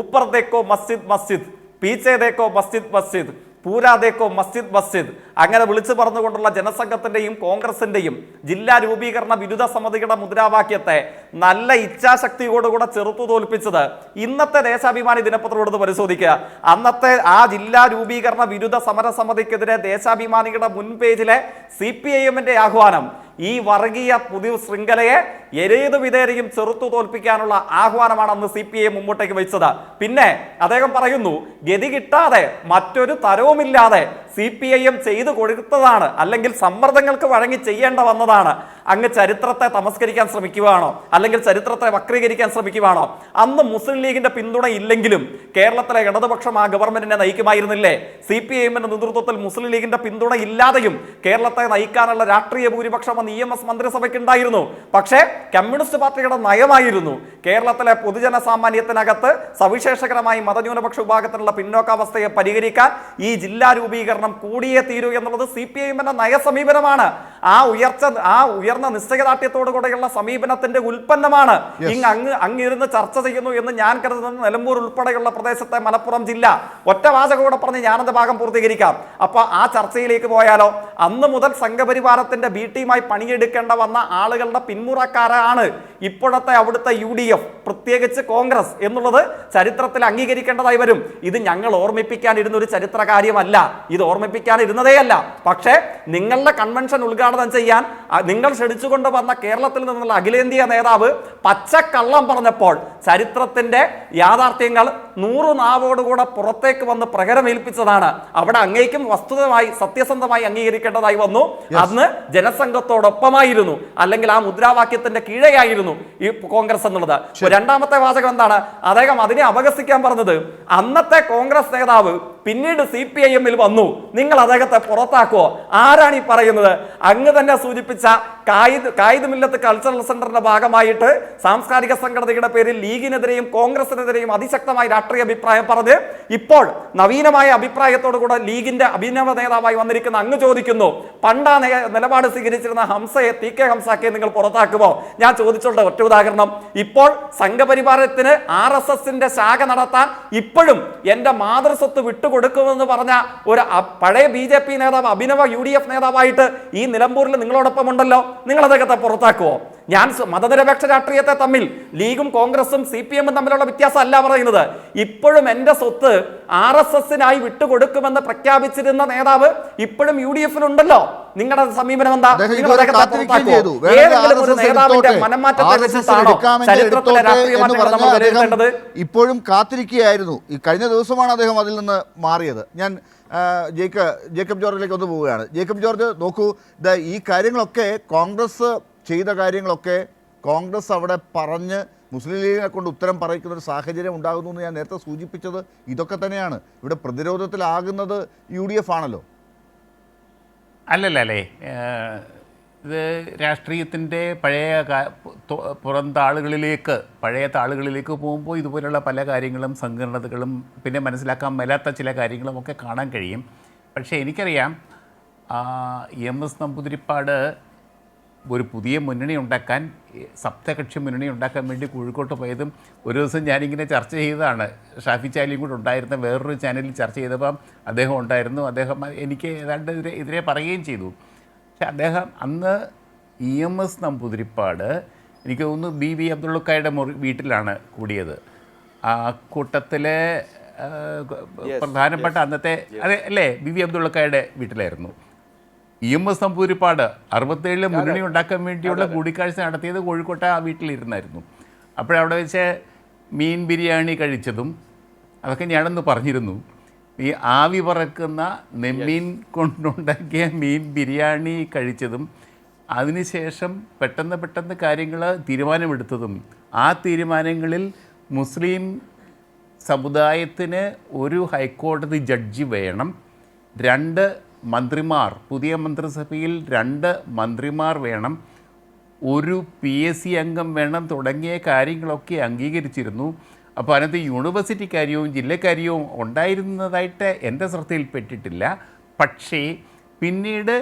ഊപ്പർ ദേക്കോ മസ്ജിദ് മസ്ജിദ്, പീച്ചേ ദേക്കോ മസ്ജിദ് മസ്ജിദ്, പൂരാ ദേക്കോ മസ്ജിദ് മസ്ജിദ്. അങ്ങനെ വിളിച്ചു പറഞ്ഞുകൊണ്ടുള്ള ജനസംഘത്തിന്റെയും കോൺഗ്രസിന്റെയും ജില്ലാ രൂപീകരണ വിരുദ്ധ സമിതിയുടെ മുദ്രാവാക്യത്തെ നല്ല ഇച്ഛാശക്തിയോടുകൂടെ ചെറുത്തു തോൽപ്പിച്ചത് ഇന്നത്തെ ദേശാഭിമാനി ദിനപത്രത്തോട് പരിശോധിക്കുക. അന്നത്തെ ആ ജില്ലാ രൂപീകരണ വിരുദ്ധ സമരസമിതിക്കെതിരെ ദേശാഭിമാനിയുടെ മുൻപേജിലെ CPIMന്റെ ആഹ്വാനം ഈ വർഗീയ പുതിയ ശൃംഖലയെ ഏത് വിധേനയും ചെറുത്തു തോൽപ്പിക്കാനുള്ള ആഹ്വാനമാണ് അന്ന് CPIM മുമ്പോട്ടേക്ക് വെച്ചത്. പിന്നെ അദ്ദേഹം പറയുന്നു, ഗതി കിട്ടാതെ മറ്റൊരു തരവുമില്ലാതെ CPIM ചെയ്തു കൊടുത്തതാണ്, അല്ലെങ്കിൽ സമ്മർദ്ദങ്ങൾക്ക് വഴങ്ങി ചെയ്യേണ്ട വന്നതാണ്. അങ്ങ് ചരിത്രത്തെ തമസ്കരിക്കാൻ ശ്രമിക്കുകയാണോ? അല്ലെങ്കിൽ ചരിത്രത്തെ വക്രീകരിക്കാൻ ശ്രമിക്കുകയാണോ? അന്ന് മുസ്ലിം ലീഗിന്റെ പിന്തുണ ഇല്ലെങ്കിലും കേരളത്തിലെ ഇടതുപക്ഷം ആ ഗവൺമെന്റിനെ നയിക്കുമായിരുന്നില്ലേ? CPIMന്റെ നേതൃത്വത്തിൽ മുസ്ലിം ലീഗിന്റെ പിന്തുണ ഇല്ലാതെയും കേരളത്തെ നയിക്കാനുള്ള രാഷ്ട്രീയ ഭൂരിപക്ഷം EMS മന്ത്രിസഭയ്ക്ക് ഉണ്ടായിരുന്നു. പക്ഷേ കമ്മ്യൂണിസ്റ്റ് പാർട്ടിയുടെ നയമായിരുന്നു കേരളത്തിലെ പൊതുജന സാമാന്യത്തിനകത്ത് സവിശേഷകരമായി മതന്യൂനപക്ഷ വിഭാഗത്തിനുള്ള പിന്നോക്കാവസ്ഥയെ പരിഹരിക്കാൻ ഈ ജില്ലാ രൂപീകരണം കൂടിയേ തീരൂ എന്നുള്ളത് CPIMന്റെ നയസമീപനമാണ്. ആ ഉയർന്ന നിശ്ചയദാർഢ്യത്തോടു കൂടെയുള്ള സമീപനത്തിന്റെ ഉൽപ്പന്നമാണ് അങ്ങിരുന്ന് ചർച്ച ചെയ്യുന്നു എന്ന് ഞാൻ കരുതുന്നത്. നിലമ്പൂർ ഉൾപ്പെടെയുള്ള പ്രദേശത്തെ മലപ്പുറം ജില്ല ഒറ്റ വാചകോടെ പറഞ്ഞ് ഞാനത് ഭാഗം പൂർത്തീകരിക്കാം. അപ്പൊ ആ ചർച്ചയിലേക്ക് പോയാലോ? അന്ന് മുതൽ സംഘപരിവാരത്തിന്റെ B ടീമായി പണിയെടുക്കേണ്ട വന്ന ആളുകളുടെ പിന്മുറക്കാരാണ് ഇപ്പോഴത്തെ അവിടുത്തെ UDF, പ്രത്യേകിച്ച് കോൺഗ്രസ് എന്നുള്ളത് ചരിത്രത്തിൽ അംഗീകരിക്കേണ്ടതായി വരും. ഇത് ഞങ്ങൾ ഓർമ്മിപ്പിക്കാനിരുന്ന ഒരു ചരിത്ര കാര്യമല്ല, ഇത് ഓർമ്മിപ്പിക്കാനിരുന്നതേ അല്ല. പക്ഷേ നിങ്ങളുടെ കൺവെൻഷൻ ഉദ്ഘാടനം ചെയ്യാൻ നിങ്ങൾ ക്ഷണിച്ചുകൊണ്ട് വന്ന കേരളത്തിൽ നിന്നുള്ള അഖിലേന്ത്യാ നേതാവ് പച്ചക്കള്ളം പറഞ്ഞപ്പോൾ ചരിത്രത്തിന്റെ യാഥാർത്ഥ്യങ്ങൾ 100 നാവോടുകൂടെ പുറത്തേക്ക് വന്ന് പ്രകരമേൽപ്പിച്ചതാണ്. അവിടെ അങ്ങേക്കും വസ്തുതമായി സത്യസന്ധമായി അംഗീകരിക്കേണ്ടതായി വന്നു. അന്ന് ജനസംഘത്തോടൊപ്പമായിരുന്നു, അല്ലെങ്കിൽ ആ മുദ്രാവാക്യത്തിന്റെ കീഴെയായിരുന്നു ഈ കോൺഗ്രസ് എന്നുള്ളത്. രണ്ടാമത്തെ വാചകം എന്താണ്? അദ്ദേഹം അതിനെ അപഹസിക്കാൻ പറഞ്ഞത്, അന്നത്തെ കോൺഗ്രസ് നേതാവ് പിന്നീട് CPIM-ൽ വന്നു. നിങ്ങൾ അദ്ദേഹത്തെ പുറത്താക്കുവോ? ആരാണ് ഈ പറയുന്നത്? അങ്ങ് തന്നെ സൂചിപ്പിച്ച കായിദ് മില്ലത്ത് കൾച്ചറൽ സെന്ററിന്റെ ഭാഗമായിട്ട് സാംസ്കാരിക സംഘടനയുടെ പേരിൽ ലീഗിനെതിരെയും കോൺഗ്രസിനെതിരെയും അതിശക്തമായ രാഷ്ട്രീയ അഭിപ്രായം പറഞ്ഞ് ഇപ്പോൾ നവീനമായ അഭിപ്രായത്തോടു കൂടെ ലീഗിന്റെ അഭിനവ നേതാവായി വന്നിരിക്കുന്ന അങ്ങ് ചോദിക്കുന്നു, പണ്ടാ നിലപാട് സ്വീകരിച്ചിരുന്ന ഹംസയെ, TK ഹംസയെ നിങ്ങൾ പുറത്താക്കുമോ? ഞാൻ ചോദിച്ചോട്ടെ, ഒറ്റ ഉദാഹരണം. ഇപ്പോൾ സംഘപരിവാരത്തിന് RSSന്റെ ശാഖ നടത്താൻ ഇപ്പോഴും എന്റെ മാതൃസ്വത്ത് വിട്ടുകൊടുക്കുമെന്ന് പറഞ്ഞ ഒരു പഴയ BJP നേതാവ്, അഭിനവ UDF നേതാവായിട്ട് ഈ നിലമ്പൂരിൽ നിങ്ങളോടൊപ്പം ഉണ്ടല്ലോ. നിങ്ങൾ അദ്ദേഹത്തെ പുറത്താക്കുമോ? ഞാൻ മതനിരപേക്ഷ രാഷ്ട്രീയത്തെ തമ്മിൽ ലീഗും കോൺഗ്രസും CPM-ഉം തമ്മിലുള്ള വ്യത്യാസം അല്ല പറയുന്നത്. ഇപ്പോഴും എന്റെ സ്വത്ത് RSSനായി വിട്ടുകൊടുക്കുമെന്ന് പ്രഖ്യാപിച്ചിരുന്ന നേതാവ് ഇപ്പോഴും UDF-ലുണ്ടല്ലോ. നിങ്ങളുടെ സമീപനം എന്താ? ഇപ്പോഴും കാത്തിരിക്കുകയായിരുന്നു. ഈ കഴിഞ്ഞ ദിവസമാണ് അദ്ദേഹം അതിൽ നിന്ന് മാറിയത്. ഞാൻ ജേക്കബ് ജോർജിലേക്ക് ഒന്ന് പോവുകയാണ്. ജേക്കബ് ജോർജ്, നോക്കൂ, ഈ കാര്യങ്ങളൊക്കെ കോൺഗ്രസ് ചെയ്ത കാര്യങ്ങളൊക്കെ കോൺഗ്രസ് അവിടെ പറഞ്ഞ് മുസ്ലിം ലീഗിനെ കൊണ്ട് ഉത്തരം പറയിക്കുന്ന ഒരു സാഹചര്യം ഉണ്ടാകുന്നു എന്ന് ഞാൻ നേരത്തെ സൂചിപ്പിച്ചത് ഇതൊക്കെ തന്നെയാണ്. ഇവിടെ പ്രതിരോധത്തിലാകുന്നത് UDF ആണല്ലോ. അല്ലല്ലേ, ഇത് രാഷ്ട്രീയത്തിൻ്റെ പഴയ താളുകളിലേക്ക് പോകുമ്പോൾ ഇതുപോലുള്ള പല കാര്യങ്ങളും സങ്കീർണതകളും പിന്നെ മനസ്സിലാക്കാൻ മേലാത്ത ചില കാര്യങ്ങളും ഒക്കെ കാണാൻ കഴിയും. പക്ഷേ എനിക്കറിയാം, EMS നമ്പൂതിരിപ്പാട് ഒരു പുതിയ മുന്നണി ഉണ്ടാക്കാൻ, സപ്തകക്ഷി മുന്നണി ഉണ്ടാക്കാൻ വേണ്ടി കോഴിക്കോട്ട് പോയതും ഒരു ദിവസം ഞാനിങ്ങനെ ചർച്ച ചെയ്തതാണ്. ഷാഫി ചാലിയും കൂടെ ഉണ്ടായിരുന്ന വേറൊരു ചാനലിൽ ചർച്ച ചെയ്തപ്പം അദ്ദേഹം ഉണ്ടായിരുന്നു. അദ്ദേഹം എനിക്ക് ഏതാണ്ട് എതിരെ പറയുകയും ചെയ്തു. പക്ഷെ അദ്ദേഹം അന്ന് EMS നമ്പൂതിരിപ്പാട് എനിക്ക് തോന്നുന്നു BV അബ്ദുള്ളക്കായുടെ വീട്ടിലാണ് കൂടിയത്. ആ കൂട്ടത്തിലെ പ്രധാനപ്പെട്ട അന്നത്തെ അതെ അല്ലേ, BV അബ്ദുള്ളക്കായുടെ വീട്ടിലായിരുന്നു. EMS നമ്പൂതിരിപ്പാട് 67 മുന്നണി ഉണ്ടാക്കാൻ വേണ്ടിയുള്ള കൂടിക്കാഴ്ച നടത്തിയത് കോഴിക്കോട്ടെ ആ വീട്ടിലിരുന്നായിരുന്നു. അപ്പോഴവിടെ വെച്ച് മീൻ ബിരിയാണി കഴിച്ചതും അതൊക്കെ ഞാനൊന്ന് പറഞ്ഞിരുന്നു. ഈ ആവി പറക്കുന്ന നെമ്മീൻ കൊണ്ടുണ്ടാക്കിയ മീൻ ബിരിയാണി കഴിച്ചതും അതിനുശേഷം പെട്ടെന്ന് കാര്യങ്ങൾ തീരുമാനമെടുത്തതും ആ തീരുമാനങ്ങളിൽ മുസ്ലിം സമുദായത്തിന് ഒരു ഹൈക്കോടതി ജഡ്ജി വേണം, 2 മന്ത്രിമാർ, പുതിയ മന്ത്രിസഭയിൽ 2 മന്ത്രിമാർ വേണം, ഒരു PSC അംഗം വേണം തുടങ്ങിയ കാര്യങ്ങളൊക്കെ അംഗീകരിച്ചിരുന്നു. അപ്പോൾ അതിനകത്ത് യൂണിവേഴ്സിറ്റി കാര്യവും ജില്ലക്കാര്യവും ഉണ്ടായിരുന്നതായിട്ട് എൻ്റെ ശ്രദ്ധയിൽപ്പെട്ടിട്ടില്ല. പക്ഷേ പിന്നീട്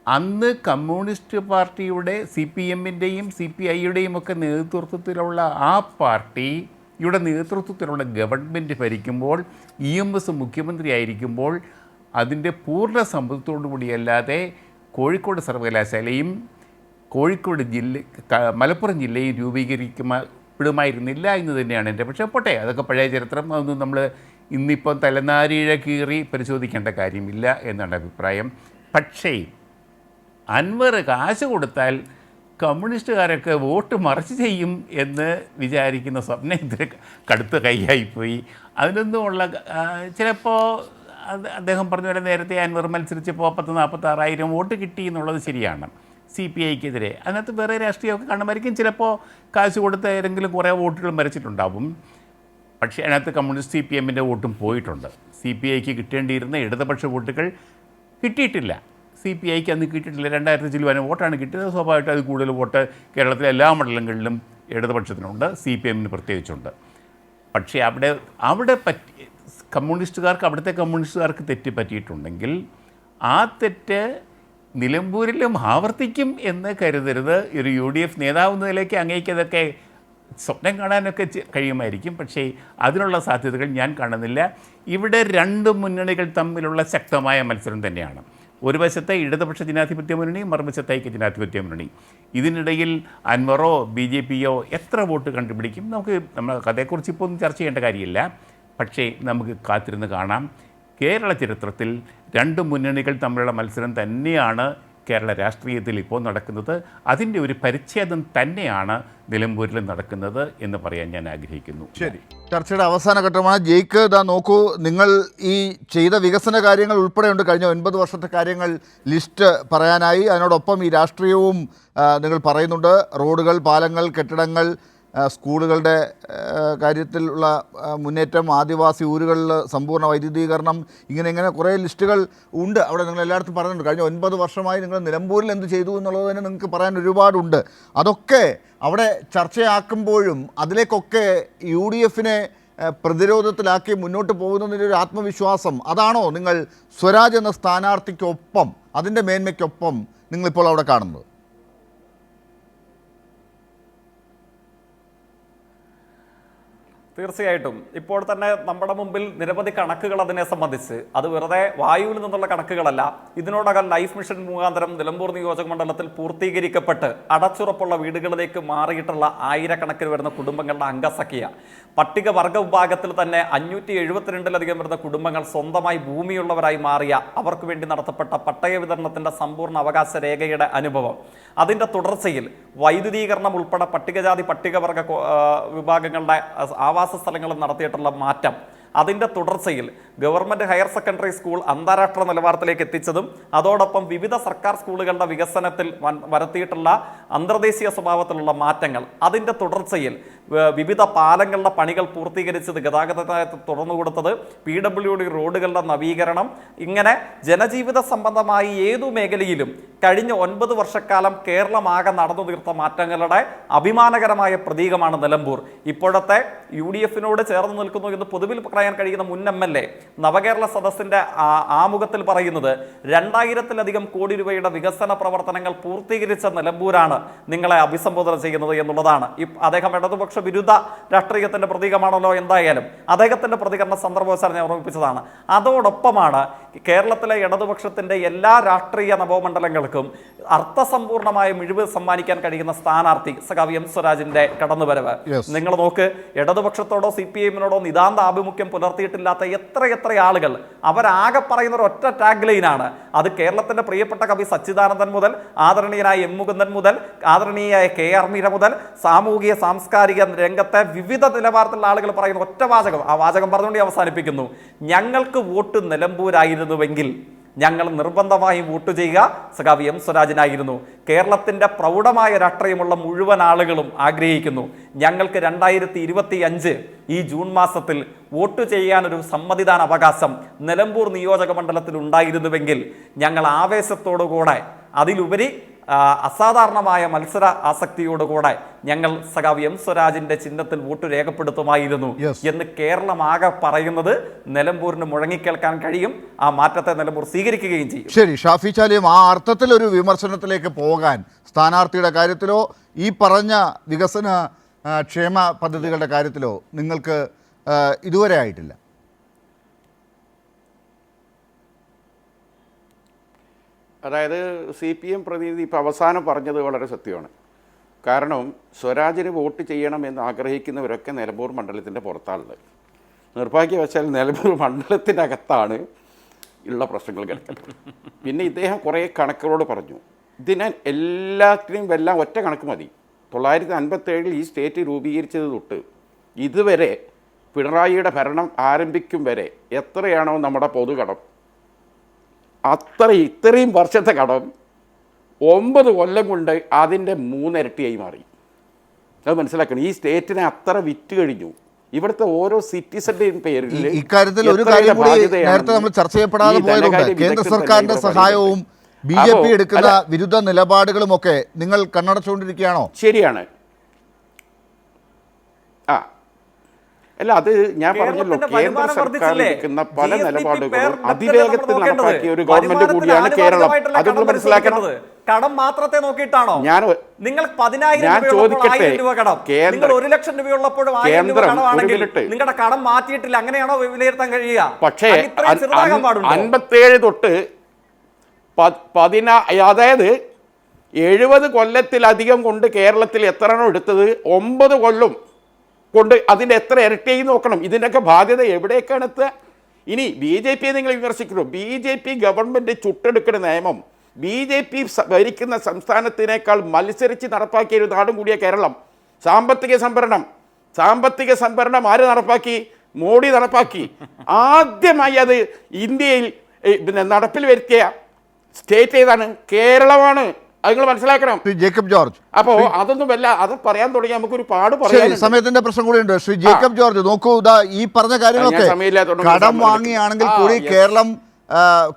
അന്ന് കമ്മ്യൂണിസ്റ്റ് പാർട്ടിയുടെ CPM-ൻ്റെയും CPI-യുടെയും ഒക്കെ നേതൃത്വത്തിലുള്ള ആ പാർട്ടിയുടെ നേതൃത്വത്തിലുള്ള ഗവൺമെൻറ് ഭരിക്കുമ്പോൾ, EMS മുഖ്യമന്ത്രിയായിരിക്കുമ്പോൾ അതിൻ്റെ പൂർണ്ണ സമ്മതത്തോടു കൂടിയല്ലാതെ കോഴിക്കോട് സർവകലാശാലയും കോഴിക്കോട് മലപ്പുറം ജില്ലയും രൂപീകരിക്കപ്പെടുമായിരുന്നില്ല എന്ന് തന്നെയാണ് എൻ്റെ. പക്ഷേ പോട്ടെ, അതൊക്കെ പഴയ ചരിത്രം, അതൊന്നും നമ്മൾ ഇന്നിപ്പം തലനാരിഴ കീറി പരിശോധിക്കേണ്ട കാര്യമില്ല എന്നാണ് അഭിപ്രായം. പക്ഷേ അൻവർ കാശ് കൊടുത്താൽ കമ്മ്യൂണിസ്റ്റുകാരൊക്കെ വോട്ട് മറിച്ച് ചെയ്യും എന്ന് വിചാരിക്കുന്ന സ്വപ്നം ഇത്ര കടുത്ത കൈയായിപ്പോയി. അതിനൊന്നുമുള്ള ചിലപ്പോൾ അദ്ദേഹം പറഞ്ഞ പോലെ നേരത്തെ അൻവർ മത്സരിച്ചപ്പോൾ 46,000 വോട്ട് കിട്ടി എന്നുള്ളത് ശരിയാണ് CPI-ക്കെതിരെ. അതിനകത്ത് വേറെ രാഷ്ട്രീയമൊക്കെ കാണുമായിരിക്കും. ചിലപ്പോൾ കാശ് കൊടുത്ത് ഏതെങ്കിലും കുറേ വോട്ടുകൾ മരിച്ചിട്ടുണ്ടാവും. പക്ഷേ അതിനകത്ത് കമ്മ്യൂണിസ്റ്റ് CPM-ൻ്റെ വോട്ടും പോയിട്ടുണ്ട്. CPI-ക്ക് കിട്ടേണ്ടിയിരുന്ന ഇടതുപക്ഷ വോട്ടുകൾ കിട്ടിയിട്ടില്ല. CPI-ക്ക് അന്ന് കിട്ടിയിട്ടില്ല. 2000 ചില്ലുവാനും വോട്ടാണ് കിട്ടിയത്. സ്വാഭാവികമായിട്ട് അത് കൂടുതൽ വോട്ട് കേരളത്തിലെ എല്ലാ മണ്ഡലങ്ങളിലും ഇടതുപക്ഷത്തിനുണ്ട്, CPM-ന് പ്രത്യേകിച്ചുണ്ട്. പക്ഷേ അവിടെ കമ്മ്യൂണിസ്റ്റുകാർക്ക്, അവിടുത്തെ കമ്മ്യൂണിസ്റ്റുകാർക്ക് തെറ്റ് പറ്റിയിട്ടുണ്ടെങ്കിൽ ആ തെറ്റ് നിലമ്പൂരിലും ആവർത്തിക്കും എന്ന് കരുതരുത്. ഒരു UDF നേതാവ് എന്ന നിലയ്ക്ക് അങ്ങേക്കതൊക്കെ സ്വപ്നം കാണാനൊക്കെ കഴിയുമായിരിക്കും. പക്ഷേ അതിനുള്ള സാധ്യതകൾ ഞാൻ കാണുന്നില്ല. ഇവിടെ 2 മുന്നണികൾ തമ്മിലുള്ള ശക്തമായ മത്സരം തന്നെയാണ്. ഒരു വശത്തെ ഇടതുപക്ഷ ജനാധിപത്യ മുന്നണി, മറുവശത്തെ ഐക്യ ജനാധിപത്യ മുന്നണി. ഇതിനിടയിൽ അൻവറോ BJP-യോ എത്ര വോട്ട് കണ്ടുപിടിക്കും നമ്മൾ അതേക്കുറിച്ച് ഇപ്പോൾ ഒന്നും ചർച്ച ചെയ്യേണ്ട കാര്യമില്ല. പക്ഷേ നമുക്ക് കാത്തിരുന്ന് കാണാം. കേരള ചരിത്രത്തിൽ 2 മുന്നണികൾ തമ്മിലുള്ള മത്സരം തന്നെയാണ് കേരള രാഷ്ട്രീയത്തിൽ ഇപ്പോൾ നടക്കുന്നത്. അതിൻ്റെ ഒരു പരിച്ഛേദം തന്നെയാണ് നിലമ്പൂരിൽ നടക്കുന്നത് എന്ന് പറയാൻ ഞാൻ ആഗ്രഹിക്കുന്നു. ശരി, ചർച്ചയുടെ അവസാന ഘട്ടമാണ്. ജയിക്ക്, നോക്കൂ, നിങ്ങൾ ഈ ചെയ്ത വികസന കാര്യങ്ങൾ ഉൾപ്പെടെയുണ്ട്. കഴിഞ്ഞ 9 വർഷത്തെ കാര്യങ്ങൾ ലിസ്റ്റ് പറയാനായി. അതിനോടൊപ്പം ഈ രാഷ്ട്രീയവും നിങ്ങൾ പറയുന്നുണ്ട്. റോഡുകൾ, പാലങ്ങൾ, കെട്ടിടങ്ങൾ, സ്കൂളുകളുടെ കാര്യത്തിലുള്ള മുന്നേറ്റം, ആദിവാസി ഊരുകളിൽ സമ്പൂർണ്ണ വൈദ്യുതീകരണം, ഇങ്ങനെ കുറേ ലിസ്റ്റുകൾ ഉണ്ട്. അവിടെ നിങ്ങൾ എല്ലായിടത്തും പറയുന്നുണ്ട്. കഴിഞ്ഞ 9 വർഷമായി നിങ്ങൾ നിലമ്പൂരിൽ എന്ത് ചെയ്തു എന്നുള്ളത് തന്നെ നിങ്ങൾക്ക് പറയാൻ ഒരുപാടുണ്ട്. അതൊക്കെ അവിടെ ചർച്ചയാക്കുമ്പോഴും അതിലേക്കൊക്കെ UDF പ്രതിരോധത്തിലാക്കി മുന്നോട്ട് പോകുന്നതിൻ്റെ ഒരു ആത്മവിശ്വാസം, അതാണോ നിങ്ങൾ സ്വരാജ് എന്ന സ്ഥാനാർത്ഥിക്കൊപ്പം, അതിൻ്റെ മേന്മയ്ക്കൊപ്പം നിങ്ങളിപ്പോൾ അവിടെ കാണുന്നത്? തീർച്ചയായിട്ടും ഇപ്പോൾ തന്നെ നമ്മുടെ മുമ്പിൽ നിരവധി കണക്കുകൾ അതിനെ സംബന്ധിച്ച്, അത് വെറുതെ വായുവിൽ നിന്നുള്ള കണക്കുകളല്ല. ഇതിനോടകം ലൈഫ് മിഷൻ മുഖാന്തരം നിലമ്പൂർ നിയോജക മണ്ഡലത്തിൽ പൂർത്തീകരിക്കപ്പെട്ട് അടച്ചുറപ്പുള്ള വീടുകളിലേക്ക് മാറിയിട്ടുള്ള ആയിരക്കണക്കിന് വരുന്ന കുടുംബങ്ങളുടെ അംഗസംഖ്യ, പട്ടികവർഗ വിഭാഗത്തിൽ തന്നെ 572-ലധികം വരുന്ന കുടുംബങ്ങൾ സ്വന്തമായി ഭൂമിയുള്ളവരായി മാറിയ, അവർക്ക് വേണ്ടി നടത്തപ്പെട്ട പട്ടയ വിതരണത്തിന്റെ സമ്പൂർണ്ണ അവകാശ രേഖയുടെ അനുഭവം, അതിന്റെ തുടർച്ചയിൽ വൈദ്യുതീകരണം ഉൾപ്പെടെ പട്ടികജാതി പട്ടികവർഗ വിഭാഗങ്ങളുടെ ആവാസ സ്ഥലങ്ങളിൽ നടത്തിയിട്ടുള്ള മാറ്റം, അതിൻ്റെ തുടർച്ചയിൽ ഗവൺമെൻറ് ഹയർ സെക്കൻഡറി സ്കൂൾ അന്താരാഷ്ട്ര നിലവാരത്തിലേക്ക് എത്തിച്ചതും അതോടൊപ്പം വിവിധ സർക്കാർ സ്കൂളുകളുടെ വികസനത്തിൽ വരുത്തിയിട്ടുള്ള അന്തർദേശീയ സ്വഭാവത്തിലുള്ള മാറ്റങ്ങൾ, അതിൻ്റെ തുടർച്ചയിൽ വിവിധ പാലങ്ങളുടെ പണികൾ പൂർത്തീകരിച്ചത്, ഗതാഗതത്തെ തുറന്നു കൊടുത്തത്, PWD റോഡുകളുടെ നവീകരണം, ഇങ്ങനെ ജനജീവിത സംബന്ധമായി ഏതു മേഖലയിലും കഴിഞ്ഞ 9 വർഷക്കാലം കേരളമാകെ നടന്നു തീർത്ത മാറ്റങ്ങളുടെ അഭിമാനകരമായ പ്രതീകമാണ് നിലമ്പൂർ. ഇപ്പോഴത്തെ UDF-നോട് ചേർന്ന് നിൽക്കുന്നു എന്ന് പൊതുവിൽ പറയാൻ കഴിയുന്ന മുൻ MLA നവകേരള സദസ്സിന്റെ ആമുഖത്തിൽ പറയുന്നത് 2000-ലധികം കോടി രൂപയുടെ വികസന പ്രവർത്തനങ്ങൾ പൂർത്തീകരിച്ച നിലമ്പൂരാണ് നിങ്ങളെ അഭിസംബോധന ചെയ്യുന്നത് എന്നുള്ളതാണ്. അദ്ദേഹം ഇടതുപക്ഷ വിരുദ്ധ രാഷ്ട്രീയത്തിന്റെ പ്രതീകമാണല്ലോ. എന്തായാലും അദ്ദേഹത്തിന്റെ പ്രതികരണ സന്ദർഭവശാൽ ഞാൻ ഓർമ്മിപ്പിച്ചതാണ്. അതോടൊപ്പമാണ് കേരളത്തിലെ ഇടതുപക്ഷത്തിന്റെ എല്ലാ രാഷ്ട്രീയ നവമണ്ഡലങ്ങൾക്കും അർത്ഥസമ്പൂർണമായ മിഴിവ് സമ്മാനിക്കാൻ കഴിയുന്ന സ്ഥാനാർത്ഥി സഖാവ് M. സ്വരാജിന്റെ കടന്നുവരവ്. നിങ്ങൾ നോക്ക്, ഇടതുപക്ഷത്തോടോ CPM-നോടോ നിതാന്ത ആഭിമുഖ്യം പുലർത്തിയിട്ടില്ലാത്ത എത്ര ആളുകൾ, അവരാകെ പറയുന്ന ഒരു ഒറ്റ ടാഗ് ലൈനാണ്. അത് കേരളത്തിന്റെ പ്രിയപ്പെട്ട കവി സച്ചിദാനന്ദൻ മുതൽ ആദരണീയനായ M. മുകുന്ദൻ മുതൽ ആദരണീയായ KR മീര മുതൽ സാമൂഹിക സാംസ്കാരിക രംഗത്തെ വിവിധ നിലവാരത്തിലുള്ള ആളുകൾ പറയുന്ന ഒറ്റ വാചകം, ആ വാചകം പറഞ്ഞുകൊണ്ട് അവസാനിപ്പിക്കുന്നു: ഞങ്ങൾക്ക് വോട്ട് നിലമ്പൂരായിരുന്നുവെങ്കിൽ ഞങ്ങൾ നിർബന്ധമായും വോട്ട് ചെയ്യുക സഖാവ് M. സ്വരാജിനായിരുന്നു. കേരളത്തിന്റെ പ്രൗഢമായ രാഷ്ട്രീയമുള്ള മുഴുവൻ ആളുകളും ആഗ്രഹിക്കുന്നു, ഞങ്ങൾക്ക് 2025 ഈ ജൂൺ മാസത്തിൽ വോട്ട് ചെയ്യാനൊരു സമ്മതിദാന അവകാശം നിലമ്പൂർ നിയോജക മണ്ഡലത്തിൽ ഉണ്ടായിരുന്നുവെങ്കിൽ ഞങ്ങൾ ആവേശത്തോടുകൂടെ, അതിലുപരി അസാധാരണമായ മത്സര ആസക്തിയോടുകൂടെ ഞങ്ങൾ സഖാവ് M. സ്വരാജിന്റെ ചിഹ്നത്തിൽ വോട്ട് രേഖപ്പെടുത്തുമായിരുന്നു എന്ന് കേരളമാകെ പറയുന്നത് നിലമ്പൂരിന് മുഴങ്ങിക്കേൾക്കാൻ കഴിയും. ആ മാറ്റത്തെ നിലമ്പൂർ സ്വീകരിക്കുകയും ചെയ്യും. ശരി, ഷാഫി ചാലിയും ആ അർത്ഥത്തിലൊരു വിമർശനത്തിലേക്ക് പോകാൻ സ്ഥാനാർത്ഥിയുടെ കാര്യത്തിലോ ഈ പറഞ്ഞ വികസന ക്ഷേമ പദ്ധതികളുടെ കാര്യത്തിലോ നിങ്ങൾക്ക് ഇതുവരെ ആയിട്ടില്ല? അതായത് CPM പ്രതിനിധി ഇപ്പോൾ അവസാനം പറഞ്ഞത് വളരെ സത്യമാണ്. കാരണം സ്വരാജിന് വോട്ട് ചെയ്യണമെന്ന് ആഗ്രഹിക്കുന്നവരൊക്കെ നിലമ്പൂർ മണ്ഡലത്തിൻ്റെ പുറത്താണുള്ളത്. നിർഭാഗ്യവശാൽ നിലമ്പൂർ മണ്ഡലത്തിനകത്താണ് ഉള്ള പ്രശ്നങ്ങൾ കിടക്കുന്നത്. പിന്നെ ഇദ്ദേഹം കുറേ കണക്കുകളോട് പറഞ്ഞു. ഇതിനെ എല്ലാത്തിനും എല്ലാം ഒറ്റ കണക്ക് മതി. 1957 ഈ സ്റ്റേറ്റ് രൂപീകരിച്ചത് തൊട്ട് ഇതുവരെ പിണറായിയുടെ ഭരണം ആരംഭിക്കും വരെ എത്രയാണോ നമ്മുടെ പൊതുകടം, ഇത്രയും വർഷത്തെ കടം 9 കൊല്ലം കൊണ്ട് അതിൻ്റെ 3 ഇരട്ടിയായി മാറി. അത് മനസ്സിലാക്കണം. ഈ സ്റ്റേറ്റിനെ അത്ര വിറ്റ് കഴിഞ്ഞു. ഇവിടുത്തെ ഓരോ സിറ്റിസന്റെയും പേരിൽ ഇക്കാര്യത്തിൽ ഒരു കാര്യം കൂടി നേരത്തെ നമ്മൾ ചർച്ച ചെയ്യപ്പെടാതെ പോയതുകൊണ്ട് കേന്ദ്ര സർക്കാരിന്റെ സഹായവും BJP എടുക്കുന്ന വിരുദ്ധ നിലപാടുകളും ഒക്കെ നിങ്ങൾ കണ്ണടച്ചുകൊണ്ടിരിക്കുകയാണോ? ശരിയാണ്. അല്ല, അത് ഞാൻ പറഞ്ഞല്ലോ, കേന്ദ്ര സർക്കാർ എടുക്കുന്ന പല നിലപാടുകളും അതിവേഗത്തിൽ നടപ്പാക്കിയ ഒരു ഗവൺമെന്റ് കൂടിയാണ് കേരളം. അതൊന്നും മനസ്സിലാക്കണം. കടം മാത്രത്തെ നോക്കിയിട്ടാണോ? നിങ്ങൾ 10,000 രൂപ കടം, നിങ്ങൾ 1 ലക്ഷം രൂപയുള്ളപ്പോഴും 1000 രൂപ കടമാണെങ്കിൽ നിങ്ങളുടെ കടം മാറ്റിയിട്ടില്ല. അങ്ങനെയാണോ വിലയിരുത്താൻ കഴിയുക? പക്ഷേ 57 തൊട്ട് അതായത് 70 കൊല്ലത്തിലധികം കൊണ്ട് കേരളത്തിൽ എത്രയാണോ എടുത്തത്, 9 കൊല്ലം കൊണ്ട് അതിൻ്റെ എത്ര ഇരട്ടിയായി നോക്കണം. ഇതിൻ്റെയൊക്കെ ബാധ്യത എവിടേക്കാണ് എത്തുക? ഇനി BJP നിങ്ങൾ വിമർശിക്കുന്നു. BJP ഗവൺമെൻറ് ചുട്ടെടുക്കുന്ന നിയമം BJP ഭരിക്കുന്ന സംസ്ഥാനത്തിനേക്കാൾ മത്സരിച്ച് നടപ്പാക്കിയ ഒരു നാടും കൂടിയ കേരളം. സാമ്പത്തിക സംഭരണം ആര് നടപ്പാക്കി? മോഡി നടപ്പാക്കി. ആദ്യമായി അത് ഇന്ത്യയിൽ നടപ്പിൽ വരുത്തിയ സ്റ്റേറ്റ് ഏതാണ്? കേരളമാണ്. അത് നിങ്ങൾ മനസ്സിലാക്കണം. ശ്രീ ജേക്കബ് ജോർജ്, അപ്പോൾ അതൊന്നും വല്ല അത് പറയാൻ തുടങ്ങി നമുക്കൊരു പാട് ശരി, പറയാൻ സമയത്തിന്റെ പ്രശ്നം കൂടിയുണ്ട്. ശ്രീ ജേക്കബ് ജോർജ്, നോക്കൂ, ഇതാ ഈ പറഞ്ഞ കാര്യങ്ങളൊക്കെ സമയമില്ലാത്തതുകൊണ്ട് കടം വാങ്ങിയാണെങ്കിൽ കൂടി കേരളം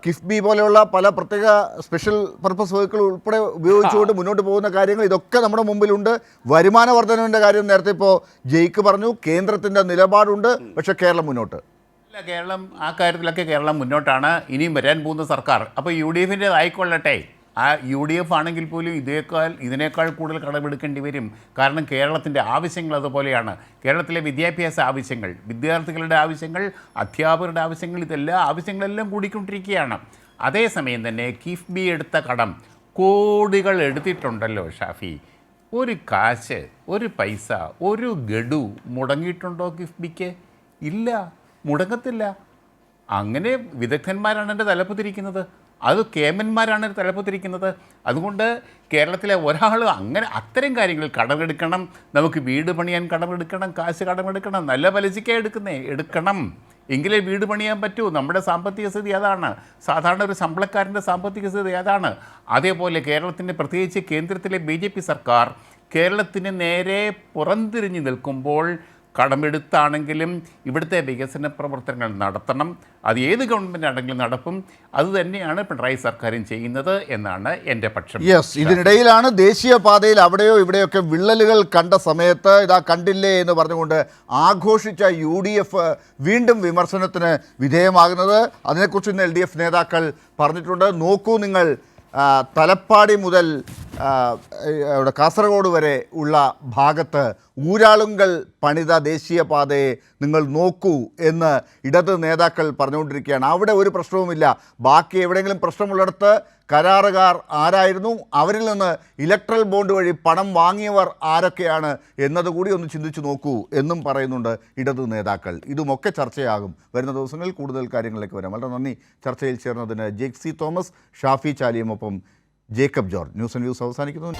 കിഫ്ബി പോലെയുള്ള പല പ്രത്യേക സ്പെഷ്യൽ പർപ്പസ് വെഹിക്കിൾ ഉൾപ്പെടെ ഉപയോഗിച്ചുകൊണ്ട് മുന്നോട്ട് പോകുന്ന കാര്യങ്ങൾ ഇതൊക്കെ നമ്മുടെ മുമ്പിലുണ്ട്. വരുമാന വർധനവിൻ്റെ കാര്യം നേരത്തെ ഇപ്പോൾ ജയിക്ക് പറഞ്ഞു, കേന്ദ്രത്തിൻ്റെ നിലപാടുണ്ട്, പക്ഷേ കേരളം മുന്നോട്ട് ഇല്ല. കേരളം ആ കാര്യത്തിലൊക്കെ കേരളം മുന്നോട്ടാണ്. ഇനിയും വരാൻ പോകുന്ന സർക്കാർ അപ്പോൾ UDF ആയിക്കൊള്ളട്ടെ. ആ UDF ആണെങ്കിൽ പോലും ഇതിനേക്കാൾ കൂടുതൽ കടമെടുക്കേണ്ടി വരും. കാരണം കേരളത്തിൻ്റെ ആവശ്യങ്ങൾ അതുപോലെയാണ്. കേരളത്തിലെ വിദ്യാഭ്യാസ ആവശ്യങ്ങൾ, വിദ്യാർത്ഥികളുടെ ആവശ്യങ്ങൾ, അധ്യാപകരുടെ ആവശ്യങ്ങൾ, ഇതെല്ലാം ആവശ്യങ്ങളെല്ലാം കൂടിക്കൊണ്ടിരിക്കുകയാണ്. അതേസമയം തന്നെ കിഫ്ബി എടുത്ത കടം കോടികൾ എടുത്തിട്ടുണ്ടല്ലോ ഷാഫി. ഒരു കാശ്, ഒരു പൈസ, ഒരു ഗഡു മുടങ്ങിയിട്ടുണ്ടോ കിഫ്ബിക്ക്? ഇല്ല, മുടങ്ങത്തില്ല. അങ്ങനെ വിദഗ്ധന്മാരാണ് എൻ്റെ തലപ്പത്തിരിക്കുന്നത്, അത് കേമന്മാരാണ് തലപ്പത്തിരിക്കുന്നത്. അതുകൊണ്ട് കേരളത്തിലെ ഒരാൾ അങ്ങനെ അത്തരം കാര്യങ്ങളിൽ കടമെടുക്കണം, നമുക്ക് വീട് പണിയാൻ കടമെടുക്കണം, കാശ് കടമെടുക്കണം, നല്ല പലിശയ്ക്കാണ് എടുക്കണം, എങ്കിലേ വീട് പണിയാൻ പറ്റൂ. നമ്മുടെ സാമ്പത്തിക സ്ഥിതി അതാണ്. സാധാരണ ഒരു ശമ്പളക്കാരൻ്റെ സാമ്പത്തിക സ്ഥിതി അതാണ്. അതേപോലെ കേരളത്തിൻ്റെ, പ്രത്യേകിച്ച് കേന്ദ്രത്തിലെ BJP സർക്കാർ കേരളത്തിന് നേരെ പുറംതിരിഞ്ഞ് നിൽക്കുമ്പോൾ കടമെടുത്താണെങ്കിലും ഇവിടുത്തെ വികസന പ്രവർത്തനങ്ങൾ നടത്തണം. അത് ഏത് ഗവൺമെൻറ് ആണെങ്കിലും നടക്കും. അതുതന്നെയാണ് പിണറായി സർക്കാരും ചെയ്യുന്നത് എന്നാണ് എൻ്റെ പക്ഷം. ഇതിനിടയിലാണ് ദേശീയപാതയിൽ അവിടെയോ ഇവിടെയൊക്കെ വിള്ളലുകൾ കണ്ട സമയത്ത് ഇതാ കണ്ടില്ലേ എന്ന് പറഞ്ഞുകൊണ്ട് ആഘോഷിച്ച UDF വീണ്ടും വിമർശനത്തിന് വിധേയമാകുന്നത്. അതിനെക്കുറിച്ച് ഇന്ന് LDF നേതാക്കൾ പറഞ്ഞിട്ടുണ്ട്. നോക്കൂ നിങ്ങൾ, തലപ്പാടി മുതൽ കാസർഗോഡ് വരെ ഉള്ള ഭാഗത്ത് ഊരാളുങ്കൽ പണിത ദേശീയപാതയെ നിങ്ങൾ നോക്കൂ എന്ന് ഇടത് നേതാക്കൾ പറഞ്ഞുകൊണ്ടിരിക്കുകയാണ്. അവിടെ ഒരു പ്രശ്നവുമില്ല. ബാക്കി എവിടെയെങ്കിലും പ്രശ്നമുള്ളിടത്ത് കരാറുകാർ ആരായിരുന്നു, അവരിൽ നിന്ന് ഇലക്ട്രൽ ബോണ്ട് വഴി പണം വാങ്ങിയവർ ആരൊക്കെയാണ് എന്നതുകൂടി ഒന്ന് ചിന്തിച്ചു നോക്കൂ എന്നും പറയുന്നുണ്ട് ഇടത് നേതാക്കൾ. ഇതുമൊക്കെ ചർച്ചയാകും വരുന്ന ദിവസങ്ങളിൽ. കൂടുതൽ കാര്യങ്ങളിലേക്ക് വരാം. വളരെ നന്ദി ചർച്ചയിൽ ചേർന്നതിന് ജെക്സി തോമസ്, ഷാഫി ചാലിയുമൊപ്പം ജേക്കബ് ജോർജ്. ന്യൂസ് അവസാനിക്കുന്നു.